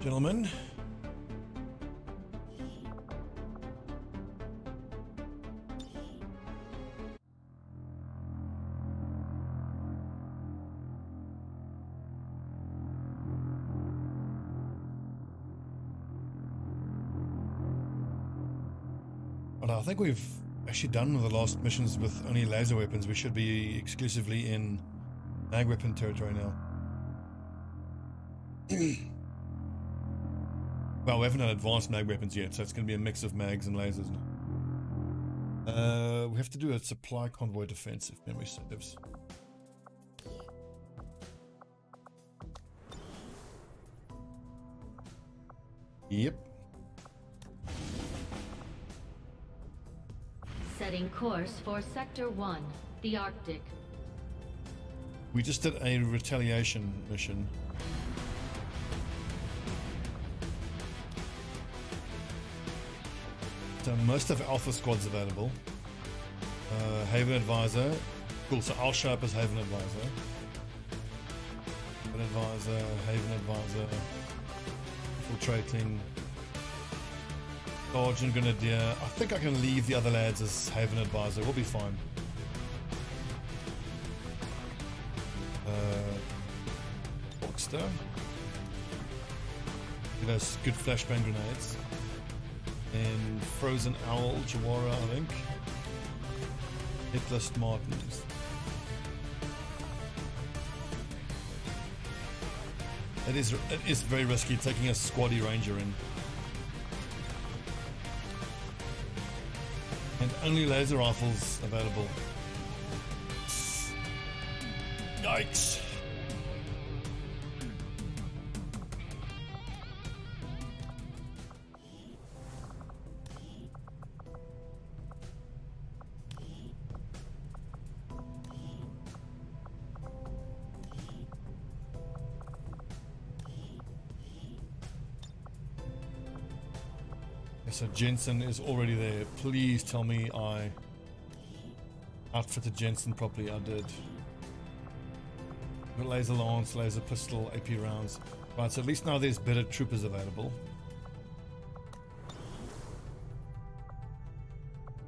Gentlemen. But I think we've actually done the last missions with only laser weapons. We should be exclusively in mag weapon territory now. Well, we haven't had advanced mag weapons yet, so it's going to be a mix of mags and lasers now. We have to do a supply convoy defense if memory serves. Yep. Setting course for Sector 1, the Arctic. We just did a retaliation mission. So most of Alpha Squad's available. Haven Advisor. Cool, so I'll show up as Haven Advisor. Haven Advisor. Infiltrating. Sergeant Grenadier. I think I can leave the other lads as Haven Advisor. We'll be fine. Boxster. Give us good flashbang grenades. And Frozen Owl, Jawara, I think. Hitlist Martins. It is very risky taking a squaddy ranger in. And only laser rifles available. Yikes. So Jensen is already there. Please tell me I outfitted Jensen properly. I did. Got laser lance, laser pistol, AP rounds. Right, so at least now there's better troopers available.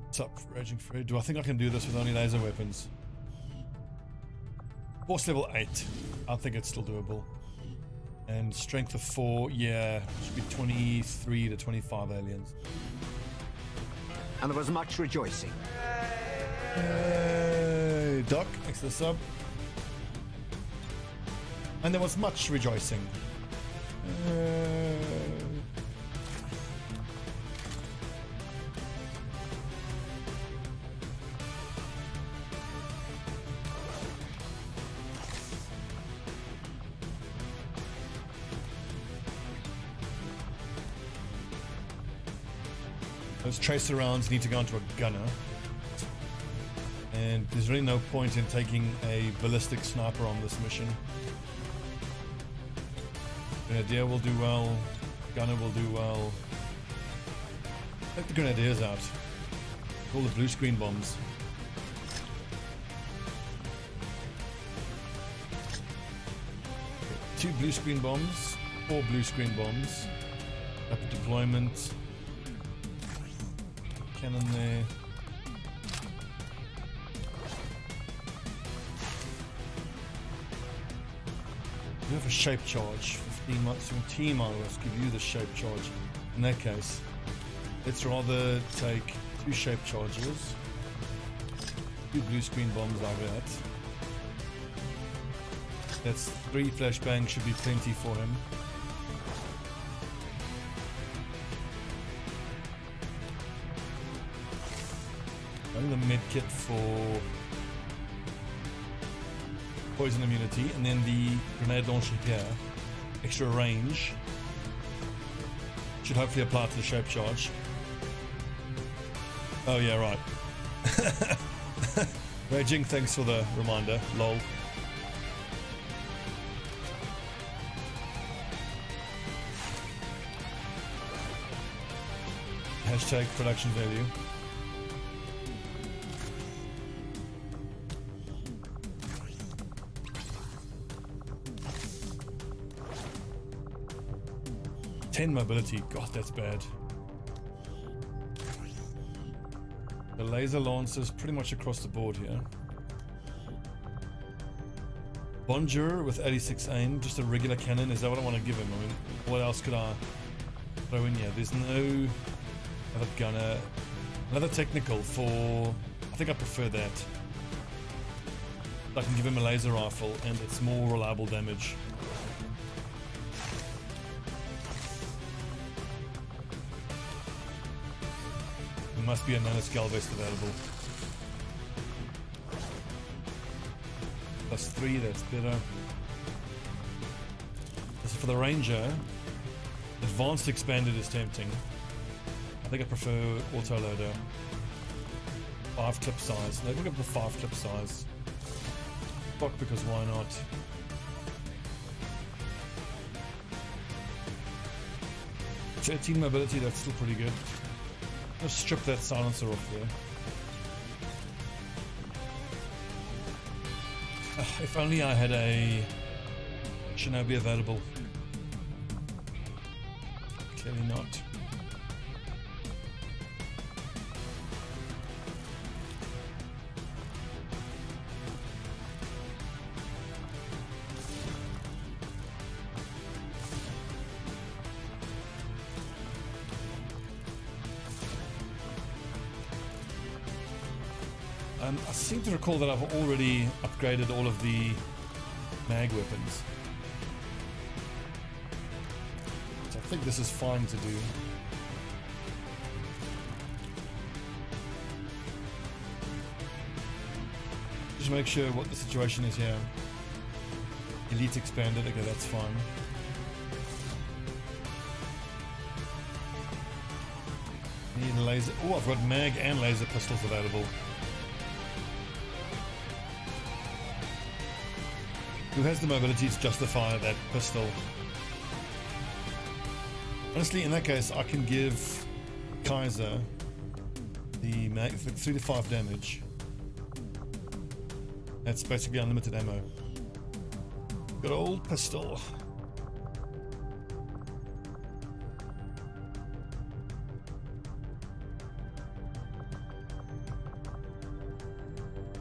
What's up, Raging Fred? Do I think I can do this with only laser weapons? Force level 8. I think it's still doable. And strength of 4, yeah, should be 23 to 25 aliens. And there was much rejoicing. Hey, Doc, thanks for the sub. And there was much rejoicing. Those tracer rounds need to go into a gunner. And there's really no point in taking a ballistic sniper on this mission. Grenadier will do well. Gunner will do well. Take the Grenadiers out. All the blue screen bombs. Okay, 2 blue screen bombs. 4 blue screen bombs. Rapid deployment. Cannon there. You have a shape charge. 15 months to a team, I will give you the shape charge. In that case, let's rather take 2 shape charges. 2 blue screen bombs like that. That's 3 flashbangs, should be plenty for him. The med kit for poison immunity, and then the grenade launcher here, extra range, should hopefully apply to the shape charge. Oh yeah, right. Raging, thanks for the reminder. Lol. Hashtag production value. 10 mobility. God, that's bad. The laser lancers pretty much across the board here. Bonjour with 86 aim, just a regular cannon. Is that what I want to give him? I mean, what else could I throw in here? There's no other gunner. Another technical for... I think I prefer that. I can give him a laser rifle and it's more reliable damage. There must be a nanoscale vest available. +3, that's better. As for the Ranger, advanced expanded is tempting. I think I prefer autoloader. 5 clip size. No, look at the 5 clip size. Fuck, because why not? $13 mobility, that's still pretty good. Let's strip that silencer off there. If only I had a Shinobi available. Clearly not. I seem to recall that I've already upgraded all of the mag weapons. So I think this is fine to do. Just make sure what the situation is here. Elite expanded, okay, that's fine. Need a laser. Oh, I've got mag and laser pistols available. Who has the mobility to justify that pistol? Honestly, in that case, I can give Kaiser the 3 to 5 damage. That's basically unlimited ammo. Good old pistol.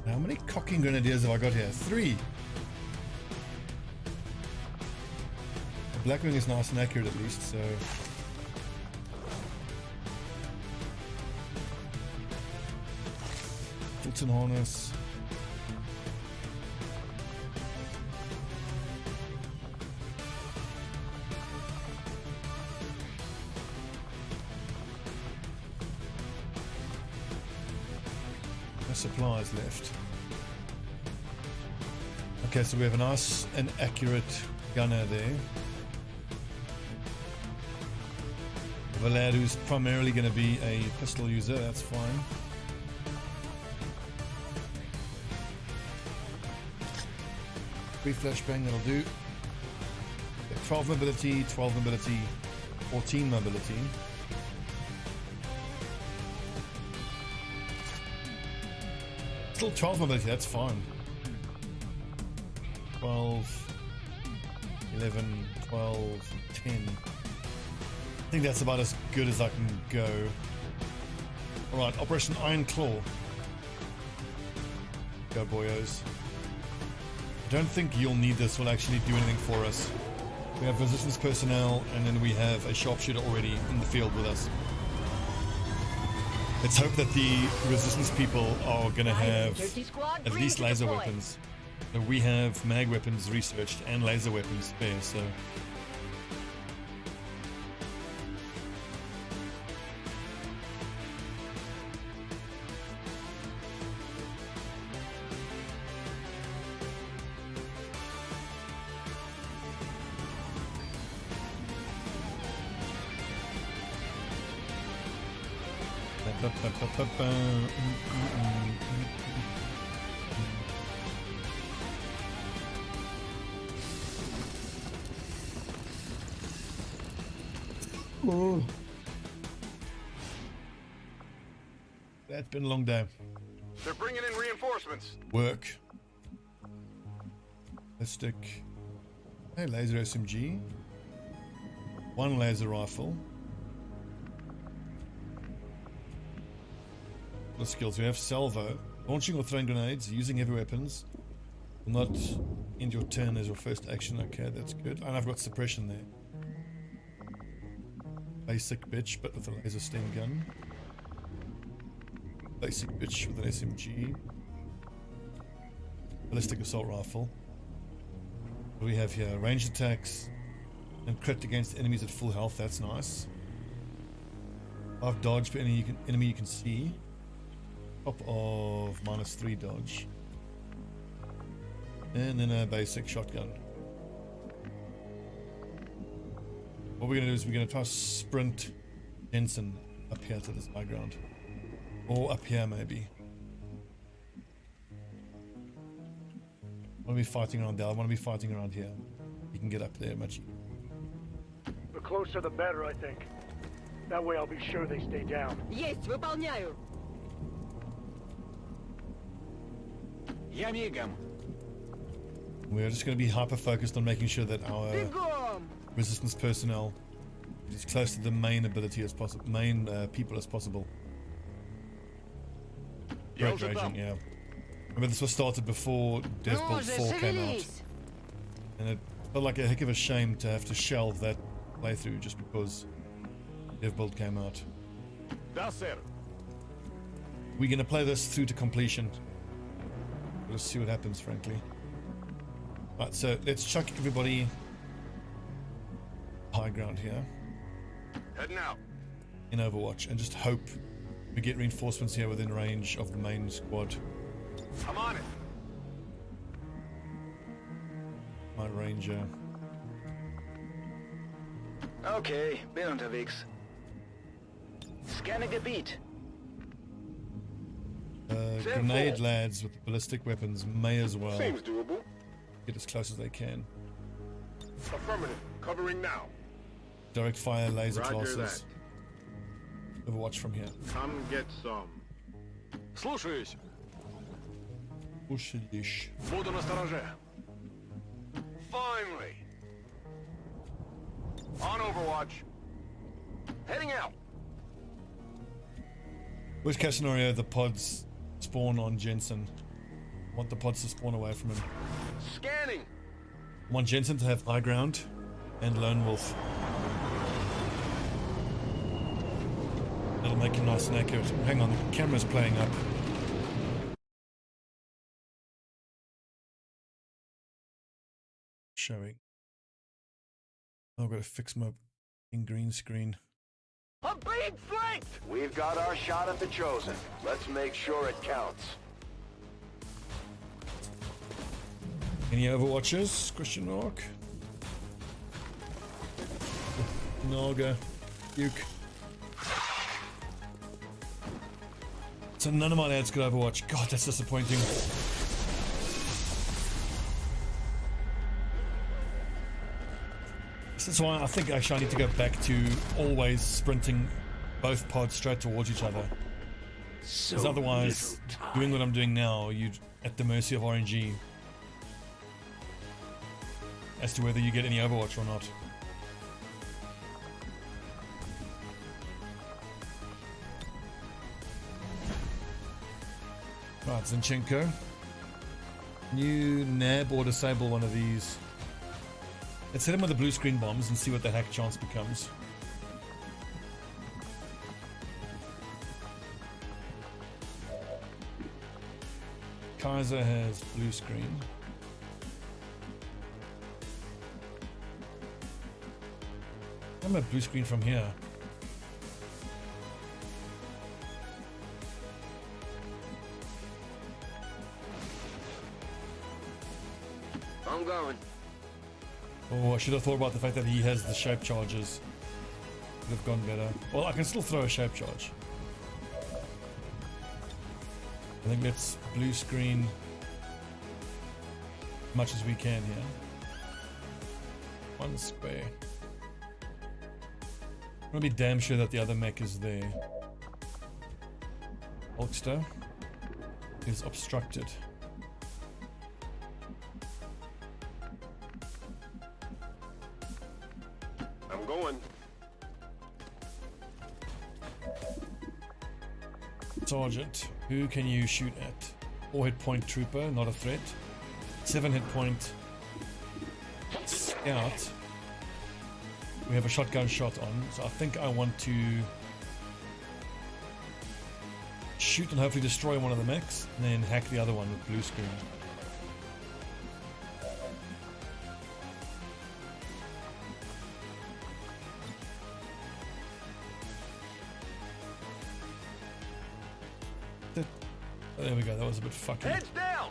How many cocking grenadiers have I got here? 3. Blackwing is nice and accurate at least, so... Fulton harness. No supplies left. Okay, so we have a nice and accurate gunner there. A lad who's primarily going to be a pistol user, that's fine. Free flashbang, that'll do. 12 mobility, 12 mobility, 14 mobility. Still 12 mobility, that's fine. 12, 11, 12, 10. I think that's about as good as I can go. Alright, Operation Iron Claw. Go boyos. I don't think you'll need this will actually do anything for us. We have resistance personnel and then we have a sharpshooter already in the field with us. Let's hope that the resistance people are going to have at least laser weapons. So we have mag weapons researched and laser weapons spare, so... Oh. That's been a long day. They're bringing in reinforcements. Work. Let's stick. Hey, laser SMG. 1 laser rifle. The skills we have: salvo, launching or throwing grenades, using heavy weapons. Will not end your turn as your first action. Okay, that's good. And I've got suppression there. Basic bitch, but with a laser stem gun. Basic bitch with an SMG. Ballistic assault rifle. What do we have here? Ranged attacks and crit against enemies at full health. That's nice. 5 dodge per enemy you can see. Top of -3 dodge. And then a basic shotgun. What we're going to do is we're going to try to sprint Jensen up here to this high ground. Or up here maybe. I want to be fighting around there. I want to be fighting around here. You can get up there much easier. The closer the better, I think. That way I'll be sure they stay down. Есть, выполняю. Я мигом. We're just going to be hyper focused on making sure that our Бегом. resistance personnel is as close to the main ability as possible, main people as possible. Great raging, yeah. Remember, this was started before Devbuild 4 came out, and it felt like a heck of a shame to have to shelve that playthrough just because Devbuild came out. Da, sir. We're going to play this through to completion. Let's see what happens, frankly. Right, so let's chuck everybody high ground here Heading out. in Overwatch and just hope we get reinforcements here within range of the main squad. I'm on it. My ranger. Okay, bin unterwegs. Scanne Gebiet. Grenade lads with ballistic weapons may as well Seems doable. get as close as they can. Affirmative. Covering now. Direct fire laser Roger classes. Overwatch from here. Come get some. Слушаюсь. Push-a-dish. Буду настороже. Finally. On Overwatch. Heading out. Worst case scenario, the pods spawn on Jensen. Want the pods to spawn away from him. Scanning. Want Jensen to have high ground and Lone Wolf. That'll make him nice and accurate. Hang on, the camera's playing up. Showing. I've got to fix my green screen. I'm being flanked! We've got our shot at the Chosen. Let's make sure it counts. Any Overwatchers? Question mark. Naga. Duke. So none of my lads could Overwatch. God, that's disappointing. That's why I think actually I need to go back to always sprinting both pods straight towards each other. Because otherwise, doing what I'm doing now, you're at the mercy of RNG as to whether you get any Overwatch or not. Right, Zinchenko. New nab or disable one of these. Let's hit him with the blue screen bombs and see what the hack chance becomes. Kaiser has blue screen. I'm at blue screen from here. I'm going. Oh, I should have thought about the fact that he has the shape charges. Would have gone better. Well, I can still throw a shape charge. I think let's blue screen as much as we can here. One square. I'm gonna be damn sure that the other mech is there. Hulkster is obstructed. Going. Sergeant, who can you shoot at? 4 hit point trooper, not a threat. 7 hit point scout. We have a shotgun shot on, so I think I want to shoot and hopefully destroy one of the mechs, and then hack the other one with blue screen. There we go, that was a bit fucking. Heads down.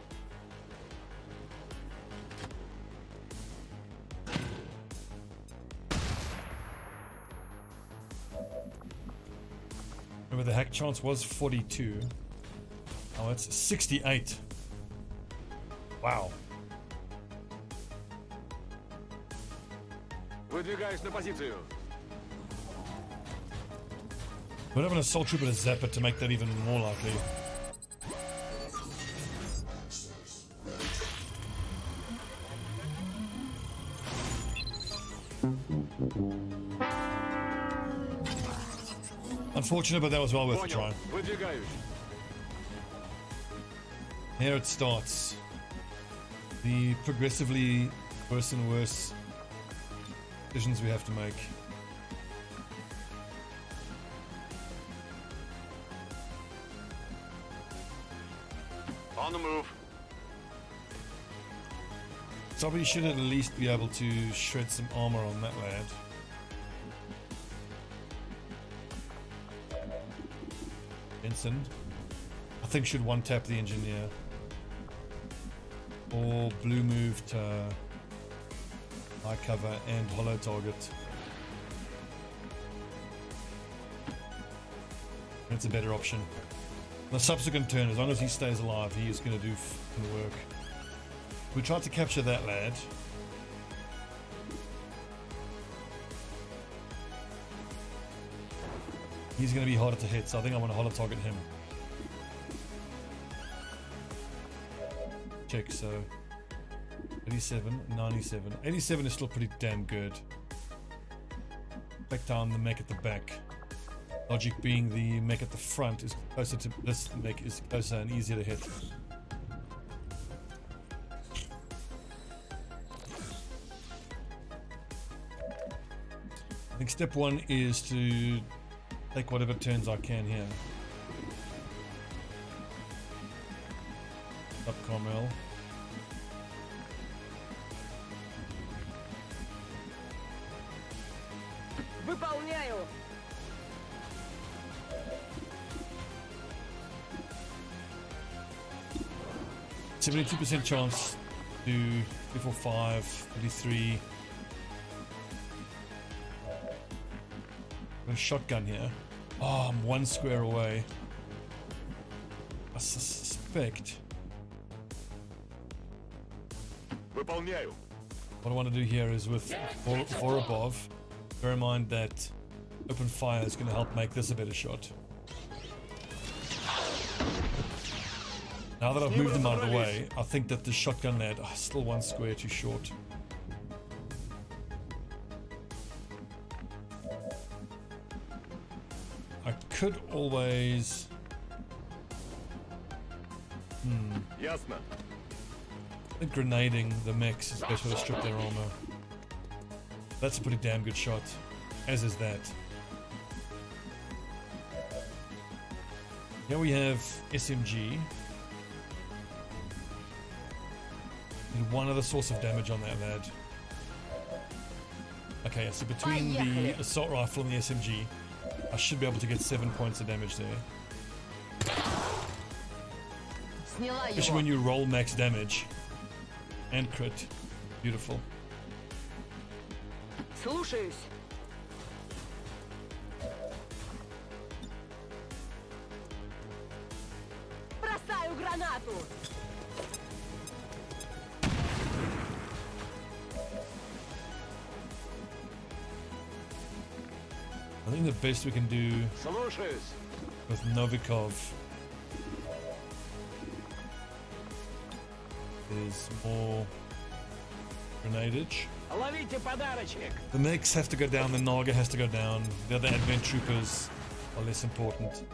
Remember the hack chance was 42. Oh, it's 68. Wow. Выдвигаюсь на позицию. We'll have an assault trooper to zap it to make that even more likely. Unfortunate, but that was well worth a try. Выдвигаюсь. Here it starts. The progressively worse and worse decisions we have to make. On the move. Stobbie should at least be able to shred some armor on that lad. Benson, I think, should one tap the engineer. Or blue move to high cover and hollow target. That's a better option. The subsequent turn, as long as he stays alive, he is going to do fucking work. We tried to capture that lad. He's going to be harder to hit, so I think I want to hollow target him. Check, so 87, 97. 87 is still pretty damn good. Back down the mech at the back. Logic being the mech at the front is closer to this mech, is closer and easier to hit. I think step one is to take whatever turns I can here. Up Carmel. Выполняю. 72% chance to 345, 33. Got a shotgun here. Oh, I'm one square away. I suspect. Выполняю. What I want to do here is with four above, bear in mind that open fire is going to help make this a better shot. Now that I've moved them out of the way, I think that the shotgun lad, still one square too short. I could always... Ясно. I think grenading the mechs is the best way to strip their armor. That's a pretty damn good shot, as is that. Here we have SMG. And one other source of damage on that lad. Okay, so between the assault rifle and the SMG, I should be able to get 7 points of damage there. Especially when you roll max damage and crit. Beautiful. Слушаюсь. Бросаю гранату. I think the best we can do Слушаюсь. with Novikov is more grenadage. Ловите подарочек. The mechs have to go down, the Naga has to go down. The other advent troopers are less important.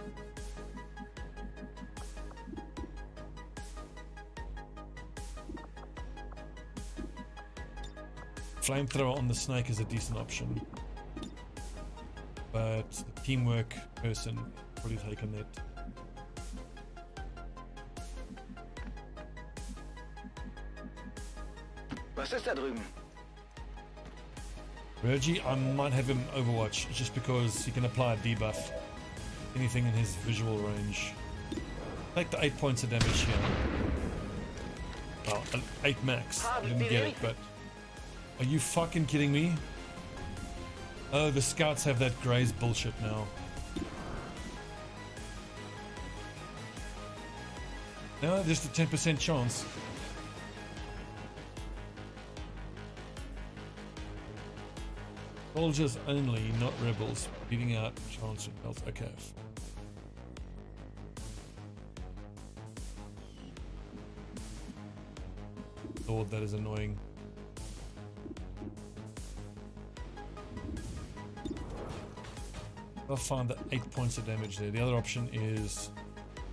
Flamethrower on the snake is a decent option. But the teamwork person probably taken that. Was ist da drüben? Reggie, I might have him Overwatch just because he can apply a debuff. Anything in his visual range. Take the 8 points of damage here. Well, 8 max. I didn't get it, but... Are you fucking kidding me? Oh, the scouts have that Graze bullshit now. No, just a 10% chance. Soldiers only, not rebels. Beating out chance of health. Okay. Lord, that is annoying. I'll find the 8 points of damage there. The other option is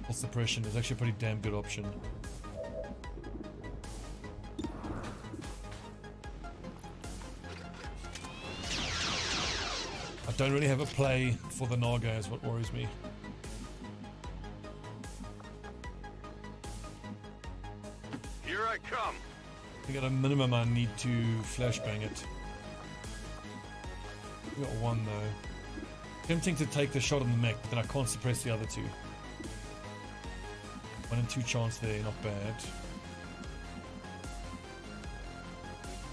full suppression. It's actually a pretty damn good option. I don't really have a play for the Naga is what worries me. Here I come. I think at a minimum I need to flashbang it. We got one though. Tempting to take the shot on the mech, but then I can't suppress the other two. 1 in 2 chance there, not bad.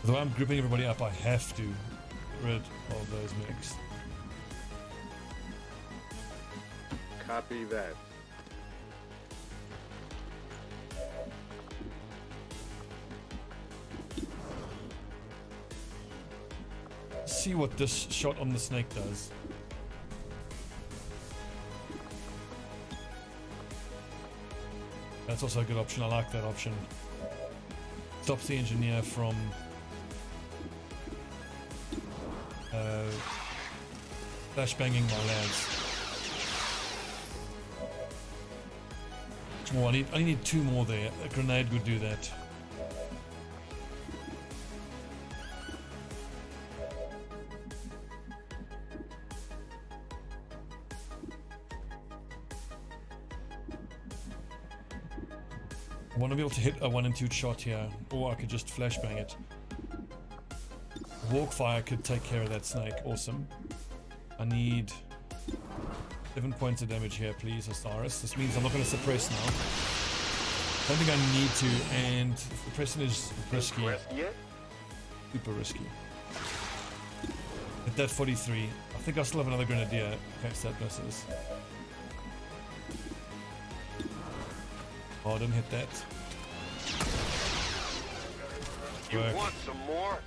Although I'm grouping everybody up, I have to get rid of those mechs. Copy that. See what this shot on the snake does. That's also a good option. I like that option. Stops the engineer from flashbanging my lads. More. I need 2 more there. A grenade would do that. I want to be able to hit a 1 in 2 shot here, or I could just flashbang it. Walkfire could take care of that snake. Awesome. I need 7 points of damage here, please, Osiris. This means I'm not going to suppress now. I don't think I need to, and suppressing is risky. Super risky. Hit that 43. I think I still have another Grenadier in case that misses. Oh, I didn't hit that. You Work. want some more?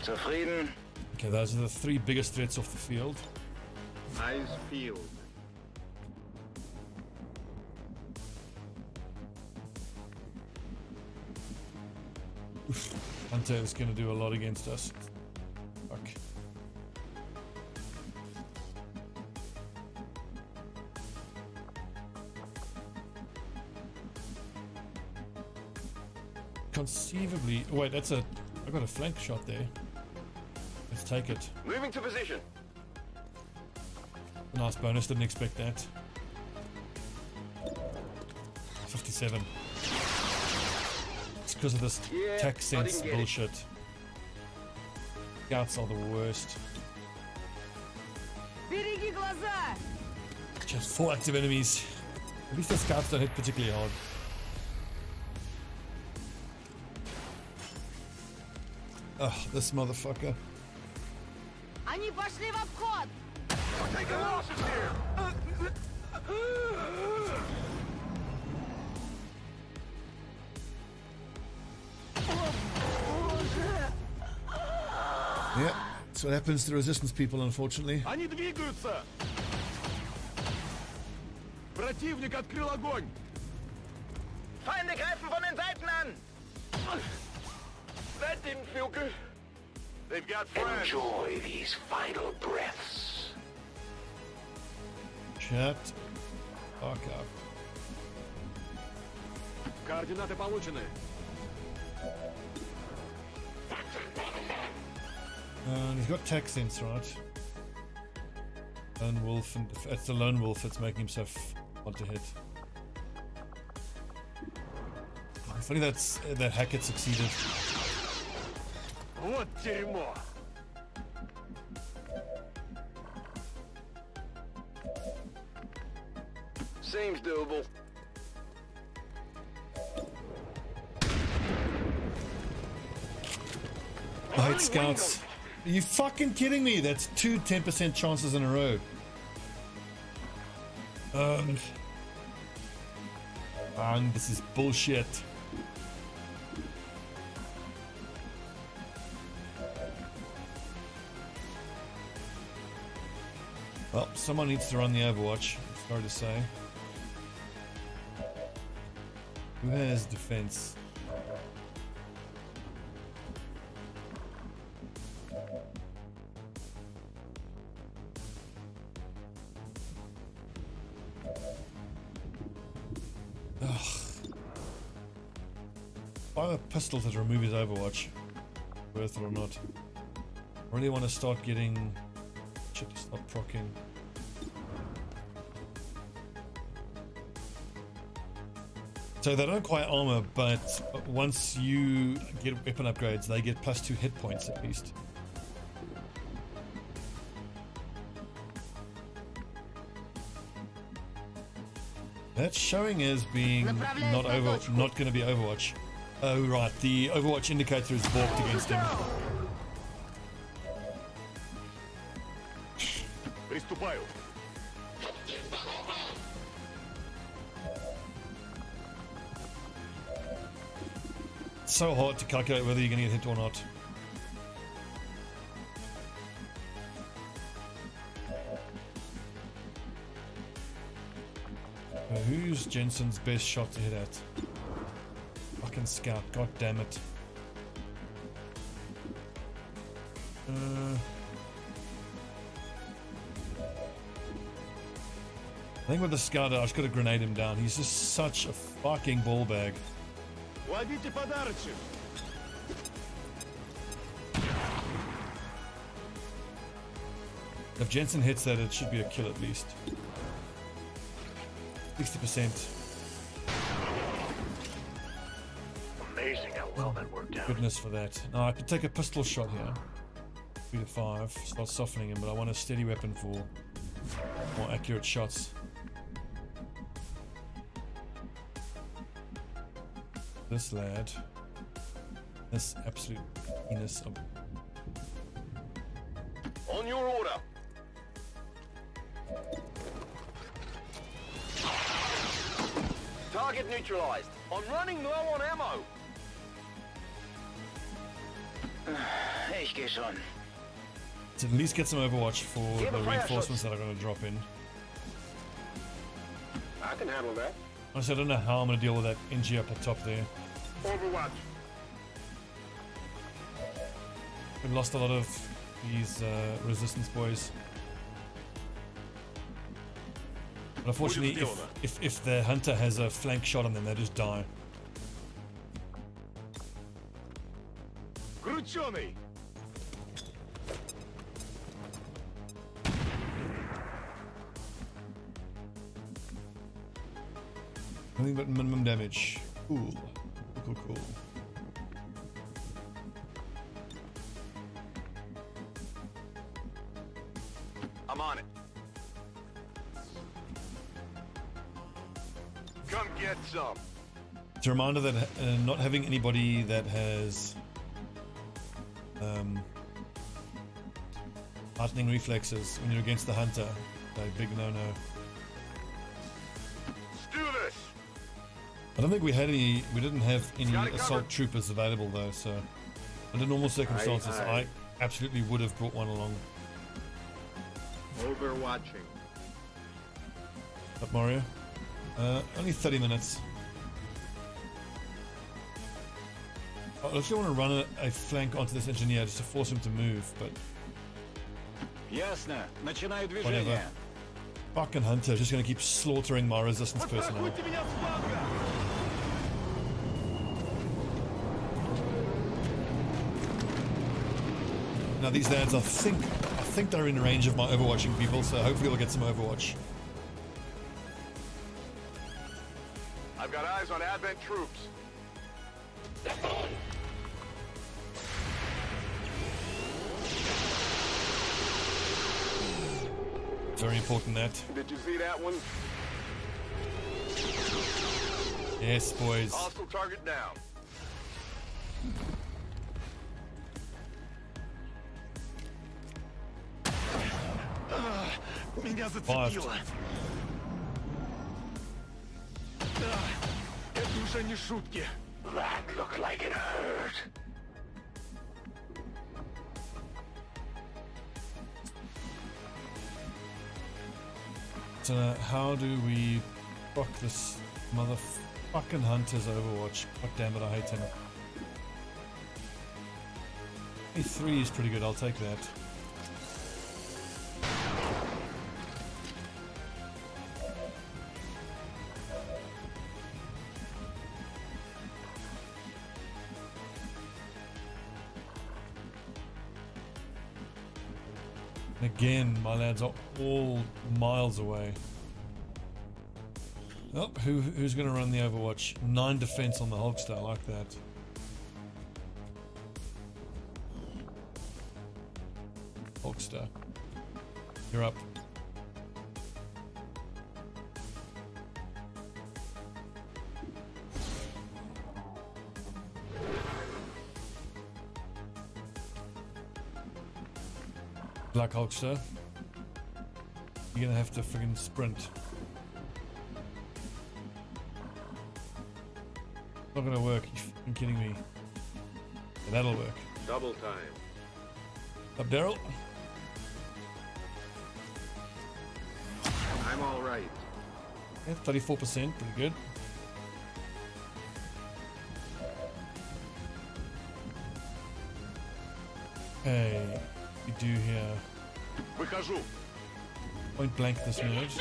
Zufrieden? Okay, those are the 3 biggest threats off the field. Eyes peeled. Hunter is going to do a lot against us. Fuck. Conceivably, wait, that's a. I got a flank shot there. Let's take it. Moving to position. Nice bonus. Didn't expect that. 57. It's because of this tech sense bullshit. Scouts are the worst. Береги глаза! Just 4 active enemies. At least the scouts don't hit particularly hard. Ugh, this motherfucker. Они пошли в обход! Taking losses here. Yeah, that's what happens to resistance people, unfortunately. Они двигаются. Противник открыл огонь! Feinde greifen von den Seiten an! That didn't feel good. They've got friends! Enjoy these final breaths. Shut fuck up. Координаты получены. And he's got tech sense, right? Lone wolf, and it's the lone wolf that's making him so hard to hit. Funny that Hackett succeeded. Вот дерьмо! Seems doable. I hate scouts. Are you fucking kidding me? That's two 10% chances in a row. And this is bullshit. Well, someone needs to run the Overwatch. Sorry to say. Who has defense? Buy a pistol to remove his Overwatch. Worth it or not. I really want to start getting shit to stop proccing. So they don't quite armor, but once you get weapon upgrades, they get +2 hit points at least. That's showing as being not going to be Overwatch. Oh right, the Overwatch indicator is balked against him. Приступаю. It's so hard to calculate whether you're going to get hit or not. Who's Jensen's best shot to hit at? Fucking scout, god damn it. I think with the scouter, I just gotta grenade him down. He's just such a fucking ball bag. Ловите подарочек! If Jensen hits that, it should be a kill at least. 60%. Amazing how well that worked out. Goodness for that. Now I could take a pistol shot here. 3 to 5. Start softening him, but I want a steady weapon for more accurate shots. This lad. This absolute penis of... On your order. Target neutralized. I'm running low on ammo. Ich geh schon. To at least get some Overwatch for the reinforcements that are going to drop in. I can handle that. Honestly, I don't know how I'm going to deal with that NG up at top there. Overwatch. We've lost a lot of these resistance boys. But unfortunately, if the hunter has a flank shot on them, they just die. Крученый! Nothing but minimum damage. Cool. Cool, cool. I'm on it. Come get some. It's a reminder that not having anybody that has heartening reflexes when you're against the hunter, a big no-no. Let's do this. I don't think we didn't have any assault troopers available though, so under normal circumstances I absolutely would have brought one along. Overwatching. Up Mario? Only 30 minutes. I actually want to run a flank onto this engineer just to force him to move, but Ясно. Начинаю whatever. движение. Fucking Hunter just going to keep slaughtering my resistance personnel. меня с фланга! Now these lads, I think they're in range of my overwatching people, so hopefully we'll get some overwatch. I've got eyes on Advent troops. Very important that. Did you see that one? Yes, boys. Hostile target down. Меня зацепило. Это уже не шутки. That looked like it hurt. So how do we fuck this motherfucking Hunter's Overwatch? God damn it, I hate him. E3 is pretty good, I'll take that. Again, my lads are all miles away. Oh, who's going to run the Overwatch? 9 defense on the Hulkster, I like that. Hulkster, you're up. Black Hulkster, you're gonna have to friggin' sprint. Not gonna work, you fucking kidding me. Yeah, that'll work. Double time. Up, Daryl. I'm all right. Yeah, 34%, pretty good. Hey, we do here. Выхожу. Point blank this nerd.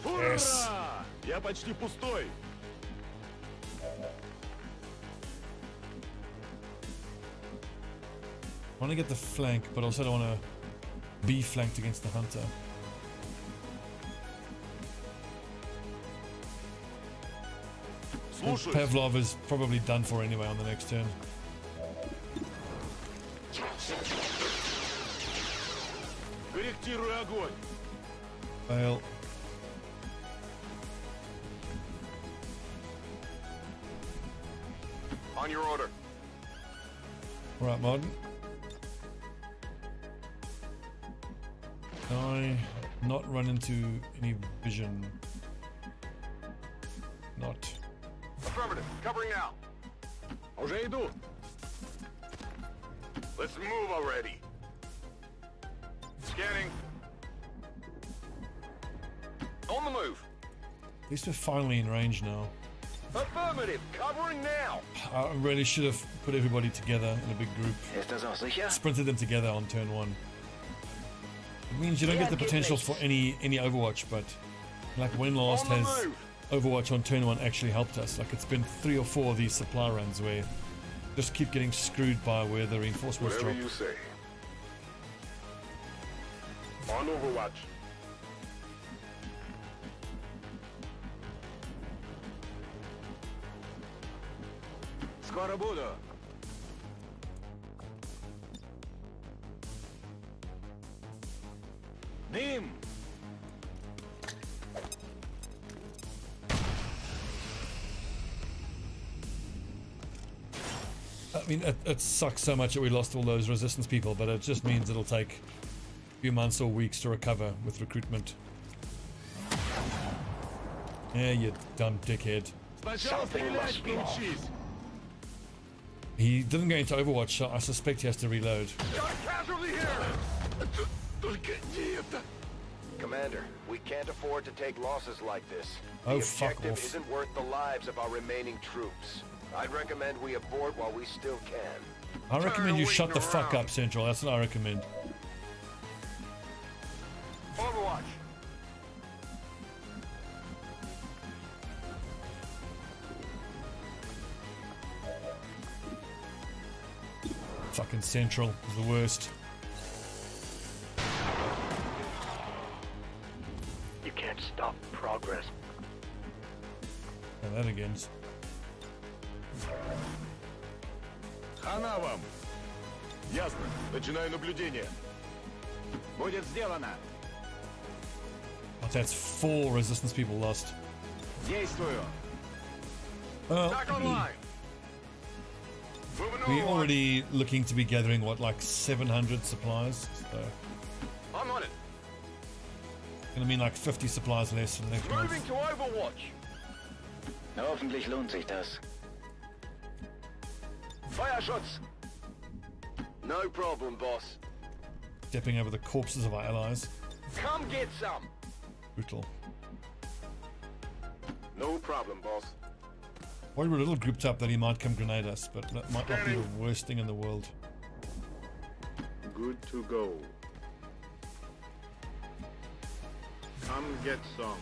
Yes. Ура! Я почти пустой. I want to get the flank, but also don't want to be flanked against the Hunter. Слушай. Pavlov is probably done for anyway on the next turn. Корректирую огонь. Fail. On your order. Alright, Mod. Can I not run into any vision? Not. Affirmative. Covering now. Уже иду. Let's move already. Scanning. On the move. At least we're finally in range now. Affirmative. Covering now. I really should have put everybody together in a big group. Ist das auch sicher? Sprinted them together on turn 1. It means you don't get the potential for any Overwatch, but like when last On the has move. Overwatch on turn 1 actually helped us? Like it's been 3 or 4 of these supply runs where just keep getting screwed by where the reinforcements Whatever drop. you say. On Overwatch. Скоро буду. Ним. I mean, it sucks so much that we lost all those resistance people, but it just means it'll take a few months or weeks to recover with recruitment. Yeah, you dumb dickhead. Сначала стрелять научись. He didn't go into Overwatch, so I suspect he has to reload. Got a casualty here. Только не это. Commander, we can't afford to take losses like this. Oh, The fuck objective off. isn't worth the lives of our remaining troops. I'd recommend we abort while we still can. I recommend you shut the waiting fuck around. up, Central. That's what I recommend. Overwatch. Fucking Central is the worst. You can't stop progress. And that again. Хана вам. Ясно. Начинаю наблюдение. Будет сделано. Oh, that's 4 resistance people lost. Действую. Well, Back online. Moving we're on. already looking to be gathering, what, like 700 supplies? So, I'm on it. gonna mean like 50 supplies less for the next month. Moving to Overwatch. Hoffentlich lohnt sich das. Feuerschutz. No problem, boss. Stepping over the corpses of our allies. Come get some. Brutal. No problem, boss. We were a little grouped up that he might come grenade us, but that might not be the worst thing in the world. Good to go. Come get some.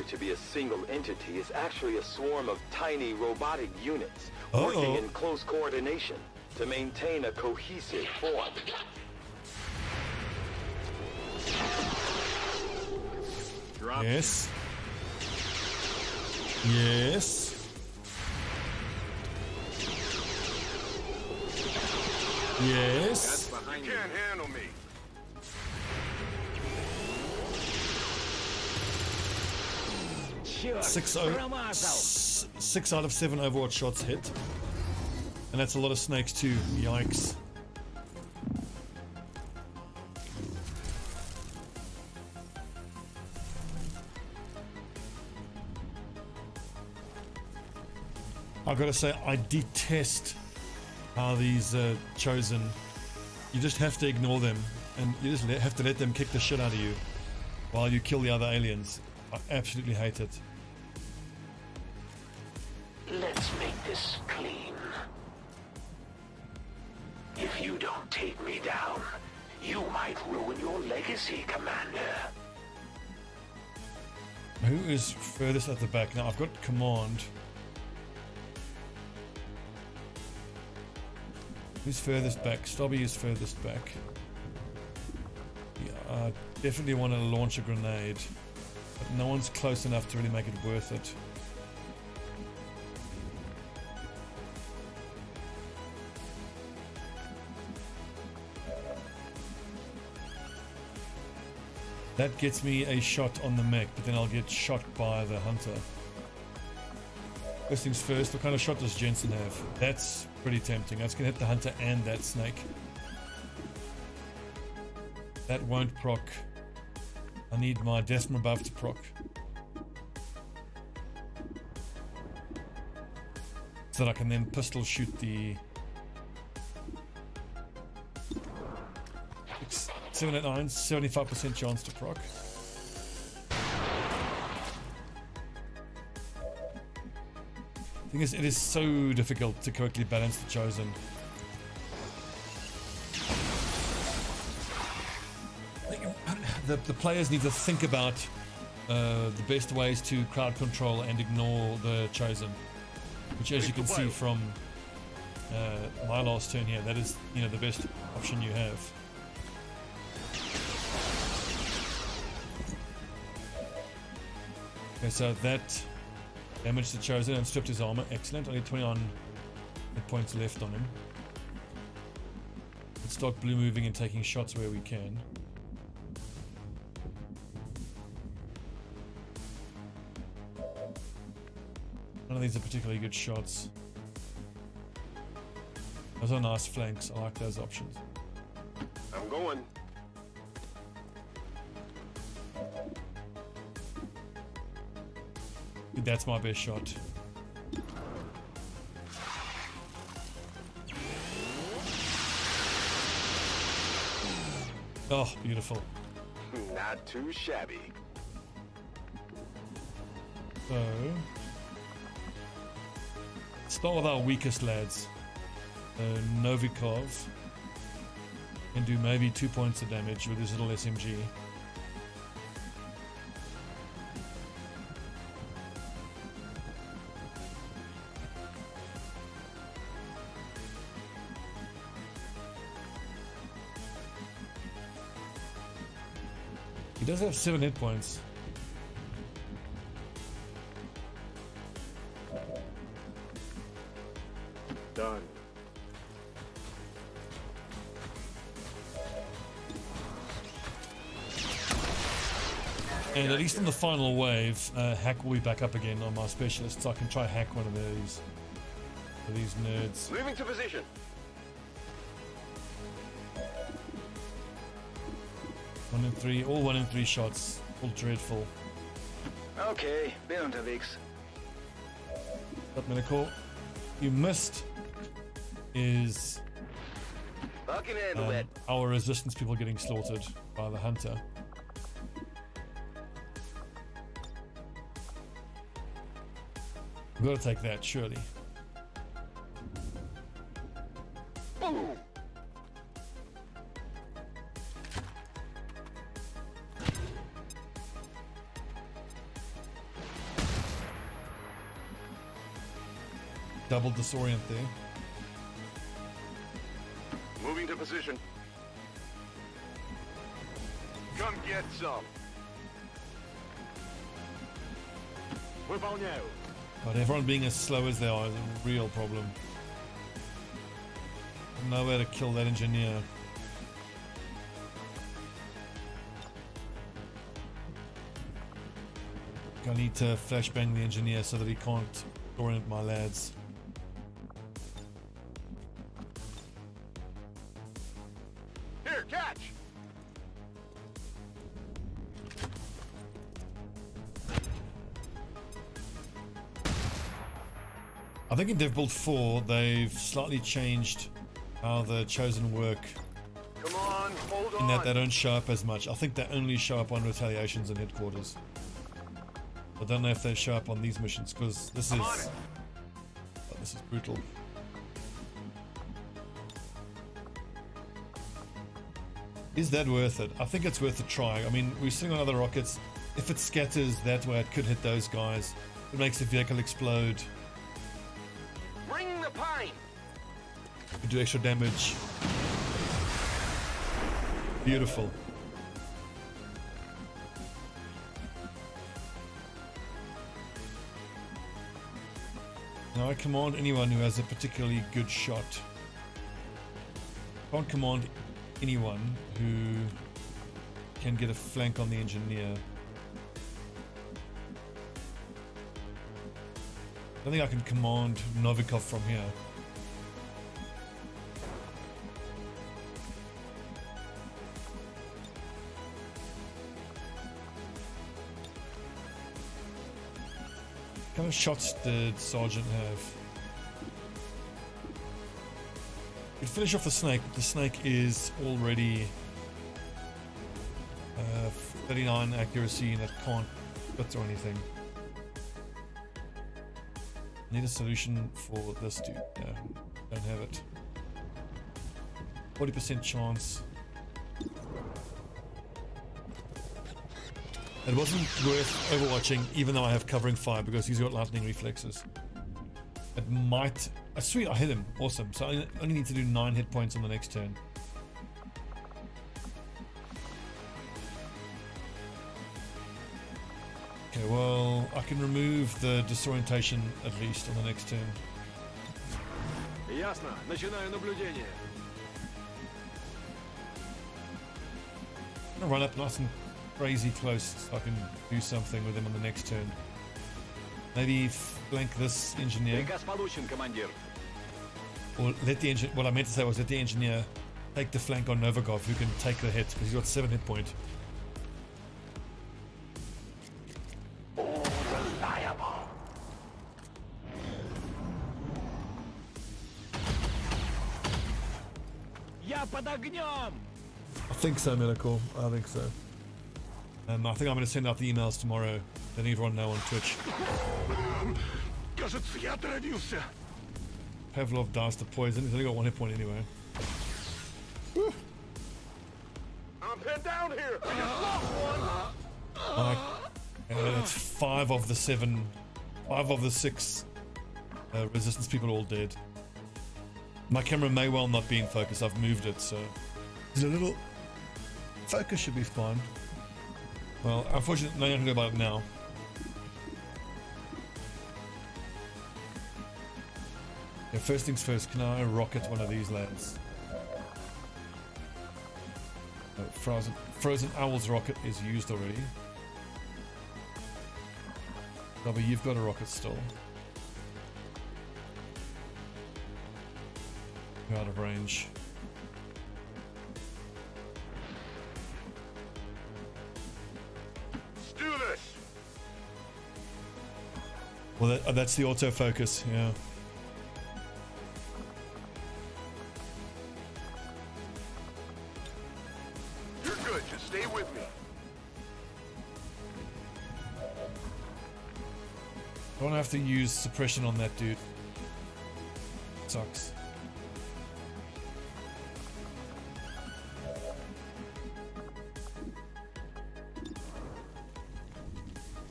To be a single entity is actually a swarm of tiny robotic units working in close coordination to maintain a cohesive form. Drop. Yes. Yes. Yes. Behind You you. can't handle me. Six out of 7 Overwatch shots hit. And that's a lot of snakes too. Yikes. I've got to say, I detest how these chosen, you just have to ignore them and you just have to let them kick the shit out of you while you kill the other aliens. I absolutely hate it. Let's make this clean. If you don't take me down, you might ruin your legacy, Commander. Who is furthest at the back? Now I've got command. Who's furthest back? Stobbie is furthest back. Yeah, I definitely want to launch a grenade, but no one's close enough to really make it worth it. That gets me a shot on the mech, but then I'll get shot by the hunter. First things first, what kind of shot does Jensen have? That's pretty tempting. That's gonna hit the hunter and that snake. That won't proc. I need my death from above to proc. So that I can then pistol shoot the 789, 75% chance to proc. Thing is, it is so difficult to correctly balance the chosen. The players need to think about the best ways to crowd control and ignore the chosen, which, as you can see from my last turn here, that is, you know, the best option you have. Okay, so that damaged the chosen and stripped his armor. Excellent. Only 21 hit points left on him. Let's start blue moving and taking shots where we can. None of these are particularly good shots. Those are nice flanks. I like those options. I'm I'm going. That's my best shot. Oh, beautiful. Not too shabby. So, start with our weakest lads. Novikov can do maybe 2 points of damage with his little SMG. He does have 7 hit points. Done. And at least in the final wave, hack will be back up again on my specialist, so I can try hack one of these nerds. Moving to position. All 1 in 3 shots, all dreadful. Okay, bin unterwegs. But Minicore, you missed is I can handle that. our resistance people getting slaughtered by the hunter. We've got to take that, surely. Boom. Double disorient there. Moving to position. Come get some. Выполняю. But everyone being as slow as they are is a real problem. Nowhere to kill that engineer. I need to flashbang the engineer so that he can't orient my lads. Here, catch. I think in Devbuild 4 they've slightly changed how the Chosen work, Come on, hold on. in that they don't show up as much. I think they only show up on retaliations and headquarters. I don't know if they show up on these missions because this I'm on is it. this is brutal. Is that worth it? I think it's worth a try. I mean, we're sitting on other rockets. If it scatters that way, it could hit those guys. It makes the vehicle explode. Bring the pine. Could do extra damage. Beautiful. Now I command anyone who has a particularly good shot. Can't command anyone who can get a flank on the engineer. I don't think I can command Novikov from here. What kind of shots did Sergeant have? We'd finish off the snake, but the snake is already 39 accuracy and it can't hit or anything. Need a solution for this dude. No, don't have it. 40% chance. It wasn't worth overwatching, even though I have covering fire because he's got lightning reflexes. It might. Sweet, I hit him. Awesome. So I only need to do 9 hit points on the next turn. Okay, well, I can remove the disorientation at least on the next turn. Ясно. Начинаю наблюдение. I'm gonna run up nice and crazy close so I can do something with him on the next turn. Maybe flank this engineer. Приказ получен, командир. Or let the engine. What I meant to say was let the engineer take the flank on Novakov, who can take the hit because he's got 7 hit point. Reliable. Я под огнем! I think so, Medical. I think so. I think I'm going to send out the emails tomorrow. Letting everyone know on Twitch. Кажется, я отравился. Pavlov dies to poison. He's only got 1 hit point anyway. I'm pinned down here. I just lost one. That's 5 of the 6 resistance people all dead. My camera may well not be in focus. I've moved it, so there's a little focus should be fine. Well, unfortunately, no one can go about it now. Yeah, first things first, can I rocket one of these lads? Frozen Owl's rocket is used already. Stobbie, you've got a rocket still. You're out of range. Let's do this. Well, that's the autofocus, yeah. You're good. Just stay with me. I don't have to use suppression on that dude. Sucks.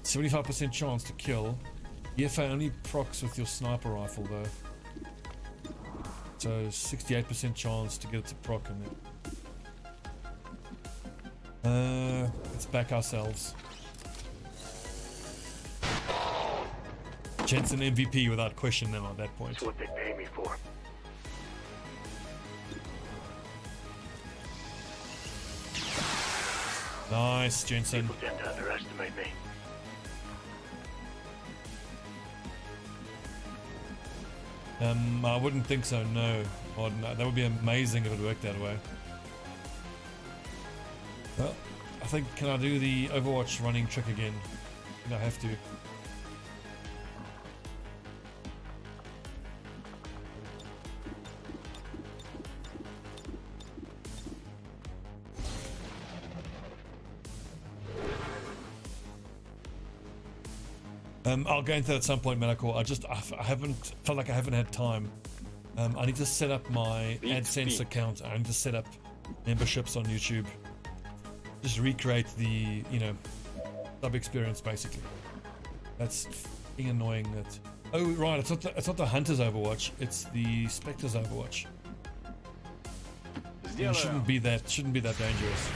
%75% chance to kill. EFA only procs with your sniper rifle though. So 68% chance to get it to proc in there. Let's back ourselves. Jensen MVP without question now at that point. That's what they pay me for. Nice, Jensen. People tend to underestimate me. I wouldn't think so, no. That would be amazing if it worked that way. Well, I think, can I do the Overwatch running trick again? I think I have to. I'll go into that at some point, Medical. I felt like I haven't had time. I need to set up my AdSense account. I need to set up memberships on YouTube. Just recreate the, sub experience basically. That's f***ing annoying. That. Oh right, it's not the Hunter's Overwatch. It's the Spectre's Overwatch. It shouldn't be that dangerous.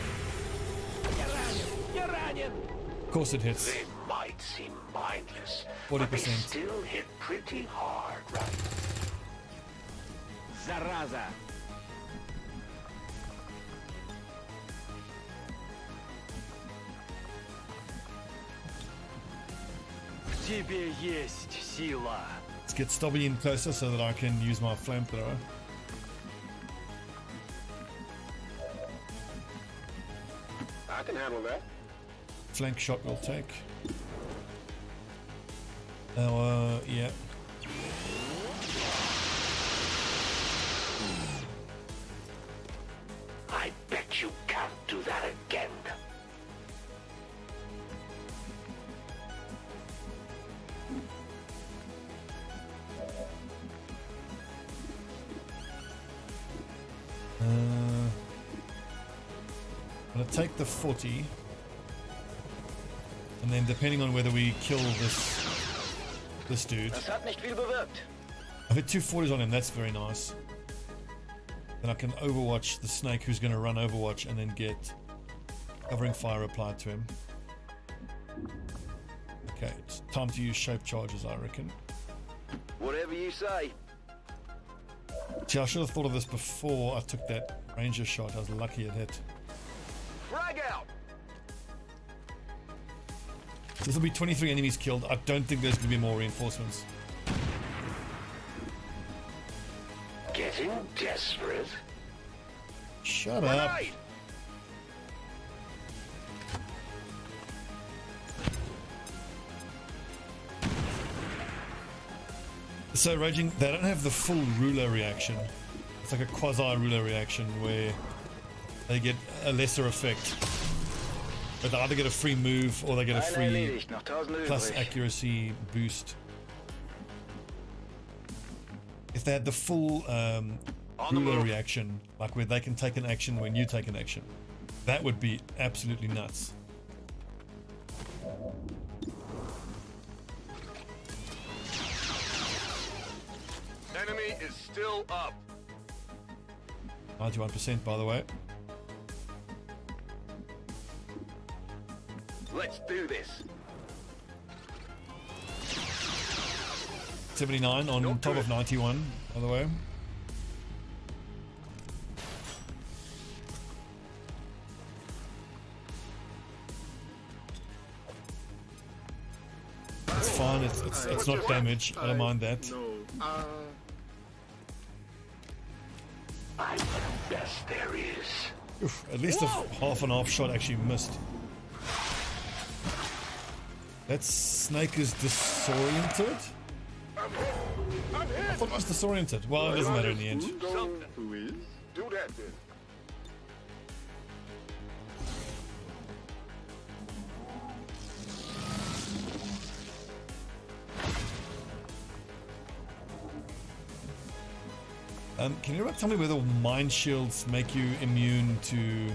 Of course it hits. They might seem mindless, 40%. but they still hit pretty hard, right? Зараза! В тебе есть сила. Let's get Stobbie in closer so that I can use my flamethrower. I can handle that. Flank shot will take. Yeah. I bet you can't do that again. I'm gonna take the 40. And then depending on whether we kill this dude. Das hat nicht viel bewirkt. I've hit 2 40s on him, that's very nice. Then I can overwatch the snake who's going to run Overwatch and then get covering fire applied to him. Okay, it's time to use shape charges, I reckon. Whatever you say. See, I should have thought of this before I took that ranger shot. I was lucky it hit. Frag out. So this will be 23 enemies killed. I don't think there's going to be more reinforcements. Getting desperate? Shut up. Grenade! So Raging, they don't have the full ruler reaction. It's like a quasi-ruler reaction where they get a lesser effect. But they either get a free move or they get a Einer free erledigt, noch 1000 plus übrig. accuracy boost. If they had the full ruler reaction, like where they can take an action when you take an action, that would be absolutely nuts. Enemy is still up. 91% by the way. Let's do this. 79 on top of 91 by the way. It's fine, it's not damage, I don't mind that. I'm the best there is. Oof, at least a half and half shot actually missed. That snake is disoriented? I'm I hit. thought it was disoriented. Well, it doesn't matter in the end. Something. Who is? Do that then. Can you tell me whether mind shields make you immune to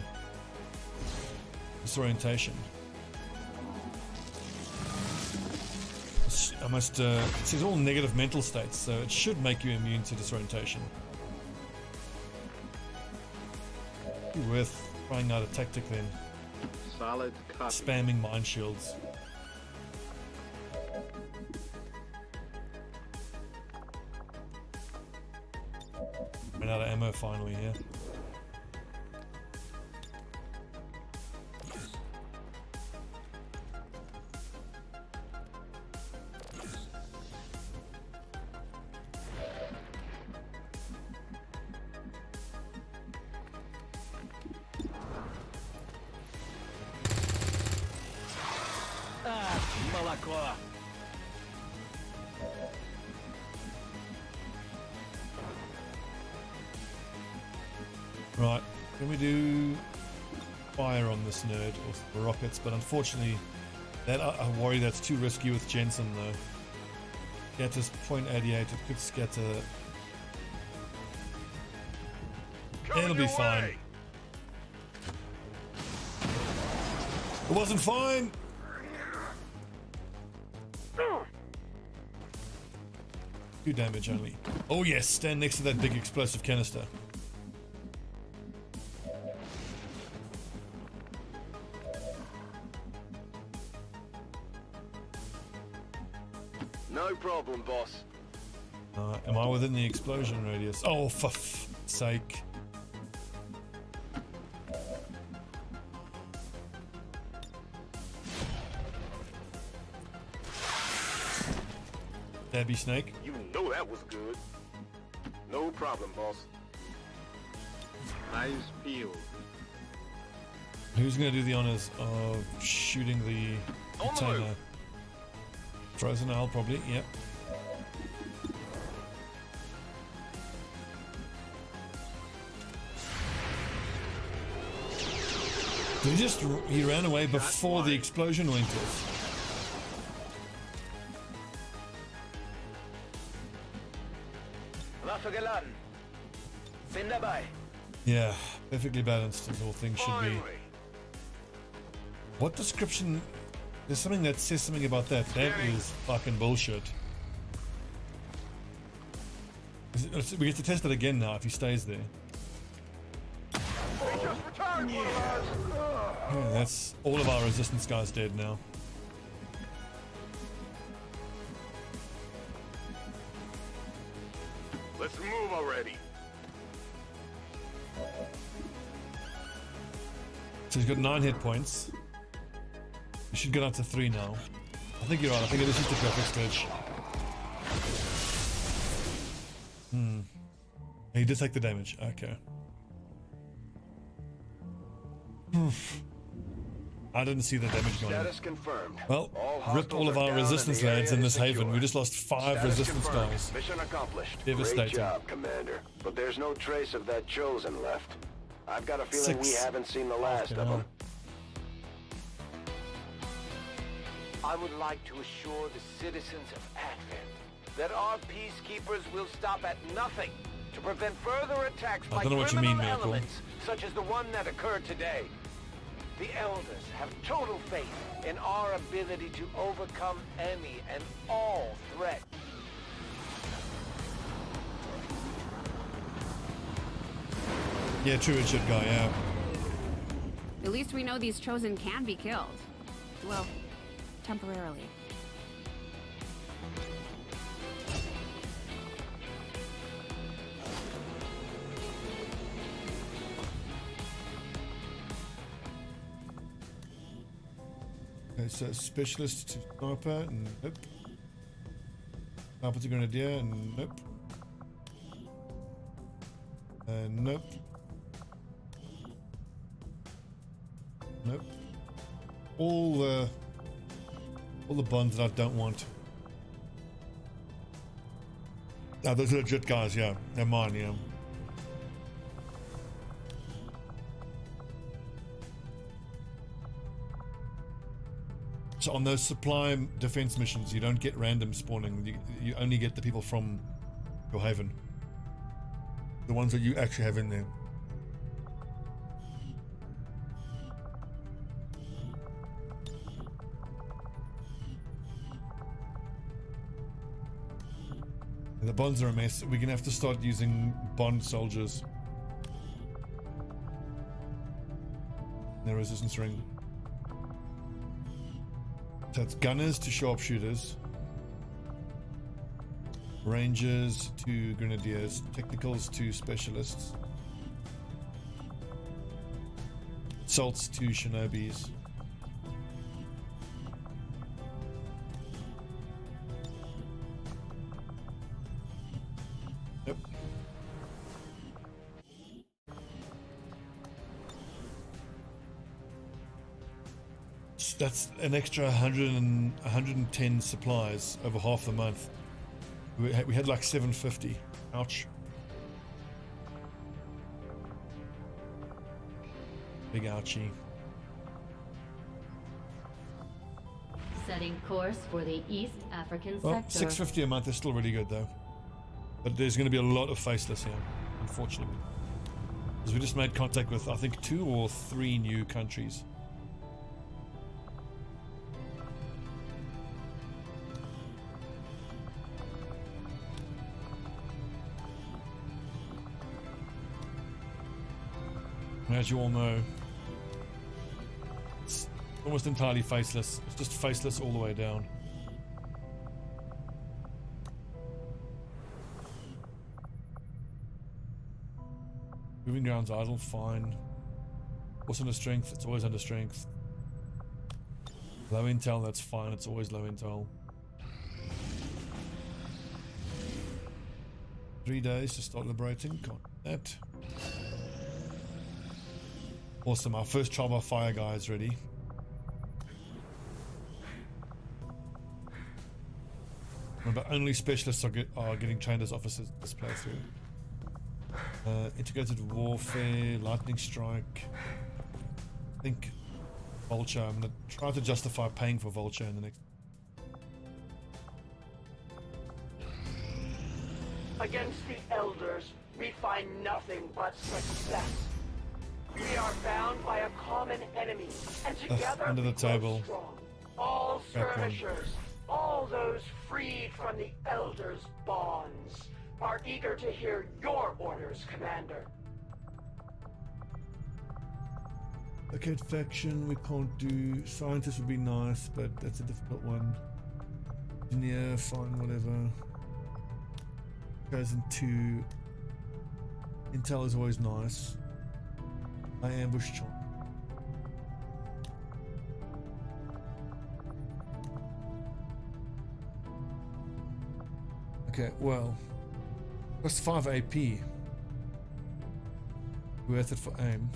disorientation? I must. It says all negative mental states, so it should make you immune to disorientation. Be worth trying out a tactic then. Solid copy. Spamming mind shields. Ran out of ammo finally here. Молоко. Right, can we do fire on this nerd or rockets? But unfortunately, that I worry that's too risky with Jensen though. Scatter's .88, it could scatter. Coming It'll be your fine. way. It wasn't fine. Two damage only. Oh yes, stand next to that big explosive canister. No problem, boss. Am I within the explosion radius? Oh, for sake. Stabby snake. You know that was good. No problem, boss. Eyes peeled. Who's going to do the honors of shooting the On the container? move. Frozen Owl, probably, yep. He ran away before the explosion went off. Waffe geladen. Bin dabei. Yeah, perfectly balanced as all things should be. Finally. What description? There's something that says something about that. That is fucking bullshit. We get to test it again now if he stays there. They just retired one of ours. Yeah, that's all of our resistance guys dead now. Let's move already. So he's got 9 hit points. He should get up to 3 now. I think you're right. I think this is the perfect stretch. He did take the damage. Okay. I didn't see the damage going. Status confirmed. Well, All ripped all of hostiles our are down resistance and the lads in area this is haven. secure. We just lost 5 Status resistance confirmed. guys. Mission accomplished. Devastating. Great job, Commander. But there's no trace of that Chosen left. I've got a feeling we 6. haven't seen the last of Fucking them. I would like to assure the citizens of Advent that our peacekeepers will stop at nothing to prevent further attacks by don't know what you criminal mean, Miracle. elements such as the one that occurred today. The Elders have total faith in our ability to overcome any and all threats. Yeah, true Richard guy, yeah. At least we know these Chosen can be killed. Well, temporarily. Okay, so specialist to sniper, nope. Sniper to grenadier, nope. Nope. Nope. All the bonds that I don't want. Ah, those are legit guys, yeah. They're mine, yeah. So on those supply defense missions, you don't get random spawning. You only get the people from your haven. The ones that you actually have in there. And the bonds are a mess. We're gonna have to start using bond soldiers. No resistance ring. So it's gunners to sharpshooters, rangers to grenadiers, technicals to specialists, assaults to shinobis. Yep. That's an extra 110 supplies over half the month. We had like 750. Ouch. Big ouchie. Setting course for the East African Well, sector. 650 a month is still really good though. But there's going to be a lot of faceless here, unfortunately. Because we just made contact with, I think, 2 or 3 new countries. As you all know, it's almost entirely faceless. It's just faceless all the way down. Moving grounds idle, fine. What's under strength? It's always under strength. Low intel, that's fine. It's always low intel. 3 days to start liberating. Got that. Awesome, our first trial by fire guy is ready. Remember, only specialists are getting trained as officers this playthrough. Integrated warfare, lightning strike. I think vulture. I'm gonna try to justify paying for vulture in the next. Against the Elders, we find nothing but success. We are bound by a common enemy, and together under the we grow table. strong. All Back one. skirmishers, all those freed from the Elders' bonds, are eager to hear your orders, Commander. Okay, faction we can't do. Scientist would be nice, but that's a difficult one. Engineer, fine, whatever. Goes into intel is always nice. I ambush chomp. Okay, well, plus 5 AP. Worth it for aim.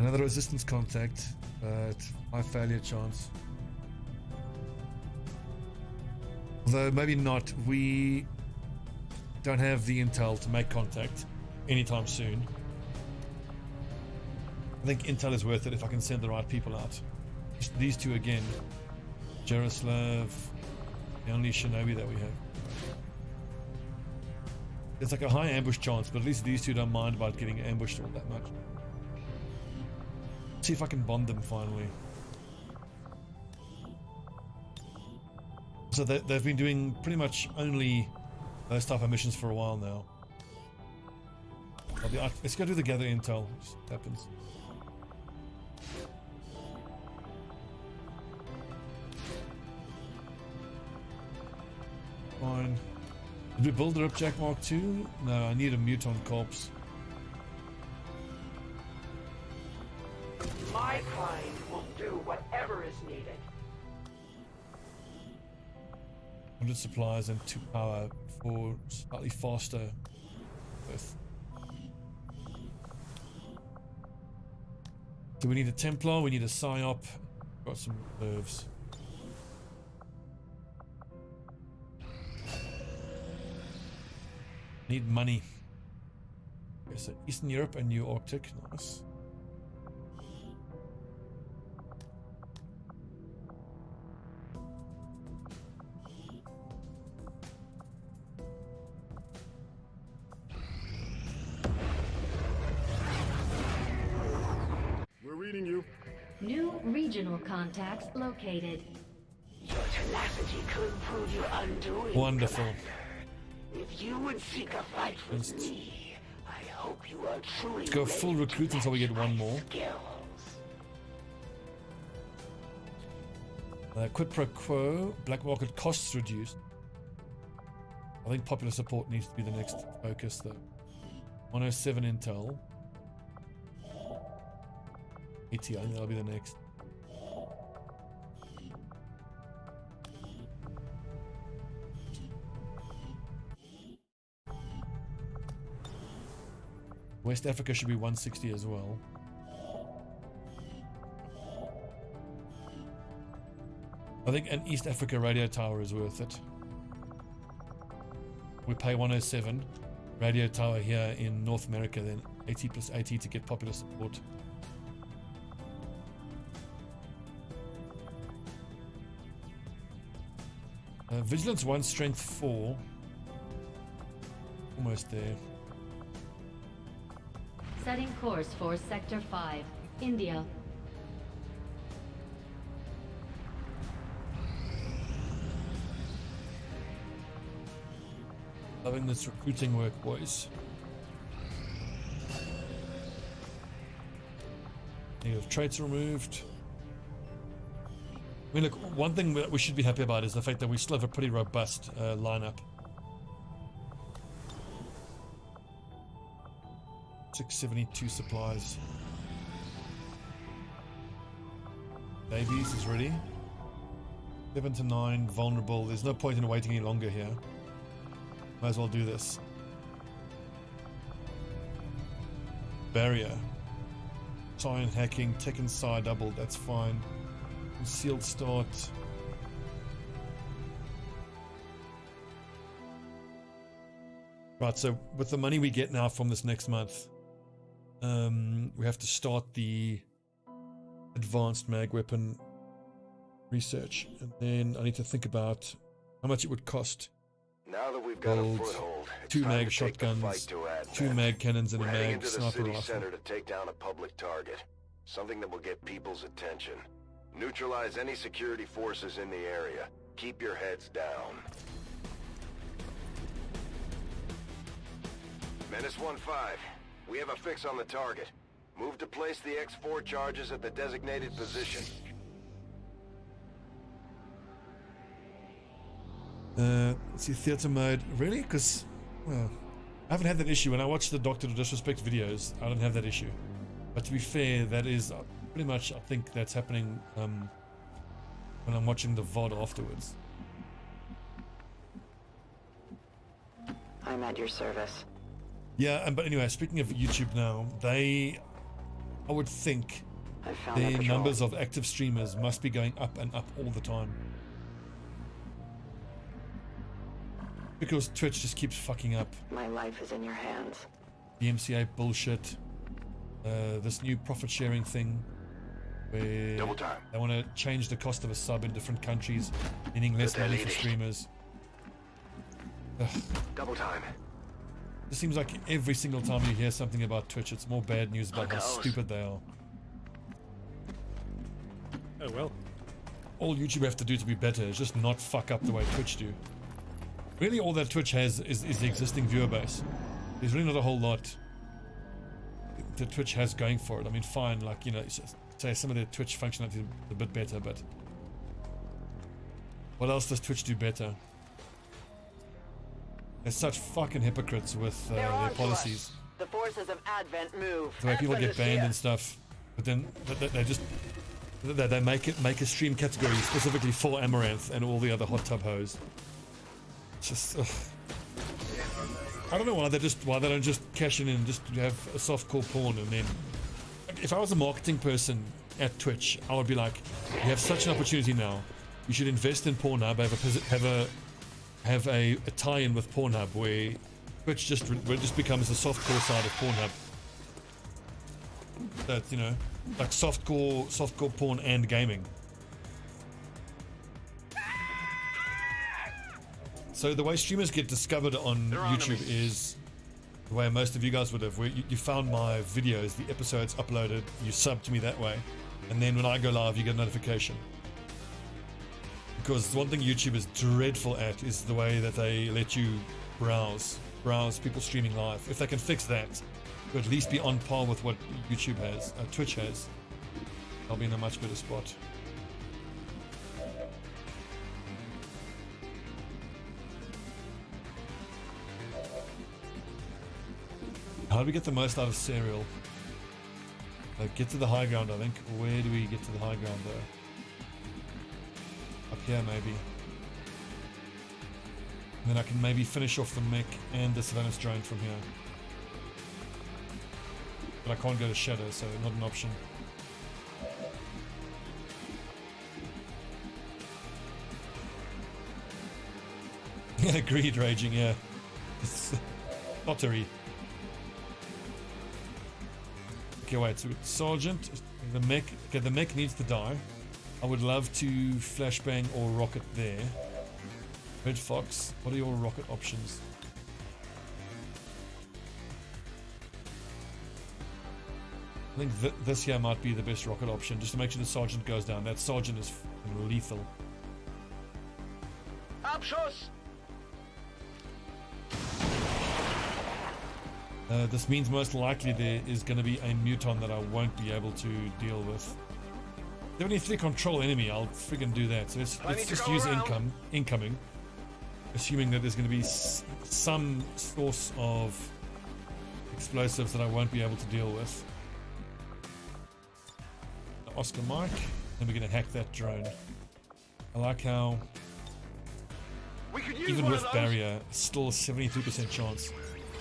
Another resistance contact, but high failure chance. Although maybe not, we don't have the intel to make contact anytime soon. I think intel is worth it if I can send the right people out. Just these two again. Jaroslav, the only Shinobi that we have. It's like a high ambush chance, but at least these two don't mind about getting ambushed all that much. See if I can bond them finally. So they've been doing pretty much only those type of missions for a while now. Let's go do the gather intel. Just happens. Fine. Did we build the Ripjack Mark II? No, I need a muton corpse. My kind will do whatever is needed. 100 supplies and 2 power for slightly faster birth. So we need a Templar, we need a Psyop, got some nerves. Need money. Okay, so Eastern Europe and New Arctic, nice. We're reading you. New regional contacts located. Your tenacity could prove your undoing. Wonderful. If you would seek a fight with me, I hope you are truly. Let's go full recruit until we get one more. Quid pro quo, black market costs reduced. I think popular support needs to be the next focus though. 107 intel. 80, I think that'll be the next. West Africa should be 160 as well. I think an East Africa radio tower is worth it. We pay 107 radio tower here in North America, then 80 plus 80 to get popular support. Vigilance 1, strength 4. Almost there. Setting course for Sector 5, India. Loving this recruiting work, boys. Negative traits removed. I mean, look, one thing that we should be happy about is the fact that we still have a pretty robust lineup. 672 supplies. Davies is ready. 7 to 9, vulnerable. There's no point in waiting any longer here. Might as well do this. Barrier. Sign hacking, tech and psi doubled, that's fine. Concealed start. Right, so with the money we get now from this next month, we have to start the advanced mag weapon research, and then I need to think about how much it would cost. Now that we've got a foothold, 2 mag shotguns, 2 mag cannons, and a mag sniper rifle. Center to take down a public target, something that will get people's attention. Neutralize any security forces in the area. Keep your heads down. Menace 1-5. We have a fix on the target. Move to place the X4 charges at the designated position. Let's see, theater mode. Really? Because, well, I haven't had that issue. When I watch the Doctor to Disrespect videos, I don't have that issue. But to be fair, that is pretty much, I think that's happening when I'm watching the VOD afterwards. I'm at your service. Yeah, but anyway, speaking of YouTube now, I would think I found the that patrol. numbers of active streamers must be going up and up all the time. Because Twitch just keeps fucking up. My life is in your hands. The MCA bullshit. This new profit sharing thing where Double time. they want to change the cost of a sub in different countries, meaning less money for streamers. Ugh. Double time. It seems like every single time you hear something about Twitch, it's more bad news about how stupid they are. Oh well. All YouTube have to do to be better is just not fuck up the way Twitch do. Really, all that Twitch has is the existing viewer base. There's really not a whole lot that Twitch has going for it. I mean, fine, like, you know, say some of their Twitch functionality is a bit better, but what else does Twitch do better? They're such fucking hypocrites with their policies. The forces of Advent move. The way people get banned and stuff, but then they just they make a stream category specifically for Amaranth and all the other hot tub hoes. It's just I don't know why they don't just cash in and just have a softcore porn. And then if I was a marketing person at Twitch, I would be like, you have such an opportunity now. You should invest in Pornhub. Have a tie-in with Pornhub where Twitch just becomes the softcore side of Pornhub. That, you know, like softcore porn and gaming. So the way streamers get discovered on YouTube is the way most of you guys would have, where you found my videos, the episodes uploaded, you sub to me that way, and then when I go live you get a notification. Because one thing YouTube is dreadful at is the way that they let you browse people streaming live. If they can fix that, to at least be on par with what YouTube has, Twitch has, I'll be in a much better spot. How do we get the most out of Serial? Get to the high ground, I think. Where do we get to the high ground though? Up here maybe. And then I can maybe finish off the mech and the Sylvanas drone from here. But I can't go to Shadow, so not an option. Greed raging, yeah. It's pottery. Okay, wait, so Sergeant, the mech, okay, the mech needs to die. I would love to flashbang or rocket there. Red Fox, what are your rocket options? I think this here might be the best rocket option, just to make sure the Sergeant goes down. That Sergeant is lethal. Abschuss! This means most likely there is going to be a muton that I won't be able to deal with. 73 control enemy, I'll friggin' do that. So let's just use incoming, assuming that there's going to be some source of explosives that I won't be able to deal with. Oscar Mike, and we're going to hack that drone. I like how even with barrier, still a 73% chance.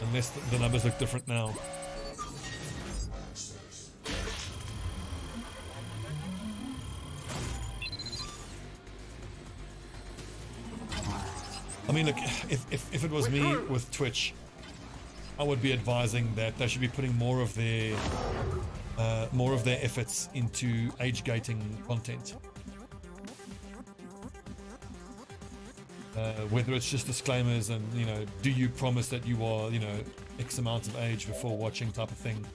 Unless the numbers look different now. I mean, look, if it was me with Twitch, I would be advising that they should be putting more of their efforts into age gating content. Whether it's just disclaimers and, you know, do you promise that you are, you know, X amount of age before watching type of thing.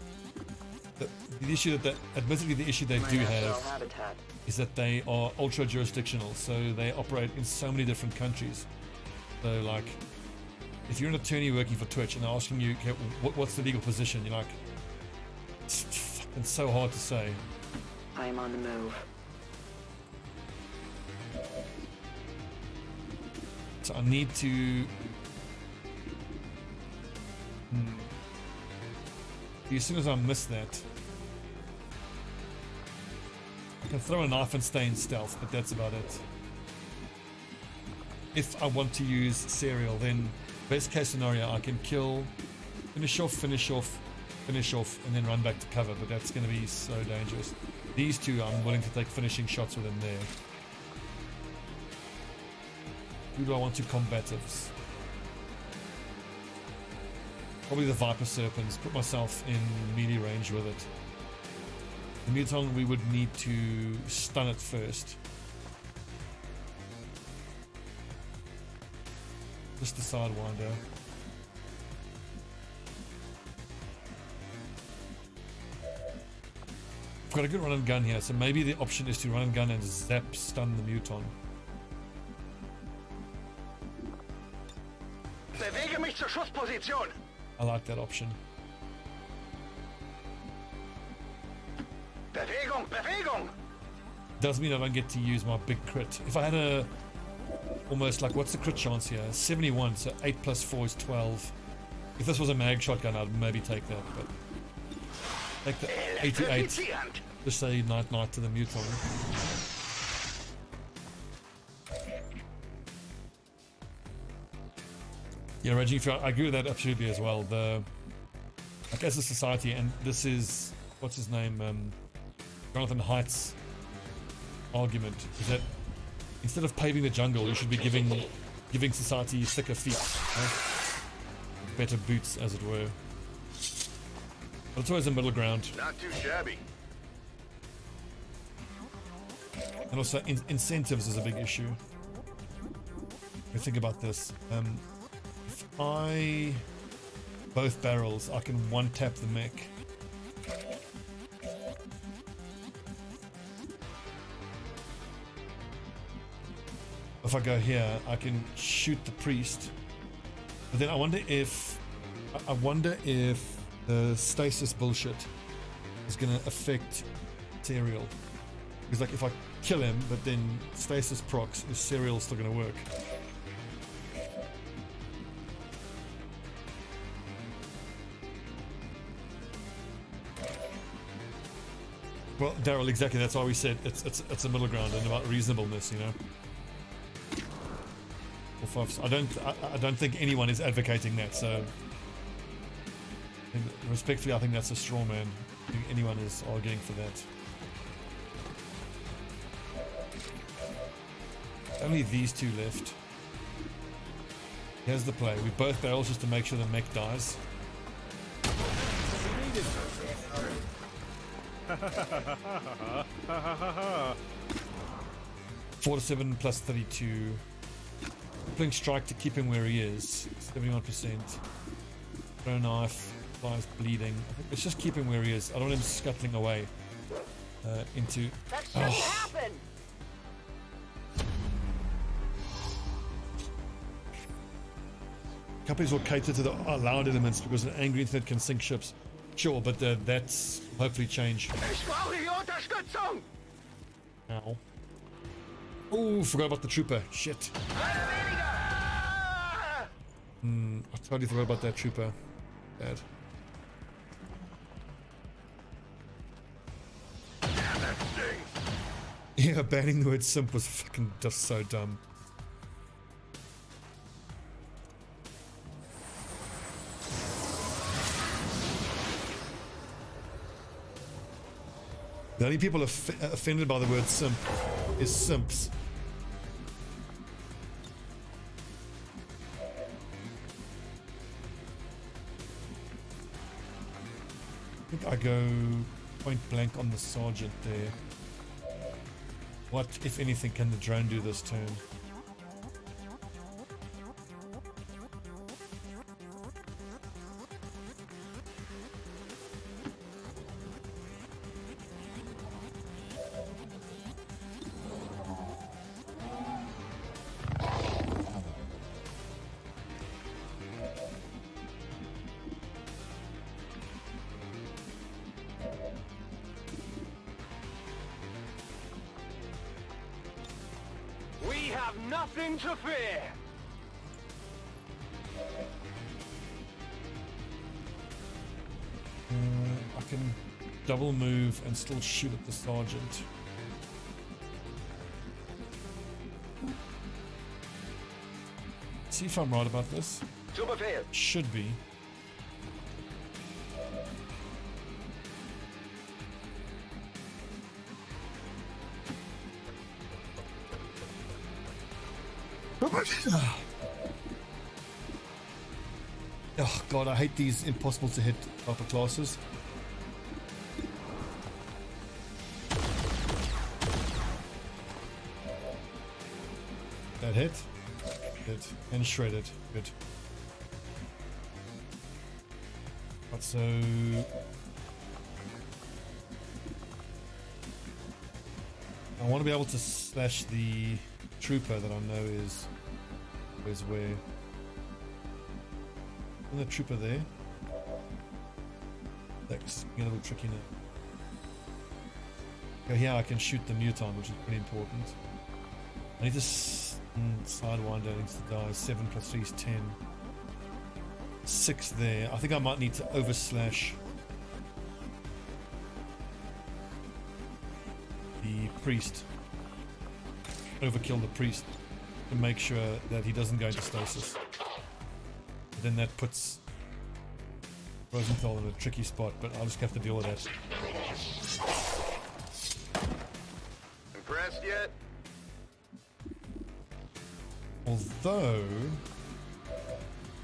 The issue admittedly the issue they do have is that they are ultra jurisdictional, so they operate in so many different countries. So like, if you're an attorney working for Twitch and they're asking you, okay, what's the legal position? You're like, it's so hard to say. I am on the move. So I need to... As soon as I miss that, I can throw a knife and stay in stealth, but that's about it. If I want to use Serial, then best case scenario, I can kill, finish off, finish off and then run back to cover, but that's going to be so dangerous. These two, I'm willing to take finishing shots with them there. Who do I want to combatives? Probably the Viper Serpents. Put myself in melee range with it. The Muton, we would need to stun it first. Just the Sidewinder. I've got a good run and gun here, so maybe the option is to run and gun and zap stun the Muton. Bewege mich zur Schussposition. I like that option. Bewegung, Bewegung. Does mean I don't get to use my big crit. If I had a almost like, what's the crit chance here? 71, so 8 plus 4 is 12. If this was a mag shotgun, I'd maybe take that, but take the 88. Just say night night to the Muton. Yeah, Reggie, I agree with that absolutely as well. Like as a society, and this is what's his name, Jonathan Haidt's argument is that instead of paving the jungle, you should be giving society thicker feet, right? Better boots, as it were. But it's always a middle ground. Not too shabby. And also incentives is a big issue. Think about this. If I both barrels, I can one tap the mech. If I go here, I can shoot the priest. But then I wonder if the stasis bullshit is going to affect Serial. Because like if I kill him, but then stasis procs, is Serial still going to work? Well, Daryl, exactly. That's why we said it's a middle ground and about reasonableness, you know. I don't think anyone is advocating that. So, respectfully, I think that's a straw man. I think anyone is arguing for that. Only these two left. Here's the play. We both barrels just to make sure the mech dies. 47 plus 32. Crippling strike to keep him where he is. 71%. Throw knife. Flies bleeding. I think let's just keep him where he is. I don't want him scuttling away into. That shouldn't happen. Companies will cater to the loud elements because an angry internet can sink ships. Sure, but that's hopefully change. Ow. Oh, forgot about the trooper. Shit. I totally forgot about that trooper. Bad. Yeah, banning the word simp was fucking just so dumb. The only people offended by the word simp is simps. I think I go point blank on the sergeant there. What, if anything, can the drone do this turn? Nothing to fear. I can double move and still shoot at the sergeant. See if I'm right about this. Should be. Oh god, I hate these impossible to hit upper classes. That hit. Good. And shredded. Good. But so... I want to be able to slash the trooper that I know is where. Isn't the trooper there? That's getting a little tricky now. Okay, here I can shoot the muton, which is pretty important. I need to sidewinder into the die. 7 plus 3 is 10. 6 there. I think I might need to overslash the priest. Overkill the priest to make sure that he doesn't go into stasis. But then that puts Rosenthal in a tricky spot, but I'll just have to deal with that. Impressed yet? Although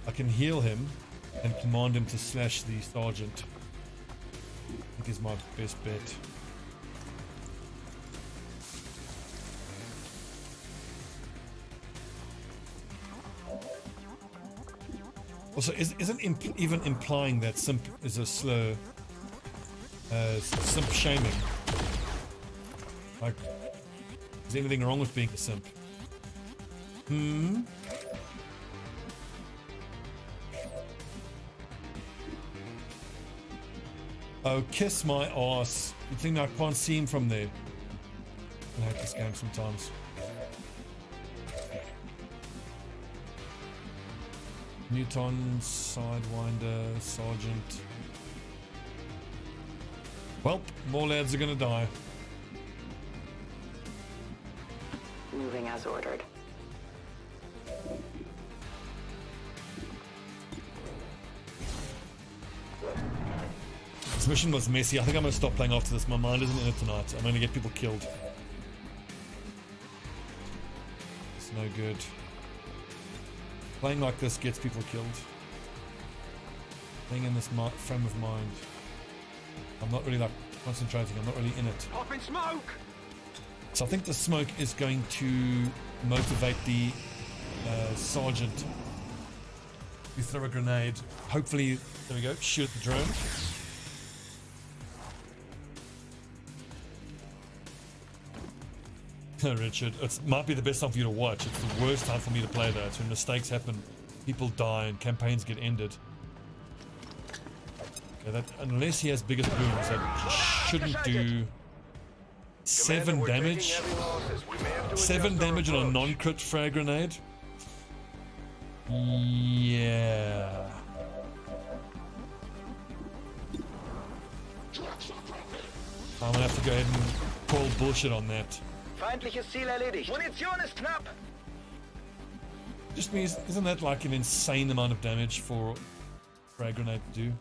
I can heal him and command him to slash the sergeant. I think is my best bet. Also, isn't even implying that simp is a slow simp shaming? Like, is anything wrong with being a simp? Oh, kiss my ass. You think I can't see him from there? I hate this game sometimes. Newton, Sidewinder, Sergeant. Well, more lads are gonna die. Moving as ordered. This mission was messy. I think I'm gonna stop playing after this. My mind isn't in it tonight. I'm gonna get people killed. It's no good. Playing like this gets people killed. Playing in this frame of mind. I'm not really like concentrating. I'm not really in it. Popping smoke! So I think the smoke is going to motivate the sergeant to throw a grenade. Hopefully, there we go, shoot the drone. Richard, it might be the best time for you to watch. It's the worst time for me to play that. When mistakes happen, people die and campaigns get ended. Okay, that, unless he has biggest booms, that shouldn't do 7 damage. 7 damage on a non-crit frag grenade. Yeah. I'm gonna have to go ahead and call bullshit on that. Feindliches Ziel erledigt. Munition ist knapp. Just means, isn't that like an insane amount of damage for frag grenade to do?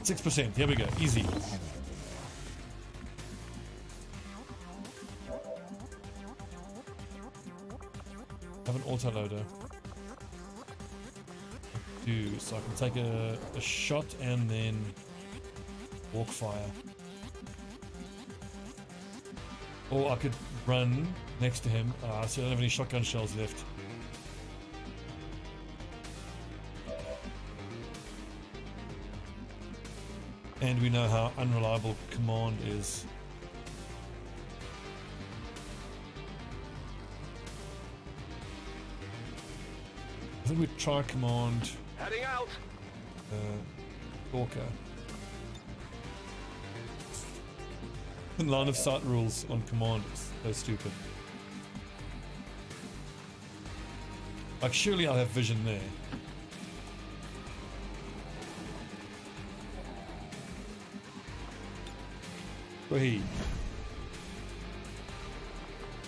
%. Here we go. Easy. Have an autoloader. So I can take a shot and then walk fire. Or I could run next to him. So I don't have any shotgun shells left. And we know how unreliable command is. I think we try command. Heading out. Orca. The line of sight rules on command is so stupid. Like, surely I'll have vision there. Go ahead.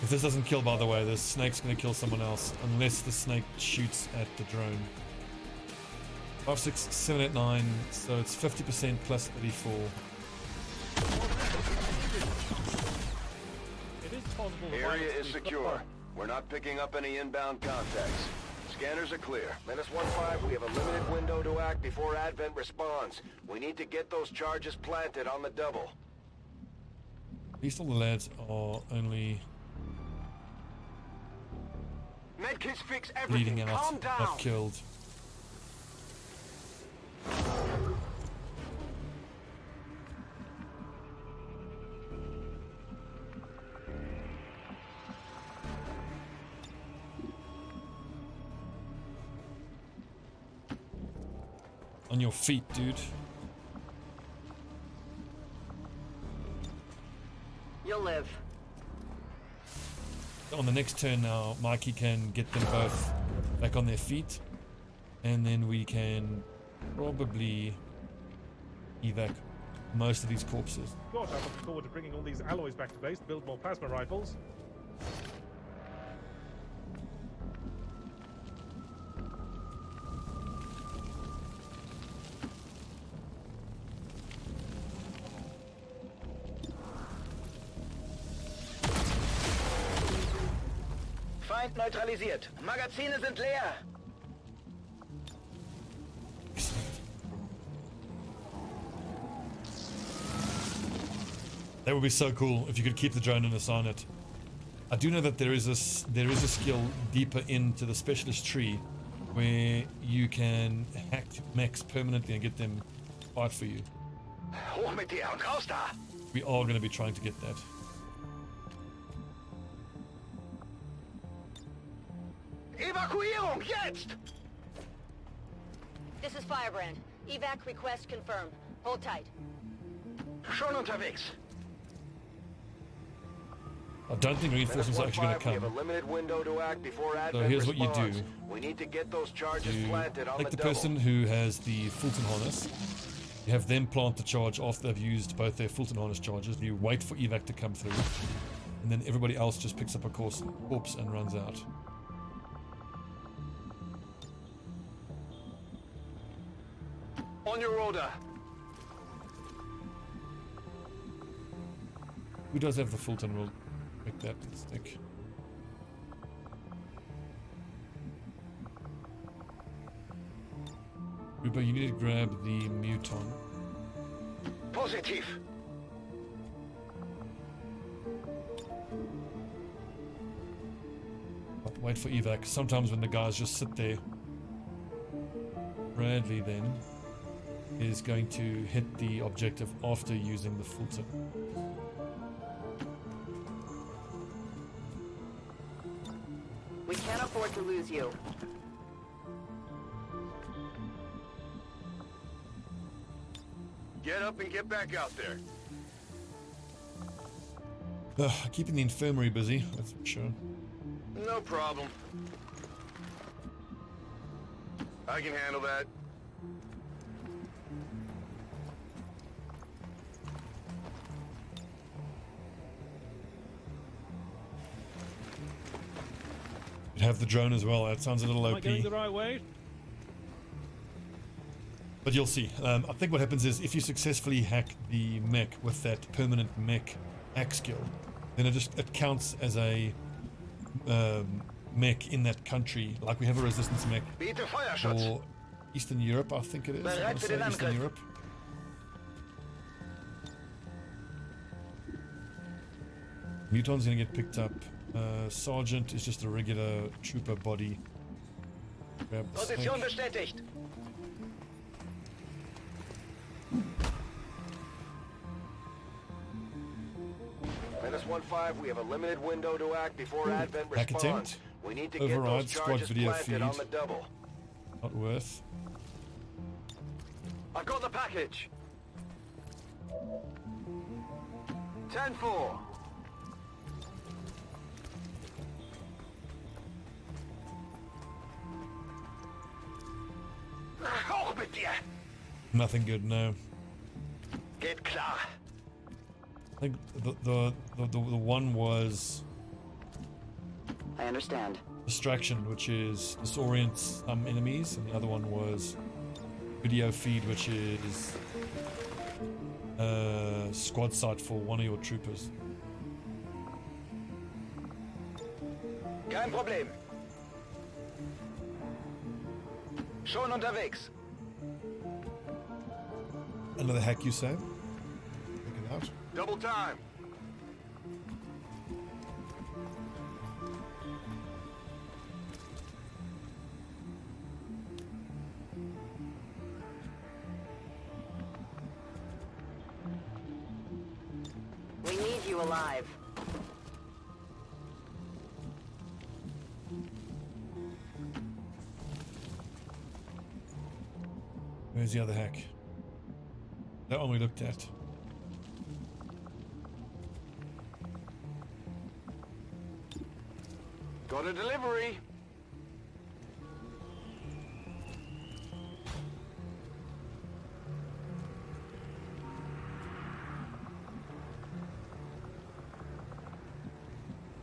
If this doesn't kill, by the way, the snake's going to kill someone else, unless the snake shoots at the drone. 5, 6, 7, 8, 9, so it's 50% plus 34. It is possible. Area is secure. We're not picking up any inbound contacts. Scanners are clear. -15, we have a limited window to act before Advent responds. We need to get those charges planted on the double. At least all the lads are only Medkits fix bleeding everything. out, Calm down. not killed. On your feet, dude. You'll live. On the next turn now, Mikey can get them both back on their feet, and then we can probably evac most of these corpses. Gosh, I'm looking forward to bringing all these alloys back to base to build more plasma rifles. Feind neutralisiert. Magazine sind leer. That would be so cool if you could keep the drone and assign it. I do know that there is a skill deeper into the specialist tree where you can hack mechs permanently and get them to fight for you. Hoch mit dir und raus da. We are going to be trying to get that. Evakuierung jetzt! This is Firebrand. Evac request confirmed. Hold tight. Schon unterwegs. I don't think reinforcements are actually going to We have a come. limited window to act before Advent So here's what you responds. do. We need to get those charges You planted on take the the double. person who has the Fulton harness. You have them plant the charge after they've used both their Fulton harness charges. You wait for evac to come through, and then everybody else just picks up a corpse and runs out. On your order. Who does have the Fulton? We'll make that stick. Ruba, you need to grab the Muton. Positiv. But wait for evac. Sometimes when the guys just sit there. Bradley then is going to hit the objective after using the Fulton. We can't afford to lose you. Get up and get back out there. Keeping the infirmary busy, that's for sure. No problem. I can handle that. You'd have the drone as well, that sounds a little Am I OP. going the right way? But you'll see. I think what happens is if you successfully hack the mech with that permanent mech hack skill, then it counts as a mech in that country. Like we have a resistance mech Biete Feuerschutz. for Eastern Europe, I think it is. I Bereit want to für den say Eastern Angriff. Europe. Muton's gonna get picked up. Sergeant is just a regular trooper body. Grab the Position snake. bestätigt. -15, we have a limited window to act before Advent Hack responds. attempt. We need to Override, get those squad charges video planted on feed. the double. Not worth. I've got the package. 10-4. Hoch mit dir. Nothing good, no. Geht klar. I think the one was I understand. distraction, which is disorient some enemies, and the other one was video feed, which is squad sight for one of your troopers. Kein Problem. Schon unterwegs. Another hack, you say? Check it out. Double time. We need you alive. Where's the other hack? That one we looked at. Got a delivery.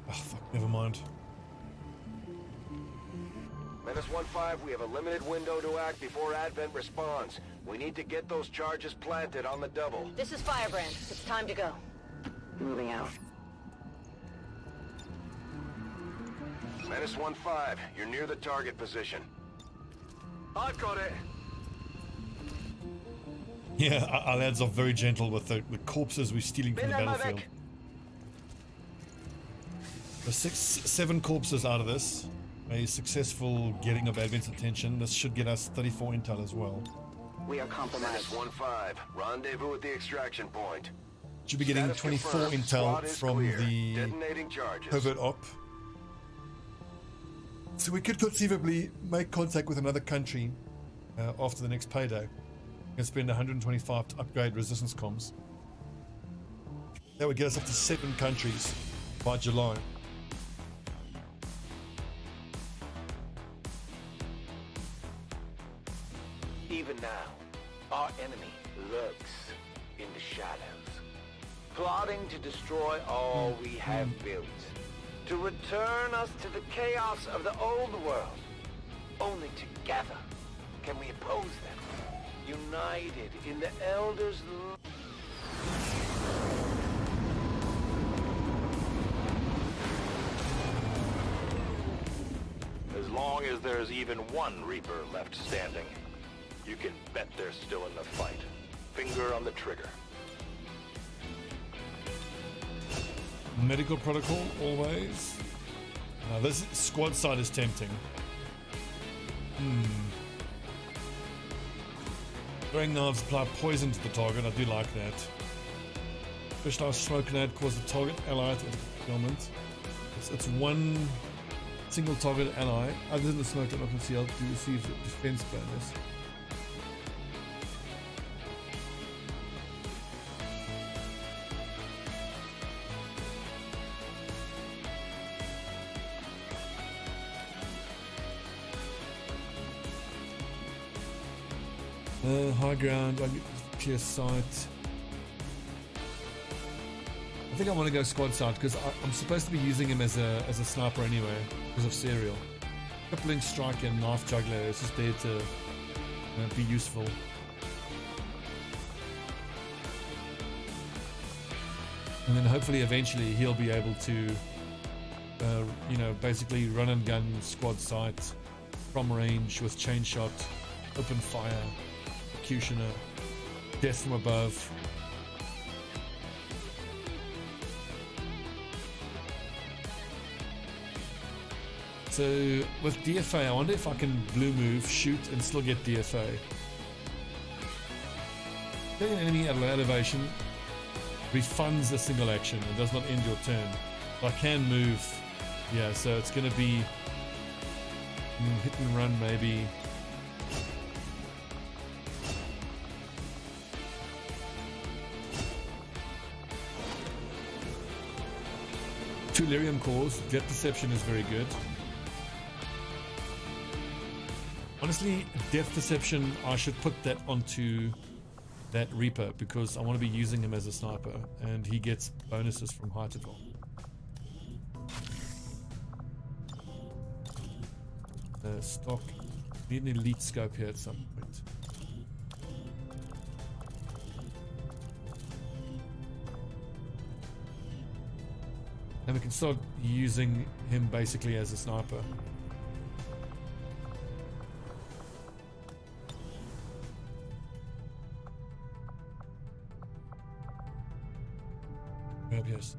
Oh, fuck, never mind. Menace 1-5, we have a limited window to act before Advent responds. We need to get those charges planted on the double. This is Firebrand. It's time to go. Moving out. Menace 1-5, you're near the target position. I've got it. Yeah, our lads are very gentle with the corpses we're stealing from the battlefield. There's 7 corpses out of this. A successful getting of Advent's attention. This should get us 34 intel as well. We are compromised. Menace 1-5, rendezvous at the extraction point. Should be getting Status 24 confirmed. intel Squad is from clear. the Detonating charges. covert op. So we could conceivably make contact with another country after the next payday. And spend 125 to upgrade resistance comms. That would get us up to 7 countries by July. Even now, our enemy lurks in the shadows, plotting to destroy all we have built, to return us to the chaos of the old world. Only together can we oppose them, united in the Elders' As long as there's even one Reaper left standing, you can bet they're still in the fight. Finger on the trigger. Medical protocol, always. This squad side is tempting. Throwing knives apply poison to the target, I do like that. Specialized smoke grenade cause the target ally to fulfillment. It's one single target ally, other than the smoke that I can see, to receive the defense bonus. High ground, I get clear sight. I think I want to go squad sight because I'm supposed to be using him as a sniper anyway because of serial. Crippling strike and knife juggler is just there to be useful. And then hopefully eventually he'll be able to basically run and gun squad sight from range with chain shot, open fire, executioner, death from above. So with DFA, I wonder if I can blue move, shoot, and still get DFA. Killing an enemy at low elevation refunds a single action and does not end your turn. But I can move, yeah, so it's going to be hit and run maybe. Two lyrium cores, Get Deception is very good. Honestly, Death Deception, I should put that onto that Reaper because I want to be using him as a sniper, and he gets bonuses from height as well. Stock. Need an elite scope here at some point. And we can start using him basically as a sniper. Yes.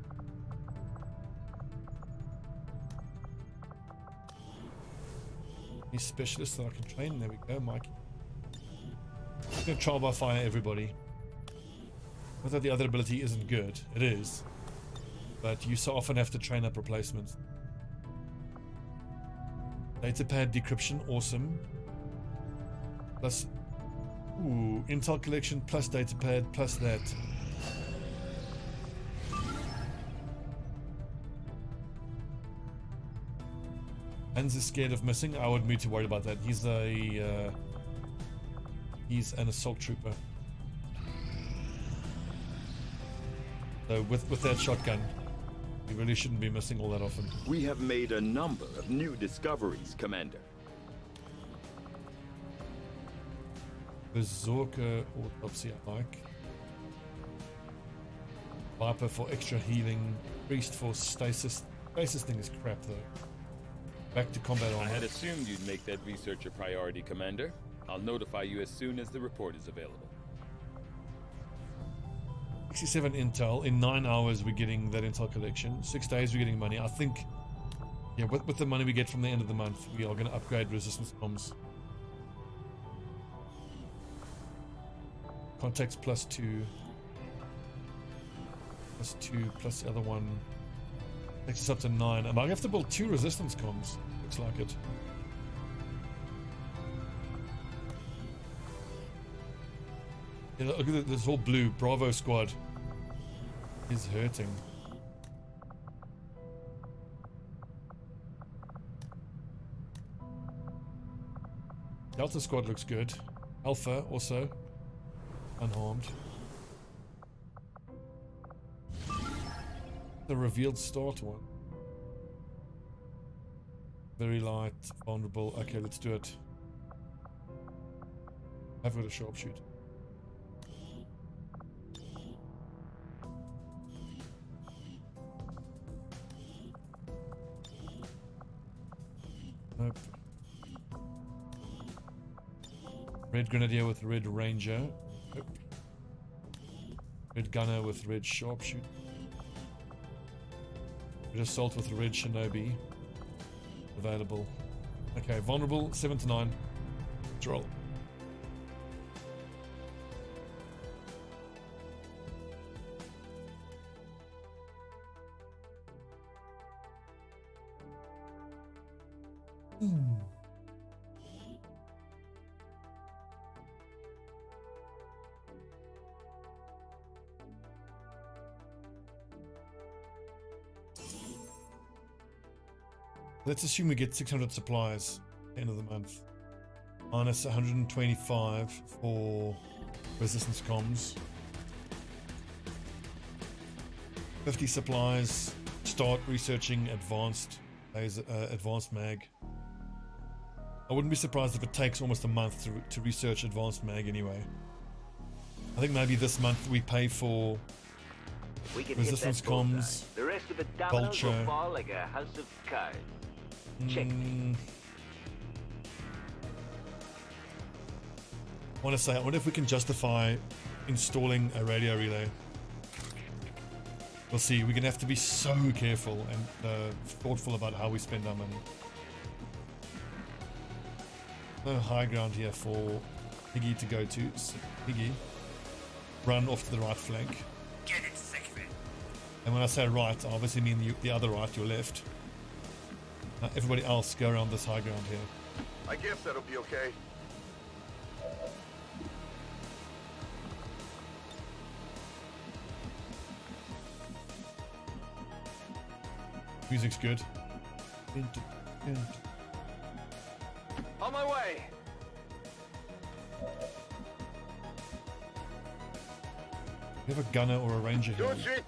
These specialists that I can train. There we go, Mike. I'm gonna trial by fire everybody. Not that the other ability isn't good. It is. But you so often have to train up replacements. Datapad decryption, awesome. Plus, ooh, intel collection plus datapad plus that. Hans is scared of missing. I wouldn't be too worried about that. He's an assault trooper. So with that shotgun, he really shouldn't be missing all that often. We have made a number of new discoveries, Commander. Berserker autopsy I like. Viper for extra healing. Priest for stasis. Stasis thing is crap though. Back to combat armor. I had assumed you'd make that research a priority, Commander. I'll notify you as soon as the report is available. 67 intel. In 9 hours we're getting that intel collection. 6 days we're getting money. I think, yeah, with the money we get from the end of the month, we are going to upgrade resistance comms. Contacts +2. +2 plus the other one. Takes us up to 9. I might have to build 2 resistance comms. Looks like it. Yeah, look at this whole blue Bravo squad is hurting. Delta squad looks good. Alpha also unharmed. The revealed start one. Very light, vulnerable. Okay, let's do it. I've got a sharpshooter. Nope. Red Grenadier with red Ranger. Nope. Red Gunner with red Sharpshooter. Red Assault with red Shinobi. Available. Okay, vulnerable 7 to 9. Let's roll. Let's assume we get 600 supplies at the end of the month. Minus 125 for resistance comms. 50 supplies. Start researching advanced mag. I wouldn't be surprised if it takes almost a month to research advanced mag anyway. I think maybe this month we pay for resistance comms, the rest of the dominoes vulture. will fall like a house of cards. Check. I want to say, I wonder if we can justify installing a radio relay. We'll see. We're going to have to be so careful and thoughtful about how we spend our money. No high ground here for Piggy to go to. So Piggy, run off to the right flank. Get it, sick of it. And when I say right, I obviously mean the other right, your left. Everybody else go around this high ground here. I guess that'll be okay. Music's good. On my way. You have a gunner or a ranger here. Tout de suite.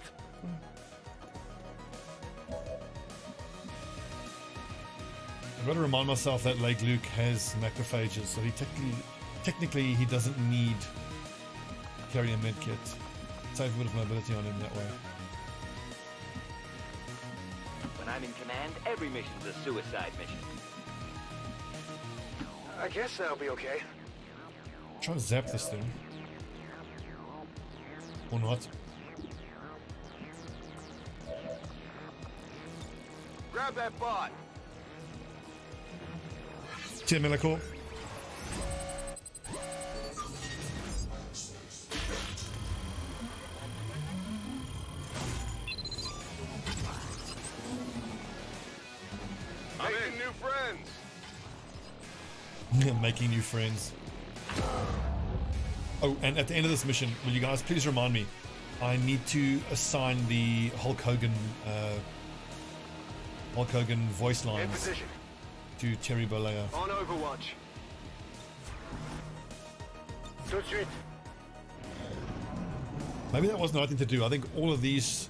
I've got to remind myself that Lake Luke has macrophages, so he technically he doesn't need to carry a medkit. Save a bit of mobility on him that way. When I'm in command, every mission's a suicide mission. I guess that'll be okay. Try to zap this thing. Or not. Grab that bot. Tim Millicore. Making new friends. Making new friends. Oh, and at the end of this mission, will you guys please remind me? I need to assign the Hulk Hogan voice lines to Terry Bollea. On Overwatch. Tout de suite. Maybe that wasn't the right thing to do. I think all of these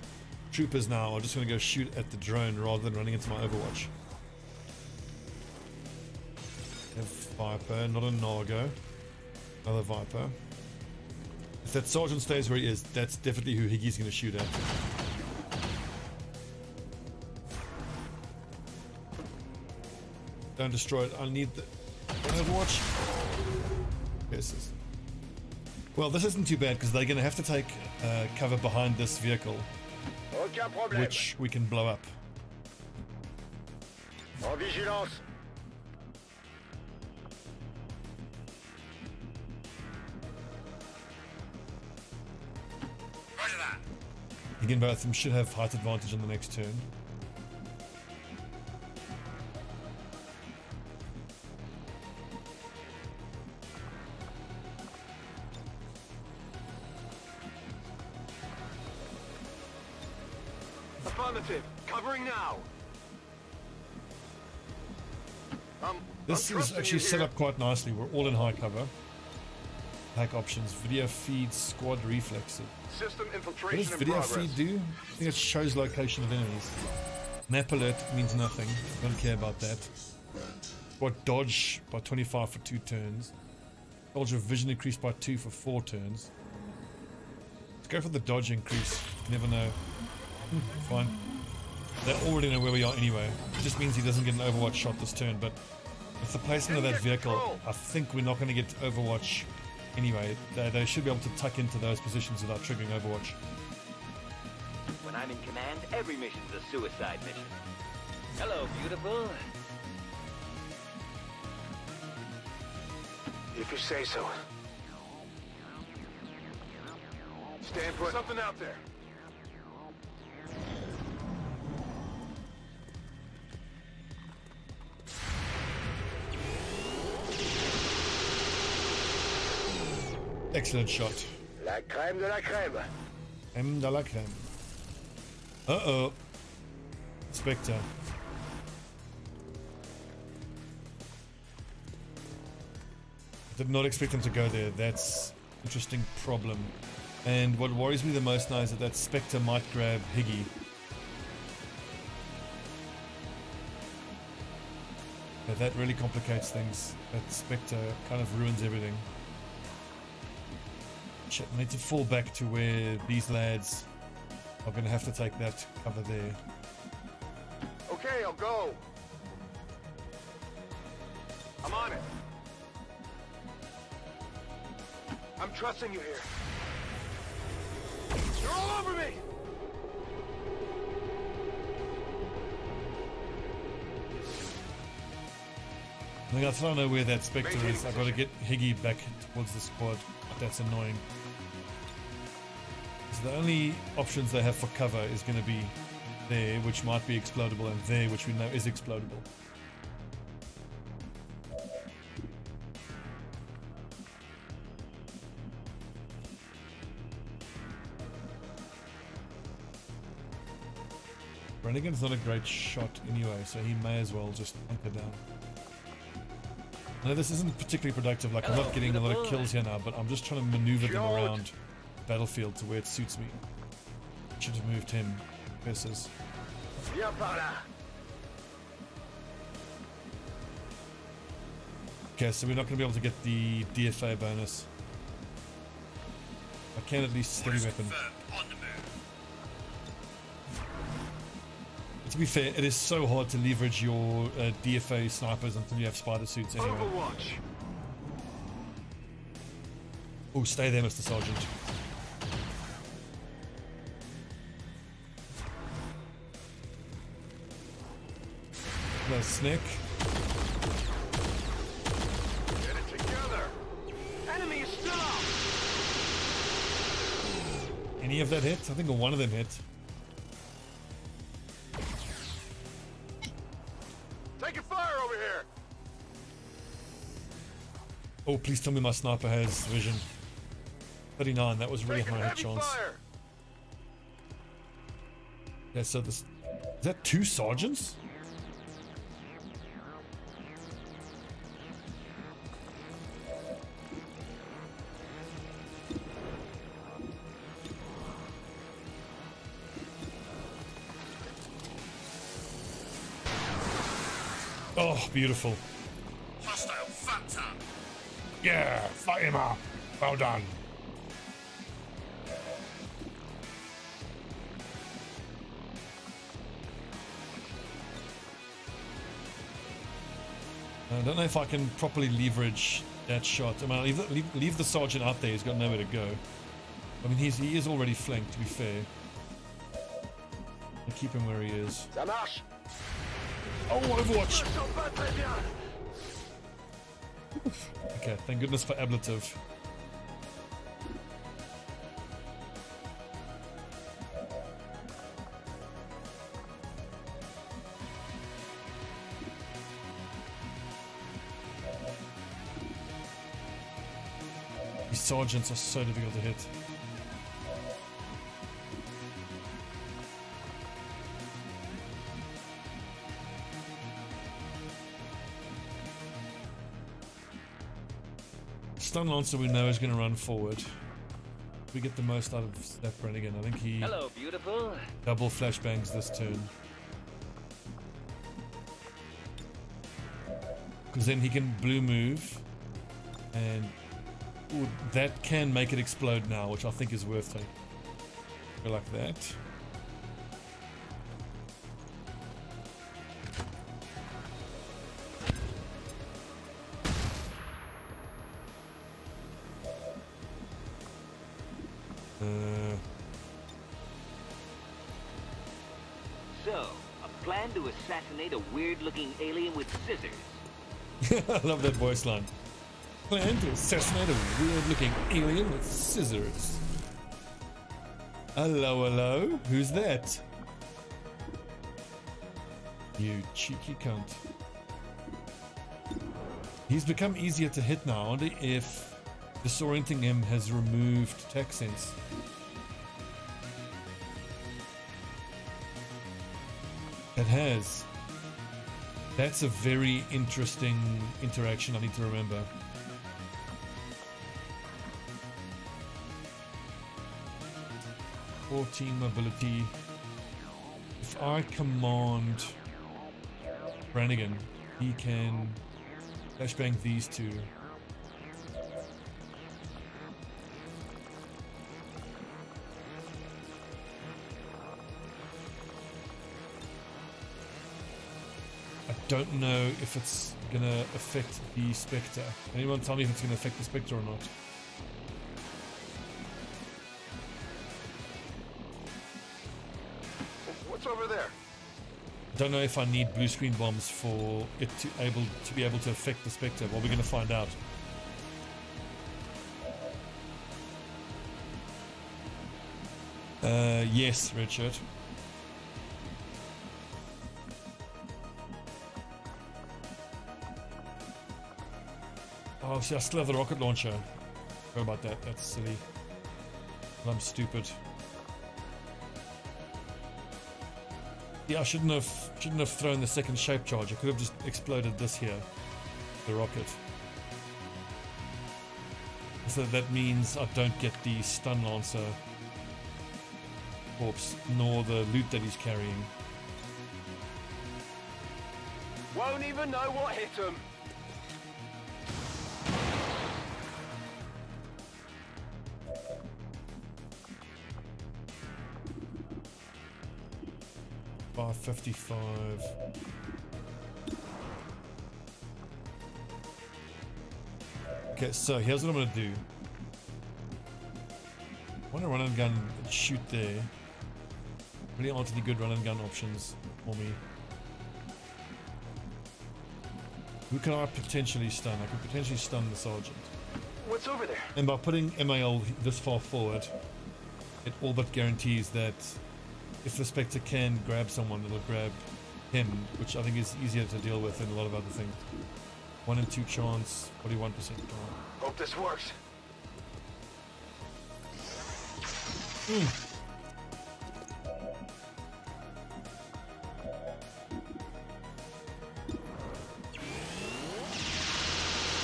troopers now are just going to go shoot at the drone rather than running into my Overwatch. A Viper, not a Nargo. Another Viper. If that sergeant stays where he is, that's definitely who Higgy's going to shoot at. Don't destroy it. I need the Overwatch. Yes. Well, this isn't too bad because they're going to have to take cover behind this vehicle, which we can blow up. En vigilance. Again, both of them should have height advantage on the next turn. Affirmative. Covering now. This is actually set up quite nicely. We're all in high cover. Pack options, video feed, squad reflexes. System What infiltration does in video progress. feed do? I think it shows location of enemies. Map alert means nothing. Don't care about that. What dodge by 25 for 2 turns. Dodge of vision increased by 2 for 4 turns. Let's go for the dodge increase. Never know. Fine. They already know where we are anyway. It just means he doesn't get an Overwatch shot this turn, but with the placement of that vehicle, I think we're not going to get Overwatch anyway. They should be able to tuck into those positions without triggering Overwatch. When I'm in command, every mission's a suicide mission. Hello, beautiful. If you say so. Stand put. Something out there. Excellent shot. La crème de la crème. Crème de la crème. Uh-oh. Spectre. Did not expect him to go there. That's interesting problem. And what worries me the most now is that Spectre might grab Higgy. Yeah, that really complicates things. That Spectre kind of ruins everything. Shit, I need to fall back to where these lads are going to have to take that cover there. Okay, I'll go. I'm on it. I'm trusting you here. You're all over me! I think I still don't know where that Spectre is. I've got to get Higgy back towards the squad. That's annoying. So the only options they have for cover is going to be there, which might be explodable, and there, which we know is explodable. Brannigan's not a great shot anyway, so he may as well just hunker down. I know this isn't particularly productive, like I'm not getting a lot of kills here now, but I'm just trying to maneuver them around battlefield to where it suits me. Should have moved him. Versus. Yeah, para. Okay, so we're not going to be able to get the DFA bonus. I can at least steady weapon. To be fair, it is so hard to leverage your DFA snipers until you have spider suits anyway. Overwatch. Oh, stay there, Mr. Sergeant. No snick. Get it together. Enemy is still up. Any of that hit? I think one of them hit. Taking fire over here. Oh, please tell me my sniper has vision. 39, that was really high hit chance. Fire. Yeah, so this... Is that 2 sergeants? Oh, beautiful. Hostile Fanta. Yeah, fight him up. Well done. I don't know if I can properly leverage that shot. I mean, leave the sergeant out there. He's got nowhere to go. I mean, he is already flanked, to be fair. I'll keep him where he is. Zamash. Oh, Overwatch! Okay, thank goodness for ablative. These sergeants are so difficult to hit. Stun Lancer we know is going to run forward. We get the most out of that Brannigan. I think he Hello, beautiful. double flashbangs this turn. Because then he can blue move. And ooh, that can make it explode now, which I think is worth it. Go like that. So, a plan to assassinate a weird-looking alien with scissors. I love that voice line. Plan to assassinate a weird-looking alien with scissors. Hello, hello. Who's that? You cheeky cunt. He's become easier to hit now. I wonder if disorienting him has removed tech sense. It has. That's a very interesting interaction I need to remember. Team mobility. If I command Brannigan, he can flashbang these two. I don't know if it's gonna affect the Spectre. Anyone tell me if it's gonna affect the Spectre or not? What's over there? I don't know if I need blue screen bombs for it to be able to affect the Spectre. Well, we're gonna find out. Yes, red shirt. Oh, see, I still have the rocket launcher. Forgot about that. That's silly. I'm stupid. Yeah, I shouldn't have thrown the second shape charge. I could have just exploded this here, the rocket. So that means I don't get the stun lancer corpse, nor the loot that he's carrying. Won't even know what hit him. $555. Okay, so here's what I'm gonna do. I want to run and gun and shoot there. Really aren't any good run and gun options for me. Who can I potentially stun? I could potentially stun the sergeant. What's over there? And by putting MAL this far forward, it all but guarantees that if the Spectre can grab someone, it'll grab him, which I think is easier to deal with than a lot of other things. 1 in 2 chance, 41% chance. Hope this works.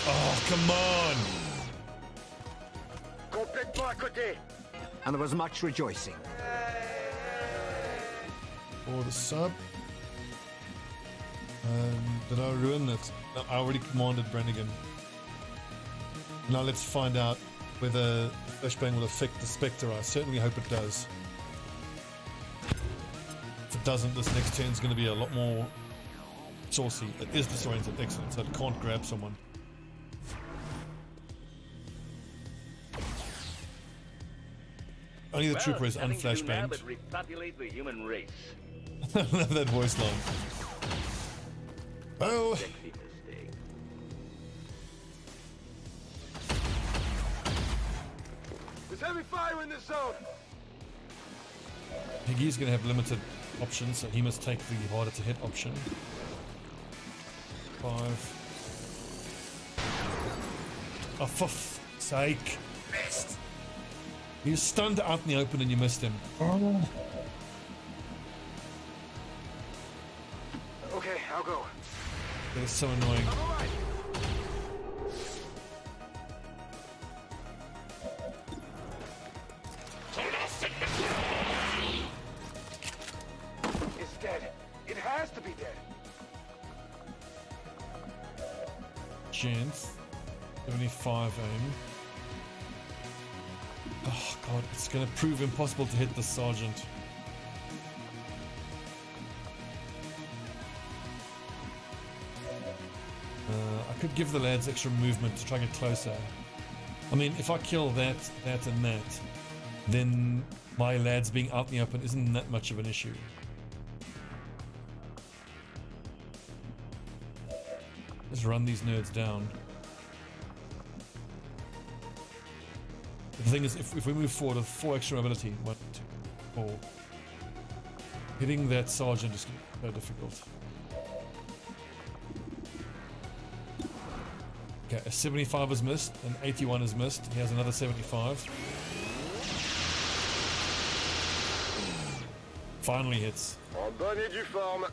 Oh, come on! Complètement à côté. And there was much rejoicing. For the sub. Did I ruin it? No, I already commanded Brannigan. Now let's find out whether flashbang will affect the Spectre. I certainly hope it does. If it doesn't, this next turn is going to be a lot more saucy. It is disoriented, excellent, so it can't grab someone. Only the trooper is unflashbanged. Repopulate the human race. I love that voice line. Oh! There's heavy fire in this zone. Piggy's going to have limited options, so he must take the harder to hit option. 5. Oh, for fuck's sake. Missed. He was stunned out in the open and you missed him. Oh. Okay, I'll go. That is so annoying. I'm all right. It's dead. It has to be dead. Chance. 75 aim. Oh god, it's gonna prove impossible to hit the sergeant. I could give the lads extra movement to try and get closer. I mean, if I kill that, that and that, then my lads being out in the open isn't that much of an issue. Let's run these nerds down. The thing is, if we move forward with 4 extra mobility, 1, 2, 4, hitting that sergeant is very difficult. Okay, a 75 is missed, an 81 is missed. He has another 75. Finally hits. En bonne et due forme.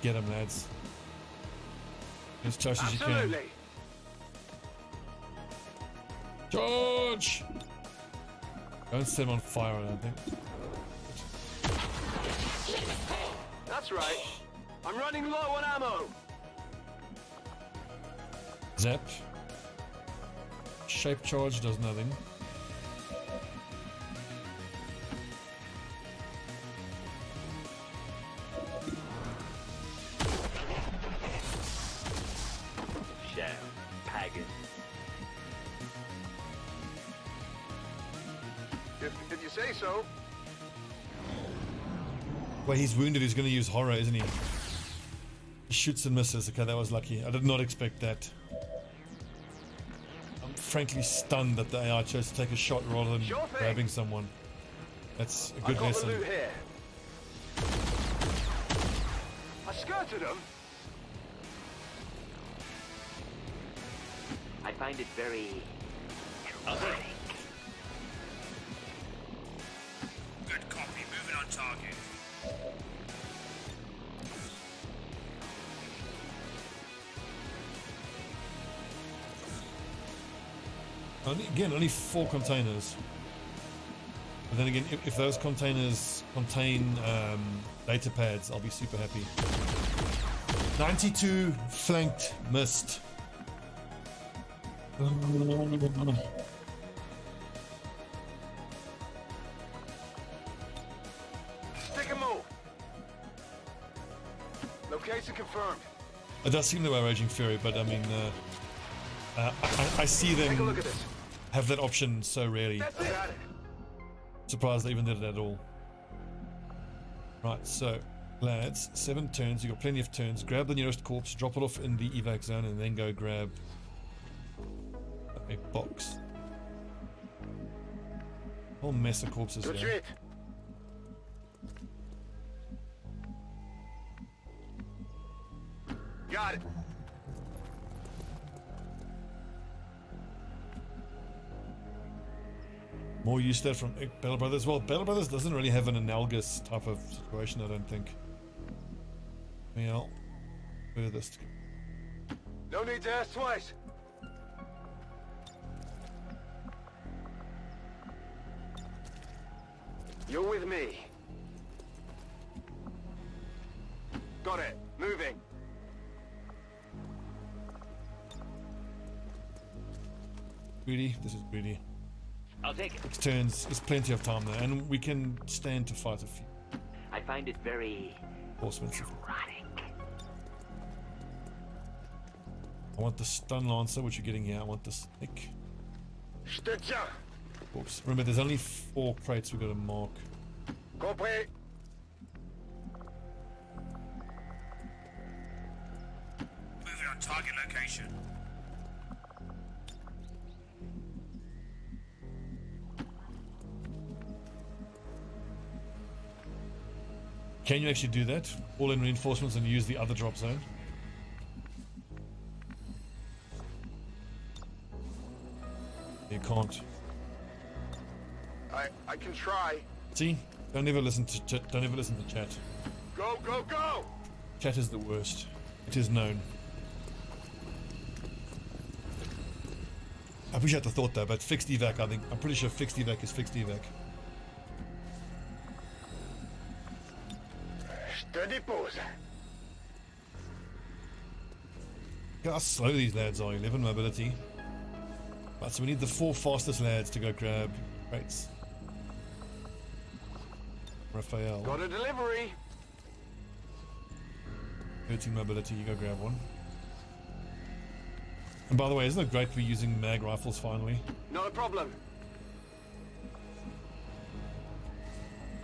Get him, lads. As close as you can. Absolutely. Charge! Don't set him on fire, I don't think. That's right. I'm running low on ammo. Zap. Shape charge does nothing. Sham, pagan. If you say so. Well, he's wounded, he's going to use horror, isn't he? He shoots and misses. Okay, that was lucky. I did not expect that. I'm frankly stunned that the AI chose to take a shot rather than grabbing someone. That's a good lesson. The loot here. I skirted him. I find it very erotic. Good copy. Moving on target. Only 4 containers. But then again, if those containers contain data pads, I'll be super happy. 92 flanked, missed. Stick and move. Location confirmed. It does seem the way Raging Fury, but I mean, I see them Take a look at this. have that option so rarely. That's it. Got it. Surprised they even did it at all. Right, so lads, 7 turns. You got plenty of turns. Grab the nearest corpse, drop it off in the evac zone, and then go grab a box. Whole mess of corpses here. Got it. More use that from Battle Brothers. Well, Battle Brothers doesn't really have an analogous type of situation, I don't think. Well, furthest. No need to ask twice. You're with me. Got it. Moving. Greedy. This is greedy. I'll take it. 6 turns. There's plenty of time there, and we can stand to fight a few. I find it very Horsemen. erotic. I want the stun lancer, which you're getting here. I want the snake. Oops. Remember, there's only 4 crates we've got to mark. Compris. Moving on target location. Can you actually do that? All in reinforcements and use the other drop zone? You can't. I can try. See? Don't ever listen to chat. Go, go, go! Chat is the worst. It is known. I appreciate the thought though, but fixed evac, I'm pretty sure fixed evac is fixed evac. Steady pose. Look how slow these lads are. 11 mobility. Right, so we need the 4 fastest lads to go grab crates. Raphael. Got a delivery. 13 mobility, you go grab one. And by the way, isn't it great we're using mag rifles finally? Not a problem.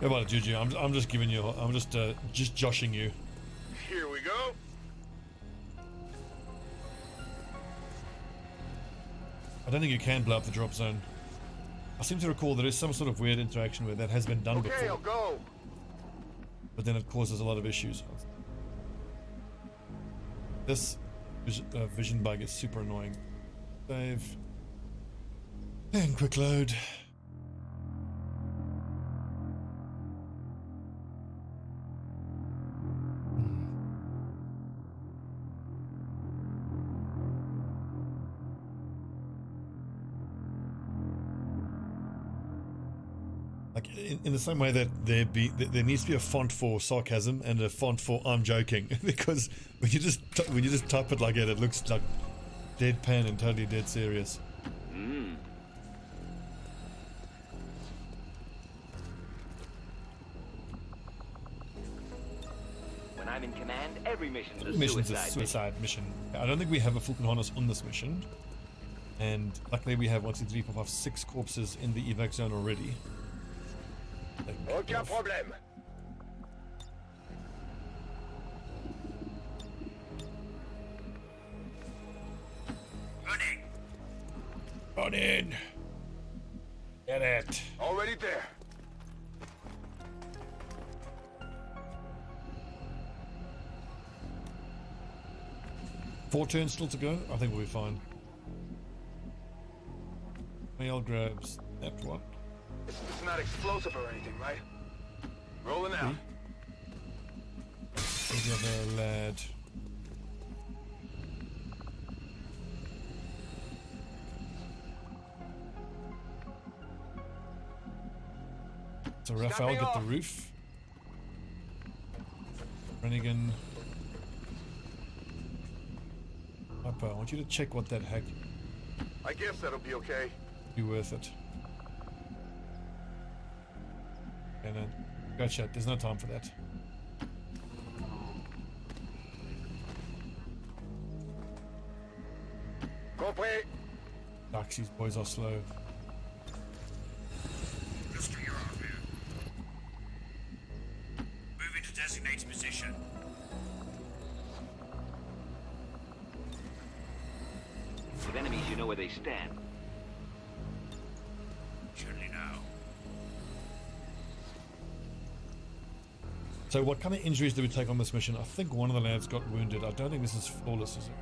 How about it, Juju? I'm just giving you, I'm just joshing you. Here we go. I don't think you can blow up the drop zone. I seem to recall there is some sort of weird interaction where that has been done Okay, before. I'll go. But then it causes a lot of issues. This vision bug is super annoying. Save. And quick load. Like in the same way that there needs to be a font for sarcasm and a font for I'm joking, because when you just type it like that, it looks like deadpan and totally dead serious. When I'm in command, every mission's a Mission's a suicide suicide mission. I don't think we have a Falcon harness on this mission, and luckily we have 1, 2, 3, 4, 5, 6 corpses in the evac zone already. Aucun problème. Run in. Get it. Already there. Four turns still to go. I think we'll be fine. Mail grabs that one. It's not explosive or anything, right? Rolling out. Where's the other lad? So Raphael, get the roof. Rennigan. Papa, I want you to check what that hack. I guess that'll be okay. Be worth it. And then, gotcha. There's no time for that. Compris. These boys are slow. Cluster, you're up here. Move into designated position. With enemies, you know where they stand. Surely now. So what kind of injuries do we take on this mission? I think one of the lads got wounded. I don't think this is flawless, is it?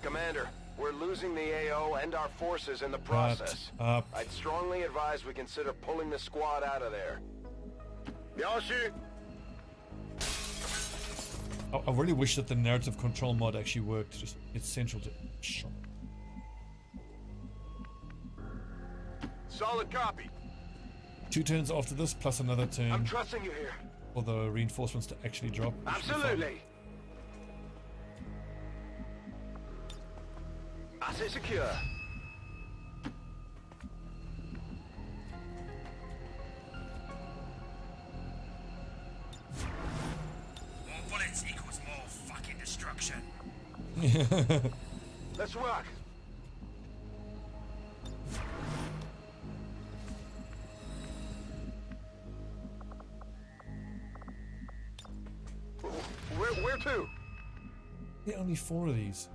Commander, we're losing the AO and our forces in the process. I'd strongly advise we consider pulling the squad out of there. I really wish that the narrative control mod actually worked. Just it's central to shot. Solid copy. 2 turns after this, plus another turn. I'm trusting you here. For the reinforcements to actually drop. Absolutely. Assez secure. More bullets equals more fucking destruction. Let's rock. Where to? Yeah, only 4 of these.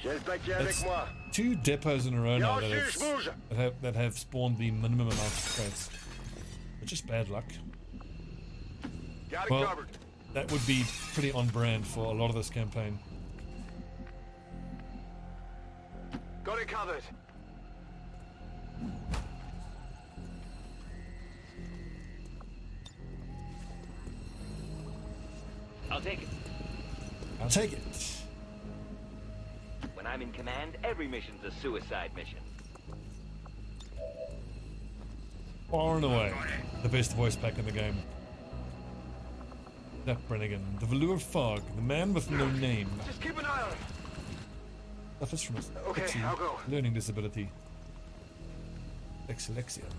That's 2 depots in a row now that have spawned the minimum amount of crates. It's just bad luck. Got it Well, covered. that would be pretty on brand for a lot of this campaign. Got it covered. I'll take it. I'll take it. When I'm in command, every mission's a suicide mission. Far and away, the best voice pack in the game. Jack Brennigan, the Velour Fog, the man with no name. Just keep an eye on it. Suffers from a Okay, I'll go. learning disability. Dyslexia.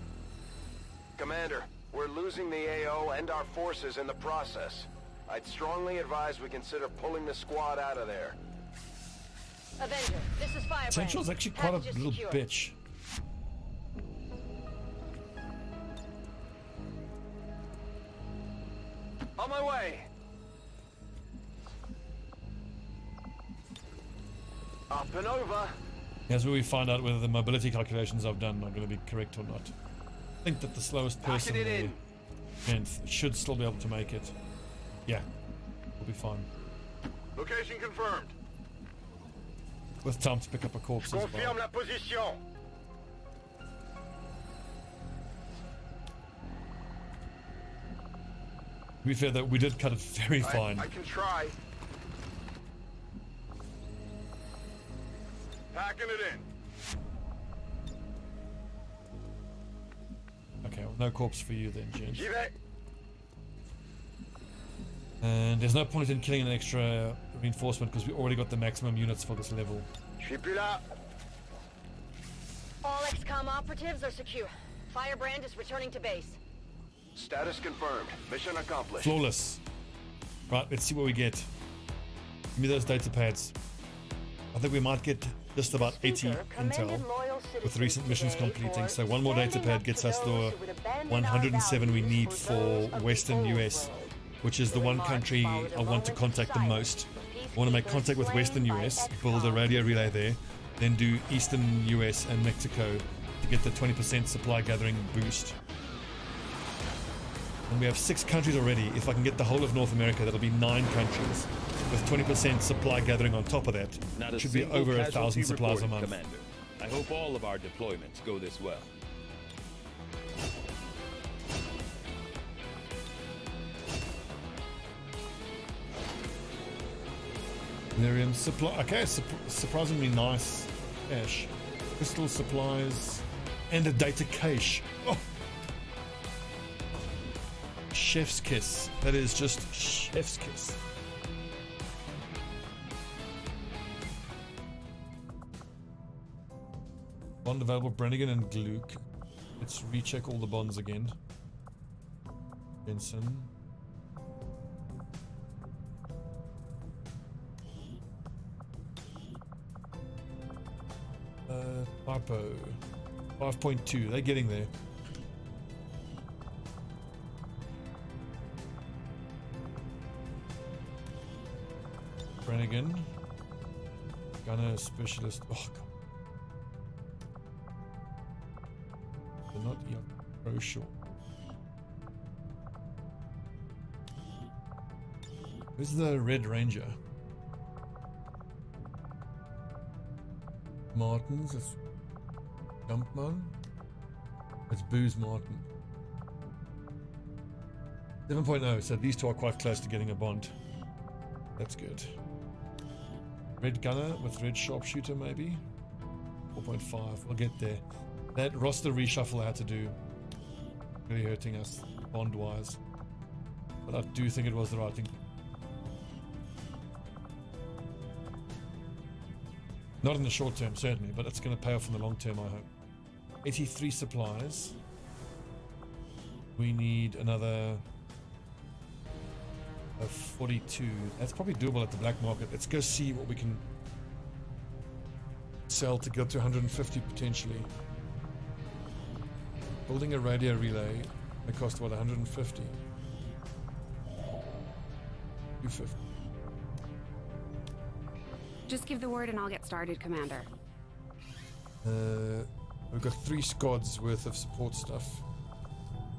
Commander, we're losing the AO and our forces in the process. I'd strongly advise we consider pulling the squad out of there. Avenger, this is Firebrand. Central's actually quite a little bitch. On my way. Up and over. Here's where we find out whether the mobility calculations I've done are going to be correct or not. I think that the slowest person should still be able to make it. Yeah, we'll be fine. Location confirmed. With time to pick up a corpse as well. Confirme la position. To be fair, that we did cut it very fine. I can try. Packing it in. Okay, well, no corpse for you then, James. J'y vais. And there's no point in killing an extra reinforcement because we already got the maximum units for this level. Je suis plus là. All XCOM operatives are secure. Firebrand is returning to base. Status confirmed. Mission accomplished. Flawless. Right, let's see what we get. Give me those data pads. I think we might get just about 80 intel with recent missions completing. So one more data pad gets us the 107 we need for Western US, which is the one country I want to contact the most. I want to make contact with Western US, build a radio relay there, then do Eastern US and Mexico to get the 20% supply gathering boost. And we have 6 countries already. If I can get the whole of North America, that'll be 9 countries. With 20% supply gathering on top of that, it should be over 1,000 supplies a month. Commander. I hope all of our deployments go this well. Lyrium supply. Okay, surprisingly nice cash. Crystal supplies. And a data cache. Oh. Chef's kiss. That is just chef's kiss. Bond available, Brannigan and Gluck. Let's recheck all the bonds again. Benson. Typo. 5.2. They're getting there. Brannigan. Gunner specialist. Oh, God. They're not yet pro sure. Where's the Red Ranger? Martins. It's Jumpman. It's Booze Martin. 7.0. So these two are quite close to getting a bond. That's good. Red Gunner with Red Sharpshooter maybe. 4.5. We'll get there. That roster reshuffle I had to do really hurting us bond wise. But I do think it was the right thing. Not in the short term, certainly, but it's going to pay off in the long term, I hope. 83 supplies. We need another 42. That's probably doable at the black market. Let's go see what we can sell to get up to 150 potentially. Building a radio relay may cost what, 150? 250. Just give the word and I'll get started, Commander. We've got 3 squads worth of support stuff.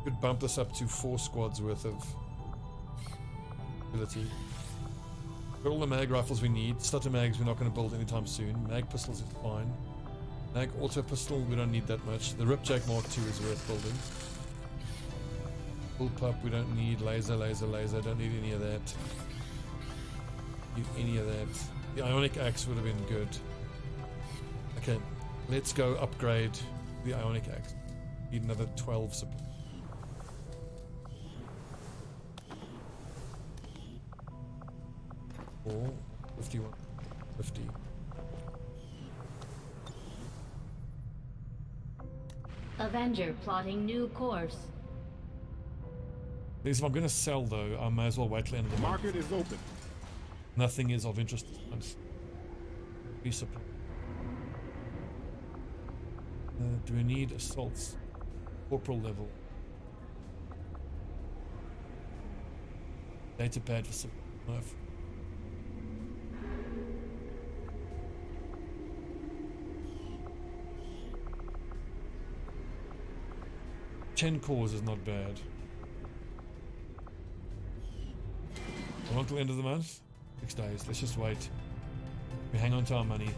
Could bump this up to 4 squads worth of ability. Got all the mag rifles we need. Stutter mags we're not going to build anytime soon. Mag pistols is fine. Mag auto pistol we don't need that much. The Ripjack Mark II is worth building. Bullpup we don't need. Laser. Don't need any of that. Need any of that. The Ionic Axe would have been good. Okay, let's go upgrade the Ionic Axe. Need another 12 support. Or 51, 50. Avenger plotting new course. If I'm going to sell though, I may as well wait till the end of the month. Market is open. Nothing is of interest. Resupply. Do we need assaults? Corporal level. Data pad for supply. 10 cores is not bad. Not till the end of the month? 6 days. Let's just wait. We hang on to our money.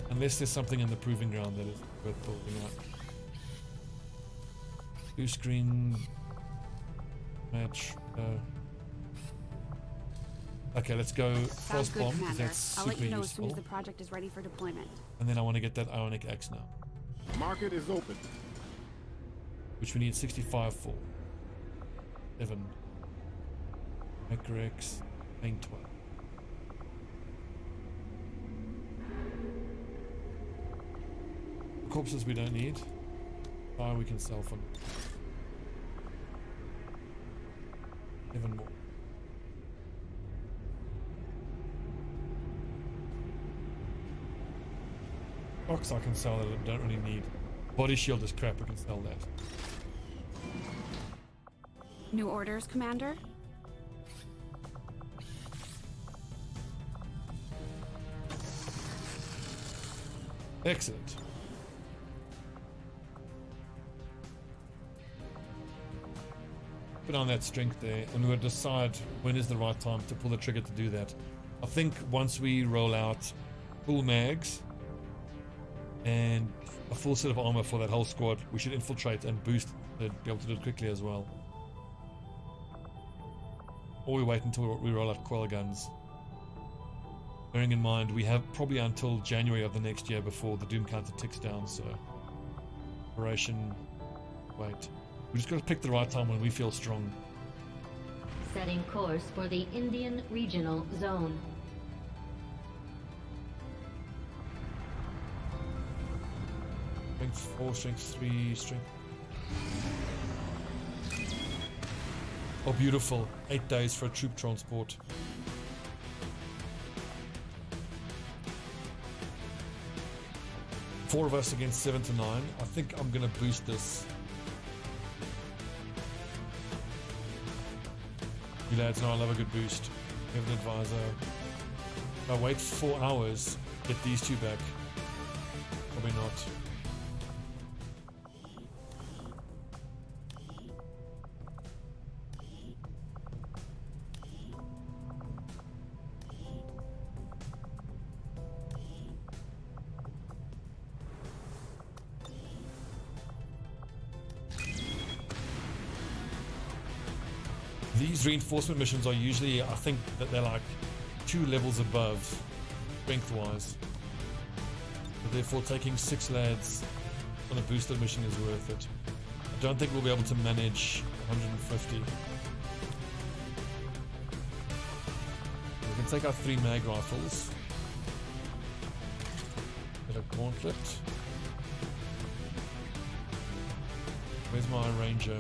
Unless there's something in the proving ground that is worth building up. Blue screen match. Okay, let's go Sounds good, Frostbomb. Commander. That's I'll super let you know useful. as soon as the project is ready for deployment. And then I want to get that Ionic Axe now. Market is open. Which we need 65 for. 7. Microx. Main 12. Corpses we don't need. Fire we can sell for 7 more. Box I can sell that I don't really need. Body shield is crap, we can sell that. New orders, Commander? Excellent. Put on that strength there, and we'll decide when is the right time to pull the trigger to do that. I think once we roll out full mags and a full set of armor for that whole squad, we should infiltrate and boost to be able to do it quickly as well. Or we wait until we roll out coil guns. Bearing in mind, we have probably until January of the next year before the Doom counter ticks down, so Operation. Wait. We just gotta pick the right time when we feel strong. Setting course for the Indian Regional Zone. Strength 4, strength 3, strength. Oh, beautiful. 8 days for a troop transport. Four of us against 7 to 9. I think I'm gonna boost this. You lads know I love a good boost. We have an advisor. If I wait 4 hours, get these two back. Probably not. These reinforcement missions are usually, I think that they're like 2 levels above strength-wise. So therefore taking 6 lads on a boosted mission is worth it. I don't think we'll be able to manage 150. We can take our 3 mag rifles. Get a gauntlet. Where's my ranger?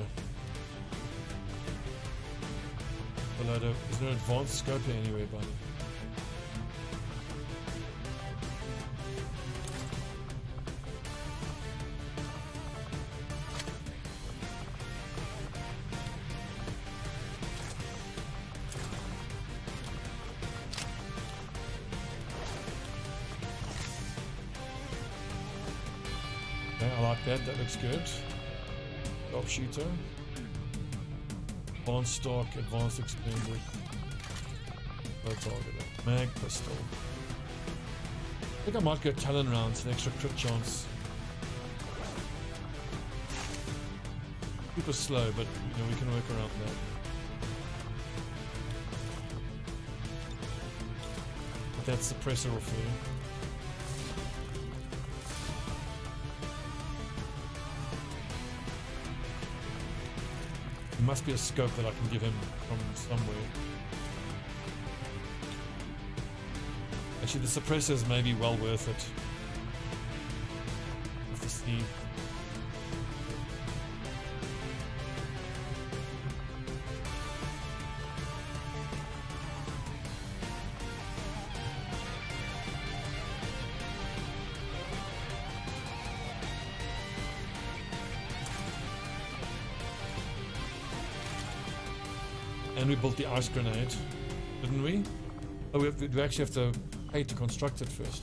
Is there an advanced scope here anyway, buddy? Okay, I like that. That looks good. Sharpshooter. Advanced stock, advanced expanded. No target. Mag pistol. I think I might go Talon rounds, an extra crit chance. Super slow, but you know we can work around that. But that suppressor will for you. There must be a scope that I can give him from somewhere. Actually, the suppressors may be well worth it. With the steam. And we built the ice grenade, didn't we? Oh, we actually have to pay to construct it first.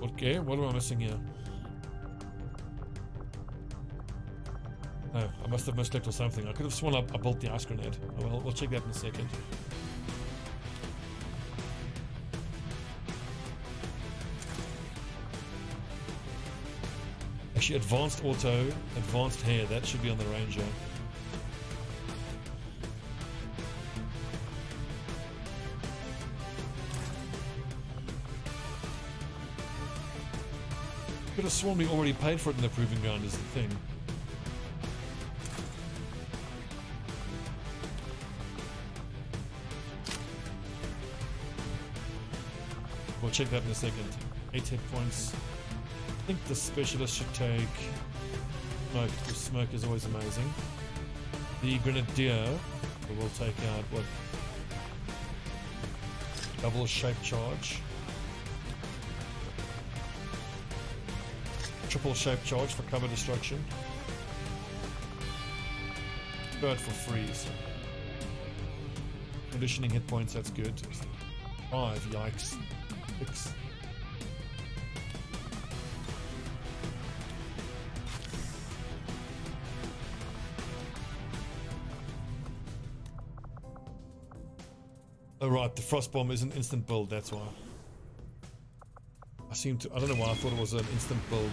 Okay, what am I missing here? Oh, I must have misclicked or something. I could have sworn I built the ice grenade. Oh, well, we'll check that in a second. Actually, advanced auto, advanced hair, that should be on the ranger. Could have sworn we already paid for it in the proving ground is the thing. We'll check that in a second. 8 hit points. I think the specialist should take smoke, because smoke is always amazing. The Grenadier will take out what? Double shape charge. Triple shape charge for cover destruction. Bird for freeze. Conditioning hit points, that's good. 5, yikes. 6. Oh right, the frost bomb is an instant build, that's why. I don't know why I thought it was an instant build.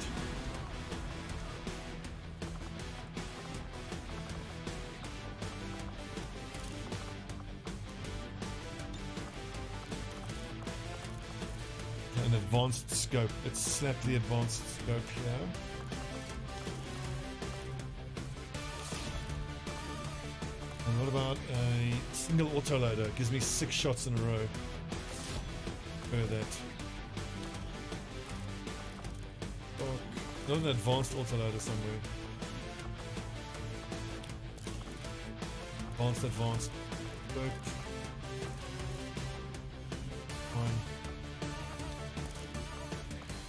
an advanced scope. Let's slap the advanced scope here. And what about a single autoloader? It gives me 6 shots in a row. Go that. Oh, not an advanced autoloader somewhere. Advanced. Scope. Fine.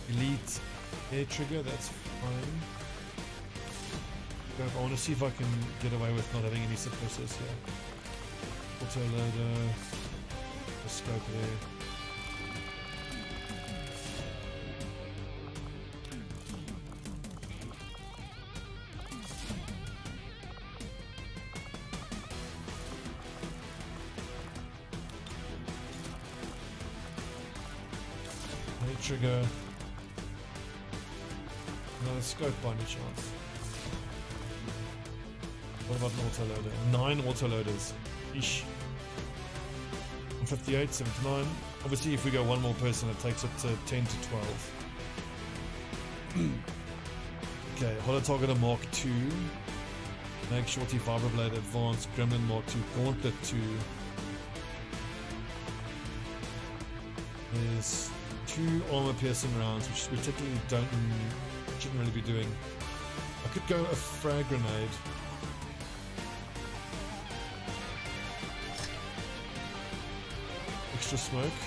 Elite air trigger, that's fine. I want to see if I can get away with not having any suppressors here. Autoloader, the scope there. Air trigger. Another scope by any chance. What about an autoloader? 9 autoloaders. Eesh. 58, 79. Obviously, if we go one more person, it takes it to 10 to 12. Okay, Holo Targeter Mark II. Mag Shorty Fiberblade Advanced. Gremlin Mark II. Gauntlet 2. There's 2 armor piercing rounds, which we technically shouldn't really be doing. I could go a frag grenade. Extra smoke.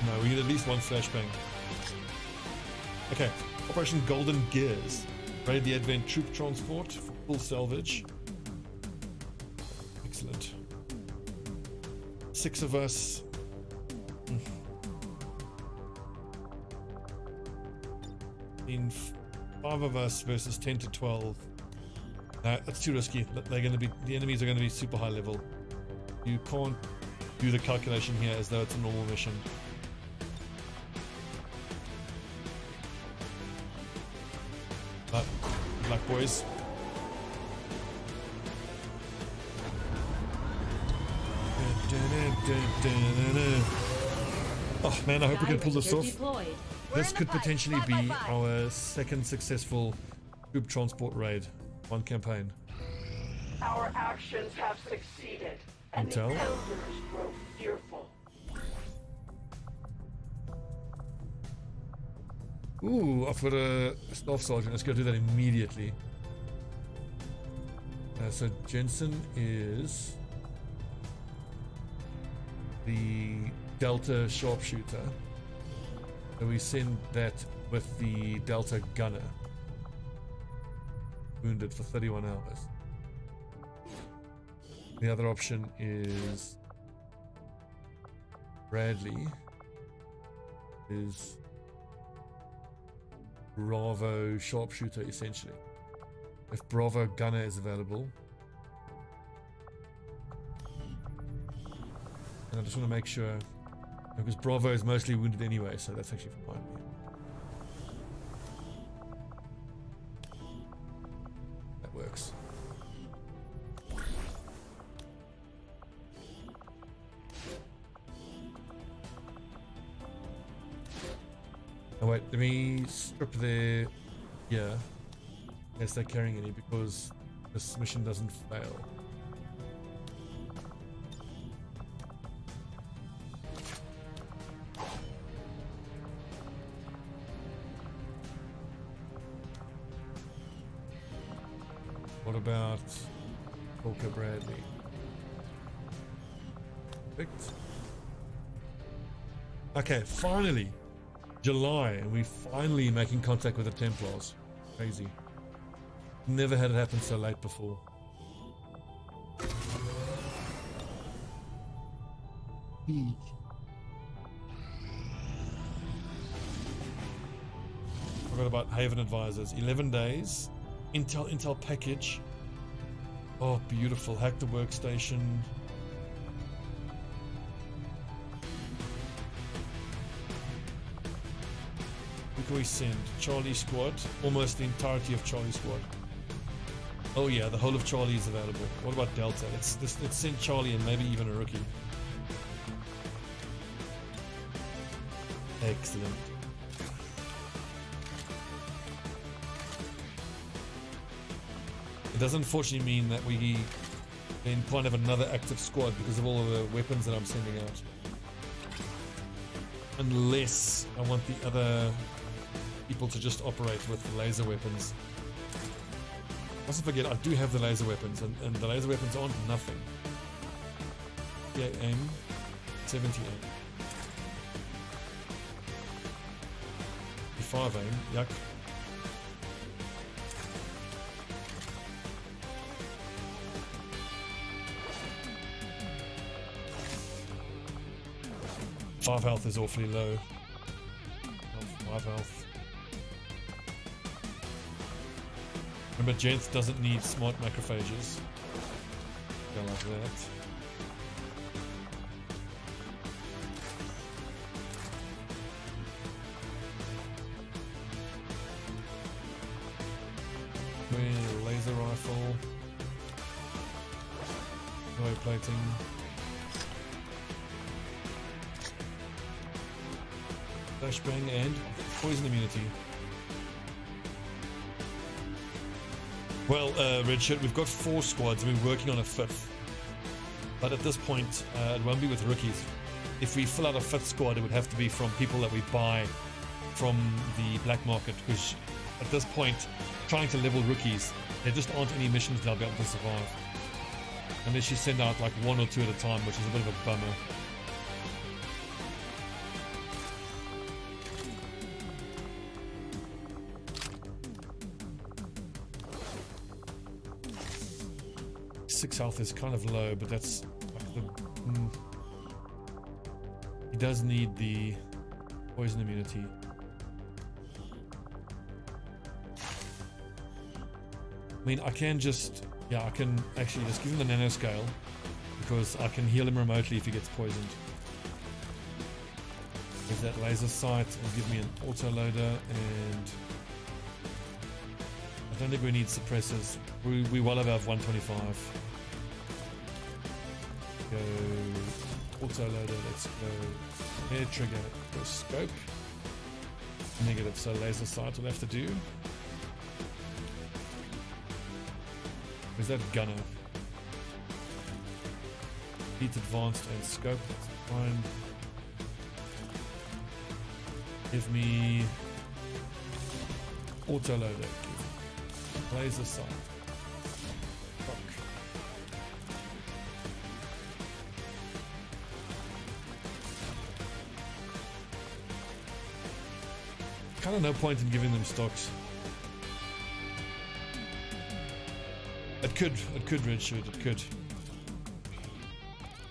No, we need at least 1 flashbang. Okay, Operation Golden Gears. Raid the Advent troop transport for full salvage. Excellent. 6 of us. In 5 of us versus 10 to 12. That's too risky. The enemies are going to be super high level. You can't do the calculation here as though it's a normal mission. But good luck, boys. Oh man, I hope we can pull this off. This could potentially be our second successful troop transport raid. One campaign. Our actions have succeeded, and the elders grow fearful. Ooh, I've got a staff sergeant. Let's go do that immediately. So Jensen is the Delta Sharpshooter. So we send that with the Delta Gunner. Wounded for 31 hours. The other option is Bradley is Bravo Sharpshooter, essentially. If Bravo Gunner is available. And I just want to make sure, because Bravo is mostly wounded anyway, so that's actually fine. That works. Oh wait, let me strip their gear as they're carrying any, because this mission doesn't fail. What about Volker Bradley? Perfect. Okay, finally, July, and we're finally making contact with the Templars. Crazy. Never had it happen so late before. Forgot about Haven Advisors. 11 days. Intel package. Oh, beautiful. Hack the workstation. Who can we send? Charlie Squad. Almost the entirety of Charlie Squad. Oh yeah, the whole of Charlie is available. What about Delta? Let's send Charlie and maybe even a rookie. Excellent. It does unfortunately mean that we then can't have another active squad because of all of the weapons that I'm sending out. Unless I want the other people to just operate with the laser weapons. I mustn't forget, I do have the laser weapons, and the laser weapons aren't nothing. Yeah, aim. 78. 5 aim, yuck. Five health is awfully low. 5 health. Remember, Jenth doesn't need smart macrophages. Go like that. Laser rifle. No plating. Flashbang and poison immunity. Well, Redshirt, we've got 4 squads and we're working on a 5th. But at this point, it won't be with rookies. If we fill out a 5th squad, it would have to be from people that we buy from the black market, which at this point, trying to level rookies, there just aren't any missions that I'll be able to survive. Unless you send out like 1 or 2 at a time, which is a bit of a bummer. Six health is kind of low, but that's like the... He does need the poison immunity. I mean, I can just... Yeah, I can actually just give him the nanoscale, because I can heal him remotely if he gets poisoned. There's that laser sight, and give me an autoloader, and... I don't think we need suppressors. We well above 125. Go autoloader, let's go air trigger, go scope. Negative, so laser sight will have to do. Where's that gunner? Heat advanced and scope, that's fine. Give me autoloader, laser sight. Fuck. Kind of no point in giving them stocks. It could redshirt, it could.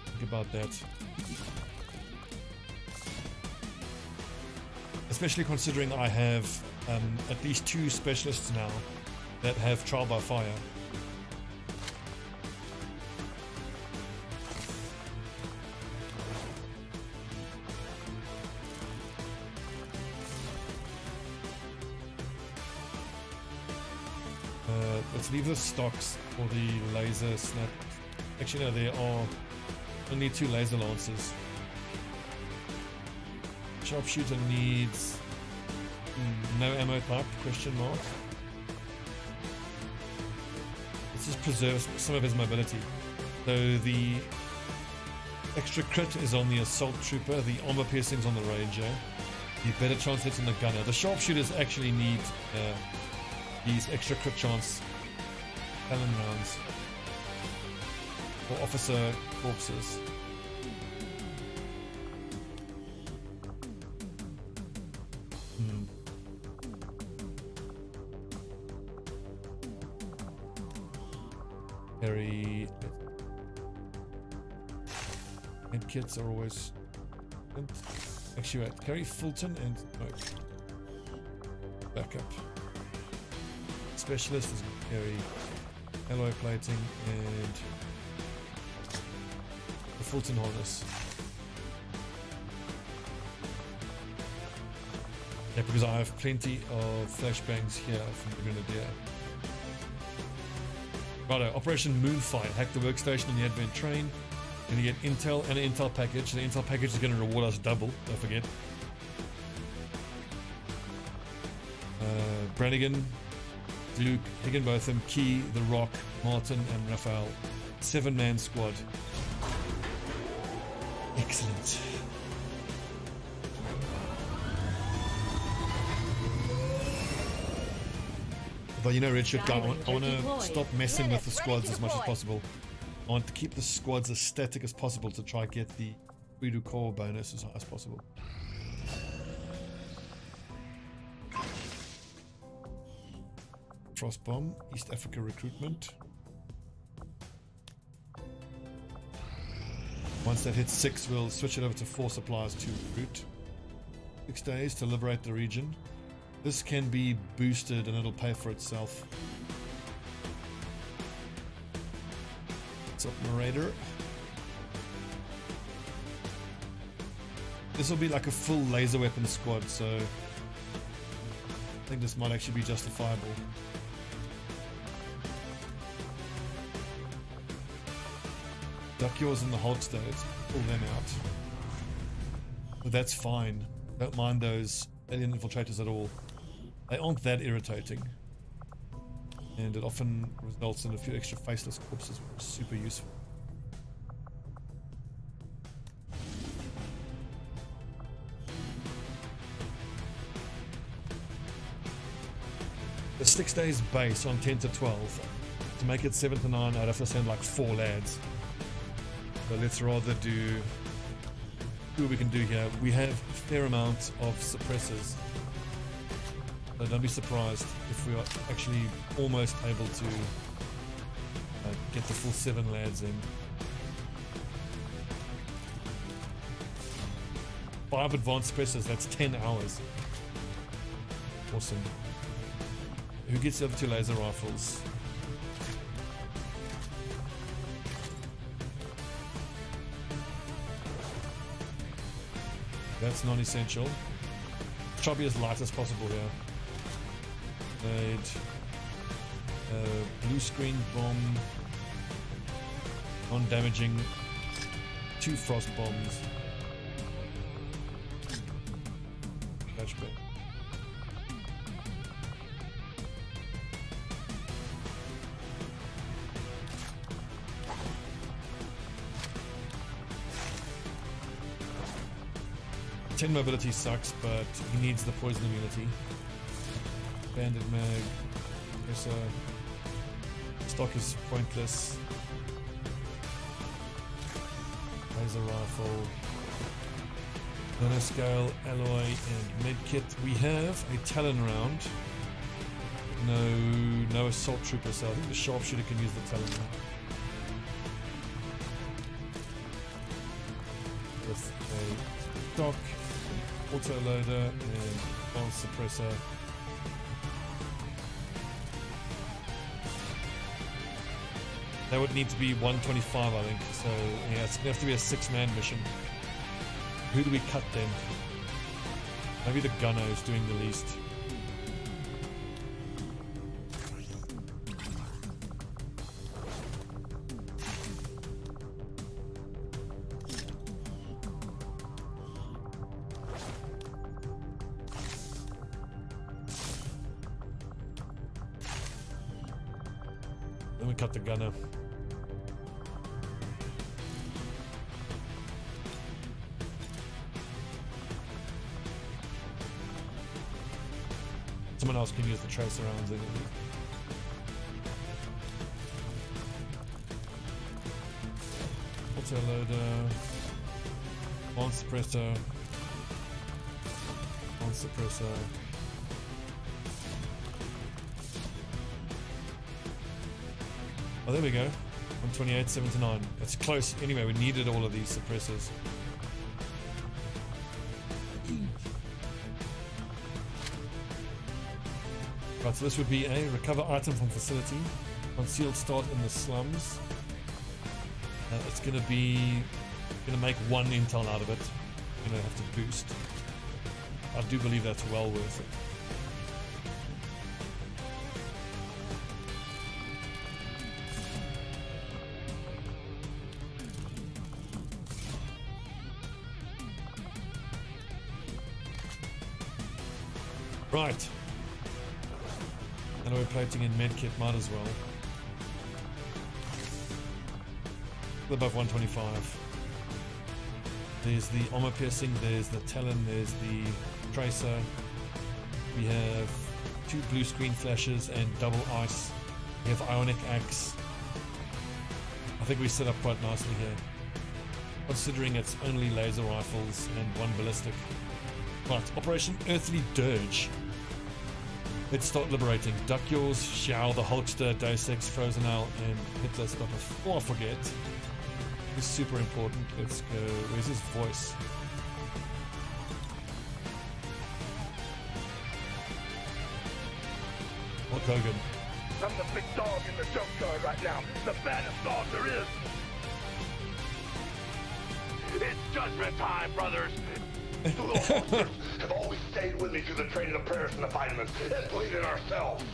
Think about that. Especially considering I have at least 2 specialists now that have trial by fire. Let's leave the stocks for the laser snap. Actually, no, there are only 2 laser lancers. Sharpshooter needs no ammo type, question mark. This just preserves some of his mobility. So the extra crit is on the assault trooper, the armor piercing's on the ranger. The better chance hits on the gunner. The sharpshooters actually need these extra crit chance Talon rounds for officer corpses. Carry and kits are always actually wait, carry Fulton and backup. Specialist is going to carry alloy plating and the Fulton harness. Yeah, because I have plenty of flashbangs here from the Grenadier. Righto, Operation Moonfire. Hack the workstation in the Advent train. Gonna get intel and an intel package. The intel package is going to reward us double, don't forget. Brannigan, Luke, Higginbotham, Key, The Rock, Martin, and Raphael. 7-man squad. Excellent. But you know, Richard, I want to stop messing with the squads as much as possible. I want to keep the squads as static as possible to try and get the Voodoo core bonus as high as possible. Frost Bomb, East Africa recruitment. Once that hits 6, we'll switch it over to 4 supplies to recruit. 6 days to liberate the region. This can be boosted and it'll pay for itself. What's up, Marauder? This will be like a full laser weapon squad, so I think this might actually be justifiable. Duck yours in the hold state, pull them out. But that's fine. Don't mind those alien infiltrators at all. They aren't that irritating. And it often results in a few extra faceless corpses, which is super useful. The 6 days base on 10 to 12. To make it 7 to 9, I'd have to send like 4 lads. So let's rather do what we can do here. We have a fair amount of suppressors. So don't be surprised if we are actually almost able to get the full 7 lads in. 5 advanced suppressors, that's 10 hours. Awesome. Who gets the other 2 laser rifles? That's non-essential. Try to be as light as possible here. Blue screen bomb, non-damaging, 2 frost bombs. Flashback. Ten mobility sucks, but he needs the poison immunity. Banded mag. So stock is pointless. Laser rifle. Nanoscale, alloy, and medkit. We have a Talon round. No assault trooper, so I think the Sharpshooter can use the Talon round. With a stock, auto loader, and advanced suppressor. That would need to be 125, I think. So yeah, it's gonna have to be a 6-man mission. Who do we cut then? Maybe the gunner is doing the least. Then we cut the gunner. Someone else can use the tracer rounds in it. Auto loader, on suppressor, on suppressor. Oh, there we go. 128, 7 to 9. It's close. Anyway, we needed all of these suppressors. Right, so this would be a recover item from facility, concealed start in the slums. It's gonna make 1 intel out of it. Gonna have to boost. I do believe that's well worth it. Right. Alloy plating and medkit might as well. Above 125. There's the armor piercing, there's the talon, there's the tracer. We have 2 blue screen flashes and double ice. We have ionic axe. I think we set up quite nicely here, considering it's only laser rifles and 1 ballistic. Right, Operation Earthly Dirge. Let's start liberating. Duck Yours, Xiao, the Hulkster, Deus Ex, Frozen Owl, and Hitler Stop before I forget. This is super important. Let's go. Where's his voice? Hulk Hogan. I'm the big dog in the junkyard right now. The baddest dog there is. It's judgment time, brothers. The little Hulksters have always stayed with me through the training of Paris and the vitamins and bleeding ourselves.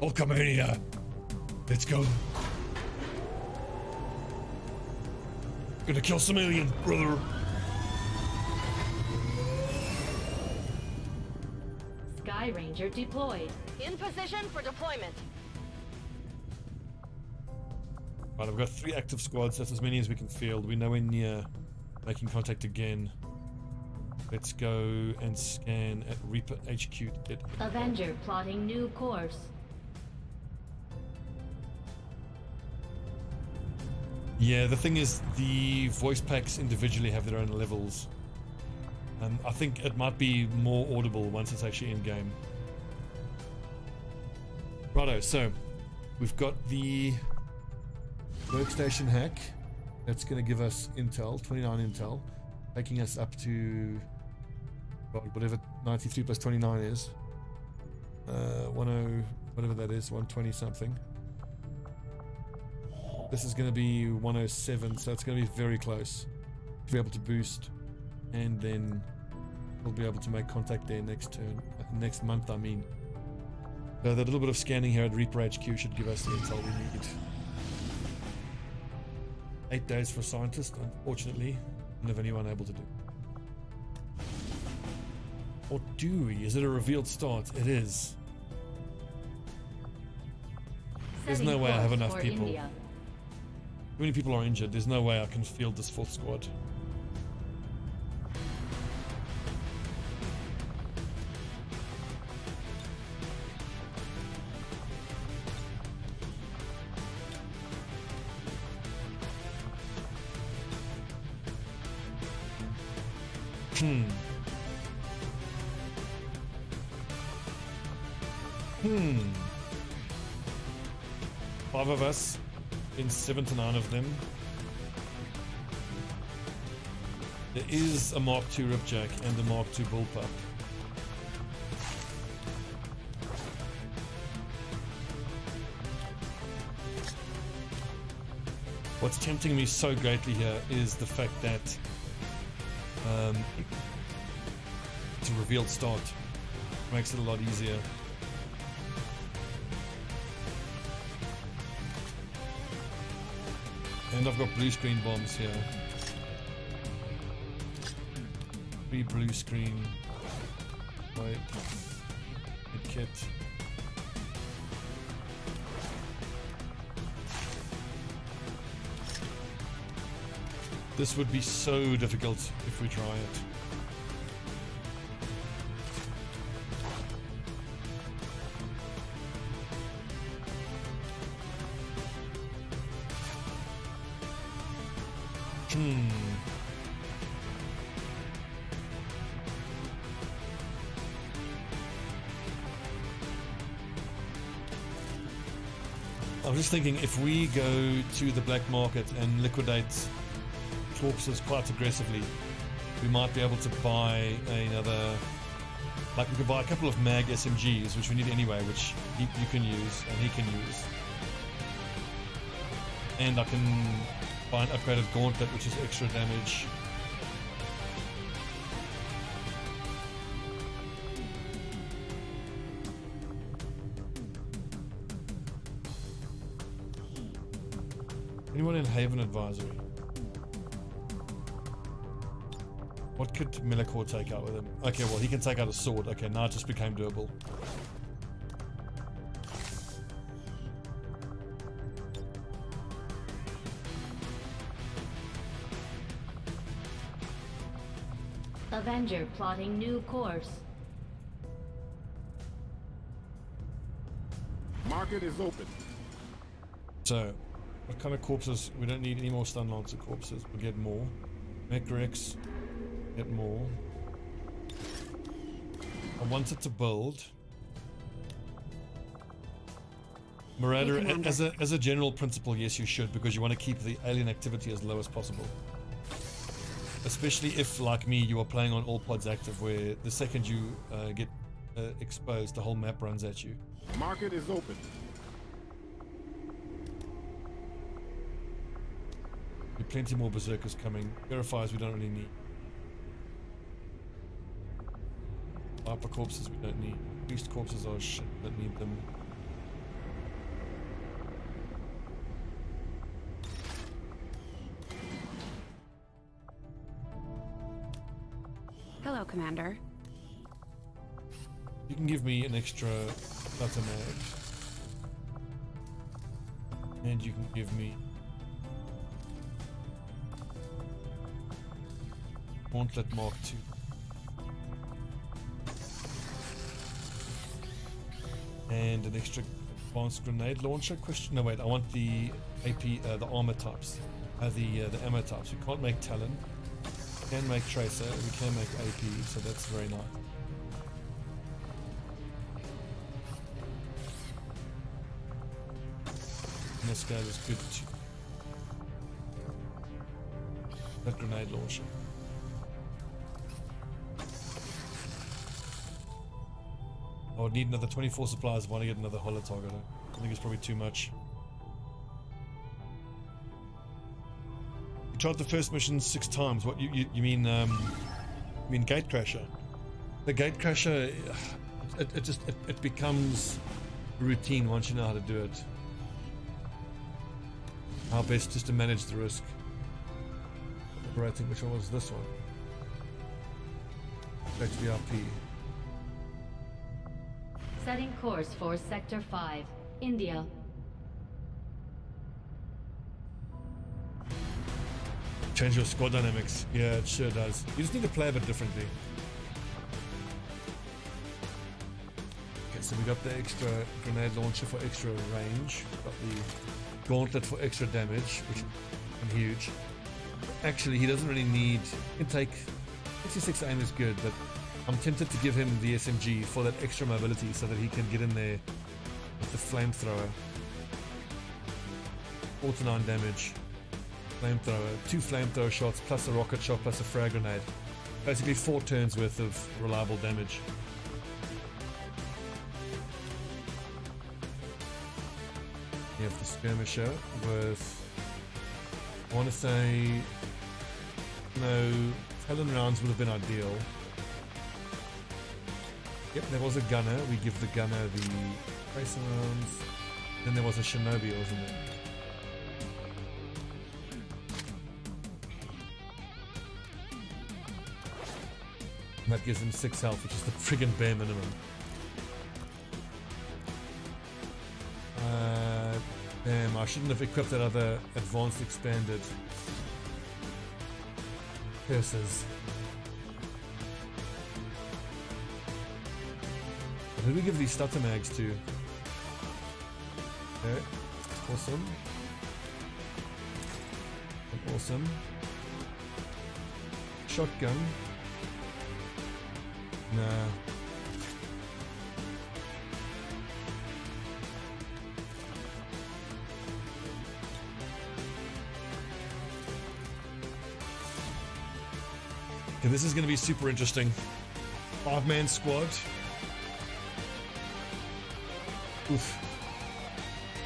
Hulkamania. Let's go. Gonna kill some alien, brother. Sky Ranger deployed. In position for deployment. Right, I've got 3 active squads. That's as many as we can field. We're nowhere near making contact again. Let's go and scan at Reaper HQ. Avenger plotting new course. Yeah, the thing is, the voice packs individually have their own levels. I think it might be more audible once it's actually in game. Righto, so we've got the workstation hack. That's going to give us intel, 29 intel, taking us up to whatever 93 plus 29 is. 10, whatever that is, 120 something. This is going to be 107, so it's going to be very close to be able to boost, and then we'll be able to make contact there next turn, next month I mean. So that little bit of scanning here at Reaper HQ should give us the intel we need. 8 days for a scientist, unfortunately, don't have anyone able to do. Or do we? Is it a revealed start? It is. There's no way I have enough people. India. Too many people are injured. There's no way I can field this 4th squad. Five of us in 7 to 9 of them. There is a Mark II Ripjack and a Mark II Bullpup. What's tempting me so greatly here is the fact that it's a revealed start. Makes it a lot easier. And I've got blue screen bombs here. 3 blue screen. Right. Hit kit. This would be so difficult if we try it. I'm just thinking, if we go to the black market and liquidate corpses quite aggressively, we might be able to buy another, like we could buy a couple of mag SMGs, which we need anyway, which you can use and he can use. And I can buy an upgraded gauntlet, which is extra damage. Anyone in Haven Advisory? What could Millicor take out with him? Okay, well, he can take out a sword. Okay, now it just became doable. Avenger plotting new course. Market is open. So, what kind of corpses? We don't need any more stun lancer corpses. We'll get more. Mech Rex. Get more. I wanted to build. Marauder, as a general principle, yes, you should, because you want to keep the alien activity as low as possible. Especially if, like me, you are playing on all pods active, where the second you get exposed, the whole map runs at you. Market is open. There are plenty more berserkers coming. Verifiers we don't really need. Viper corpses we don't need. Beast corpses are shit, don't need them. Hello, Commander. You can give me an extra butter mag. And you can give me Gauntlet Mark II. And an extra advanced grenade launcher. Question. No, wait. I want the AP, the armor types, the ammo types. We can't make Talon. We can make Tracer. We can make AP. So that's very nice. And this guy is good too. That grenade launcher. I would need another 24 supplies if I want to get another holo target. I think it's probably too much. You tried the first mission 6 times. What you mean? You mean Gatecrasher? The Gatecrasher, it becomes routine once you know how to do it. How best just to manage the risk. Operating. Which one was this one? Back to VIP. Setting course for Sector 5, India. Change your squad dynamics. Yeah, it sure does. You just need to play a bit differently. Okay, so we got the extra grenade launcher for extra range. Got the gauntlet for extra damage, which is huge. Actually, he doesn't really need... He can take... 66 aim is good, but I'm tempted to give him the SMG for that extra mobility so that he can get in there with the flamethrower. 49 damage. Flamethrower. 2 flamethrower shots plus a rocket shot plus a frag grenade. Basically 4 turns worth of reliable damage. You have the skirmisher with... I want to say... No, Talon rounds would have been ideal. Yep, there was a gunner. We give the gunner the tracer rounds. Then there was a Shinobi, wasn't it? And that gives him 6 health, which is the friggin' bare minimum. Damn, I shouldn't have equipped that other advanced expanded curses. Who do we give these stutter mags to? Okay, awesome. Awesome. Shotgun. Nah. Okay, this is going to be super interesting. 5-man squad. Oof.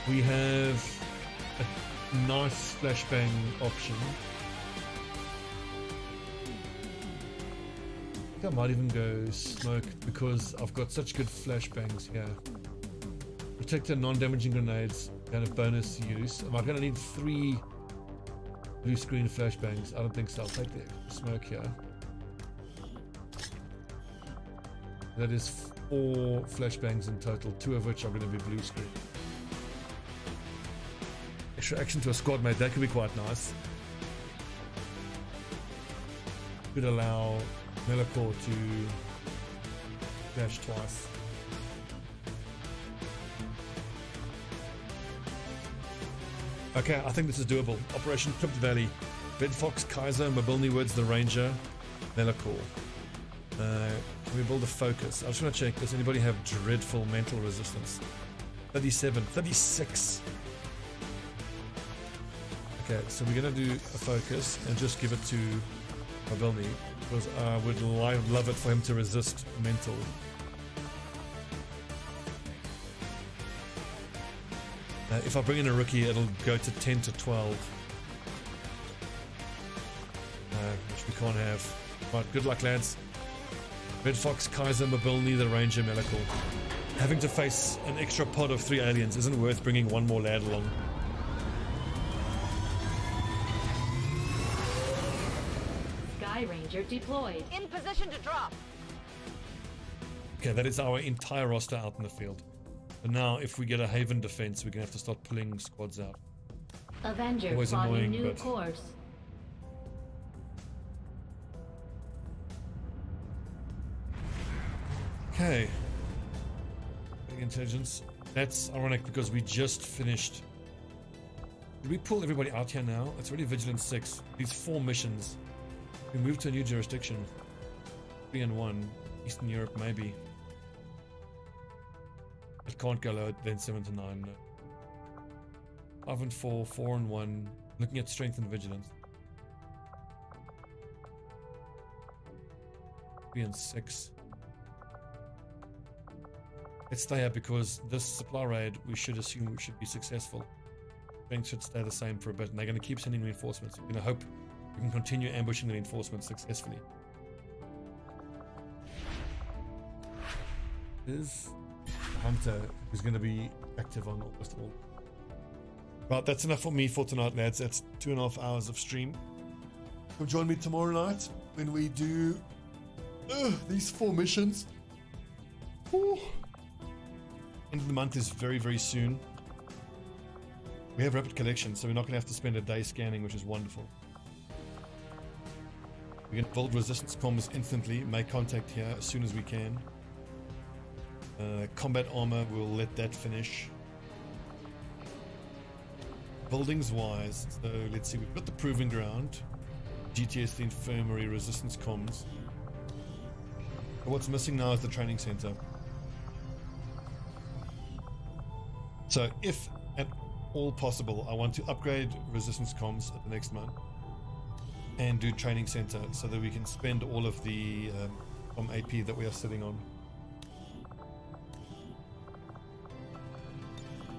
We have a nice flashbang option. I think I might even go smoke because I've got such good flashbangs here. Protector, non-damaging grenades, kind of bonus use. Am I going to need 3 blue screen flashbangs? I don't think so. I'll take the smoke here. That is 4 flashbangs in total, 2 of which are going to be blue screen. Extra action to a squad mate, that could be quite nice. Could allow Melicor to flash twice. Okay, I think this is doable. Operation Crypt Valley. Red Fox, Kaiser, Mobilny Woods, the Ranger, Melicor. Can we build a focus? I just want to check, does anybody have dreadful mental resistance? 37, 36. Okay, so we're going to do a focus and just give it to Mobilny, because I would love it for him to resist mental. If I bring in a rookie, it'll go to 10 to 12. Which we can't have. Right, good luck, lads. Red Fox, Kaiser, Mobilny, the Ranger, Melicor. Having to face an extra pod of 3 aliens isn't worth bringing one more lad along. Sky Ranger deployed. In position to drop. Okay, that is our entire roster out in the field. But now, if we get a Haven defense, we're going to have to start pulling squads out. Avenger Always plotting annoying, new but... course. Okay. Big intelligence. That's ironic because we just finished. Did we pull everybody out here now? It's already Vigilance 6. These 4 missions. We moved to a new jurisdiction. 3 and 1. Eastern Europe, maybe. It can't go lower than 7 to 9. No. 5 and 4, 4 and 1. Looking at strength and vigilance. 3 and 6. Let's stay here because this supply raid, we should assume we should be successful. Strength should stay the same for a bit, and they're going to keep sending reinforcements. We're going to hope we can continue ambushing the reinforcements successfully. Is Hunter who's going to be active on almost all. Right, that's enough for me for tonight, lads. That's 2.5 hours of stream. You'll join me tomorrow night when we do these 4 missions. Ooh. End of the month is very, very soon. We have rapid collection, so we're not going to have to spend a day scanning, which is wonderful. We can build resistance comms instantly, make contact here as soon as we can. Combat armor, we'll let that finish. Buildings wise, so let's see, we've got the Proving Ground, GTS, the Infirmary, resistance comms. But what's missing now is the training center. So if at all possible, I want to upgrade resistance comms at the next month and do training center so that we can spend all of the AP that we are sitting on.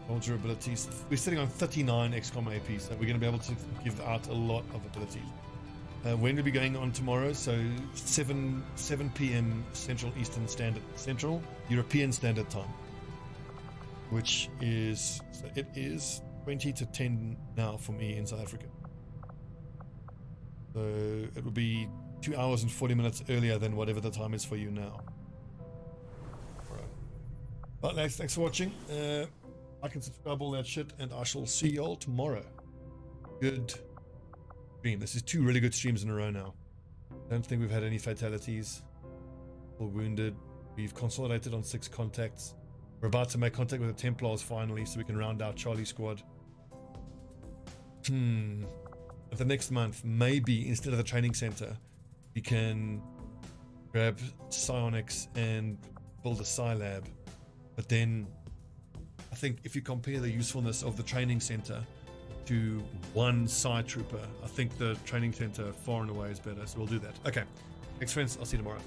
Soldier abilities. We're sitting on 39 XCOM AP, so we're going to be able to give out a lot of abilities. When we'll be going on tomorrow, so 7 p.m. Central European Standard Time, which is, so it is 20 to 10 now for me in South Africa. So it will be 2 hours and 40 minutes earlier than whatever the time is for you now. Alright. Well, thanks for watching. I can subscribe, all that shit, and I shall see you all tomorrow. Good stream. This is 2 really good streams in a row now. Don't think we've had any fatalities or wounded. We've consolidated on 6 contacts. We're about to make contact with the Templars finally, so we can round out Charlie Squad. But the next month, maybe instead of the training center, we can grab psionics and build a psi lab. But then I think if you compare the usefulness of the training center to 1 psi trooper, I think the training center far and away is better. So we'll do that. Okay, thanks friends, I'll see you tomorrow.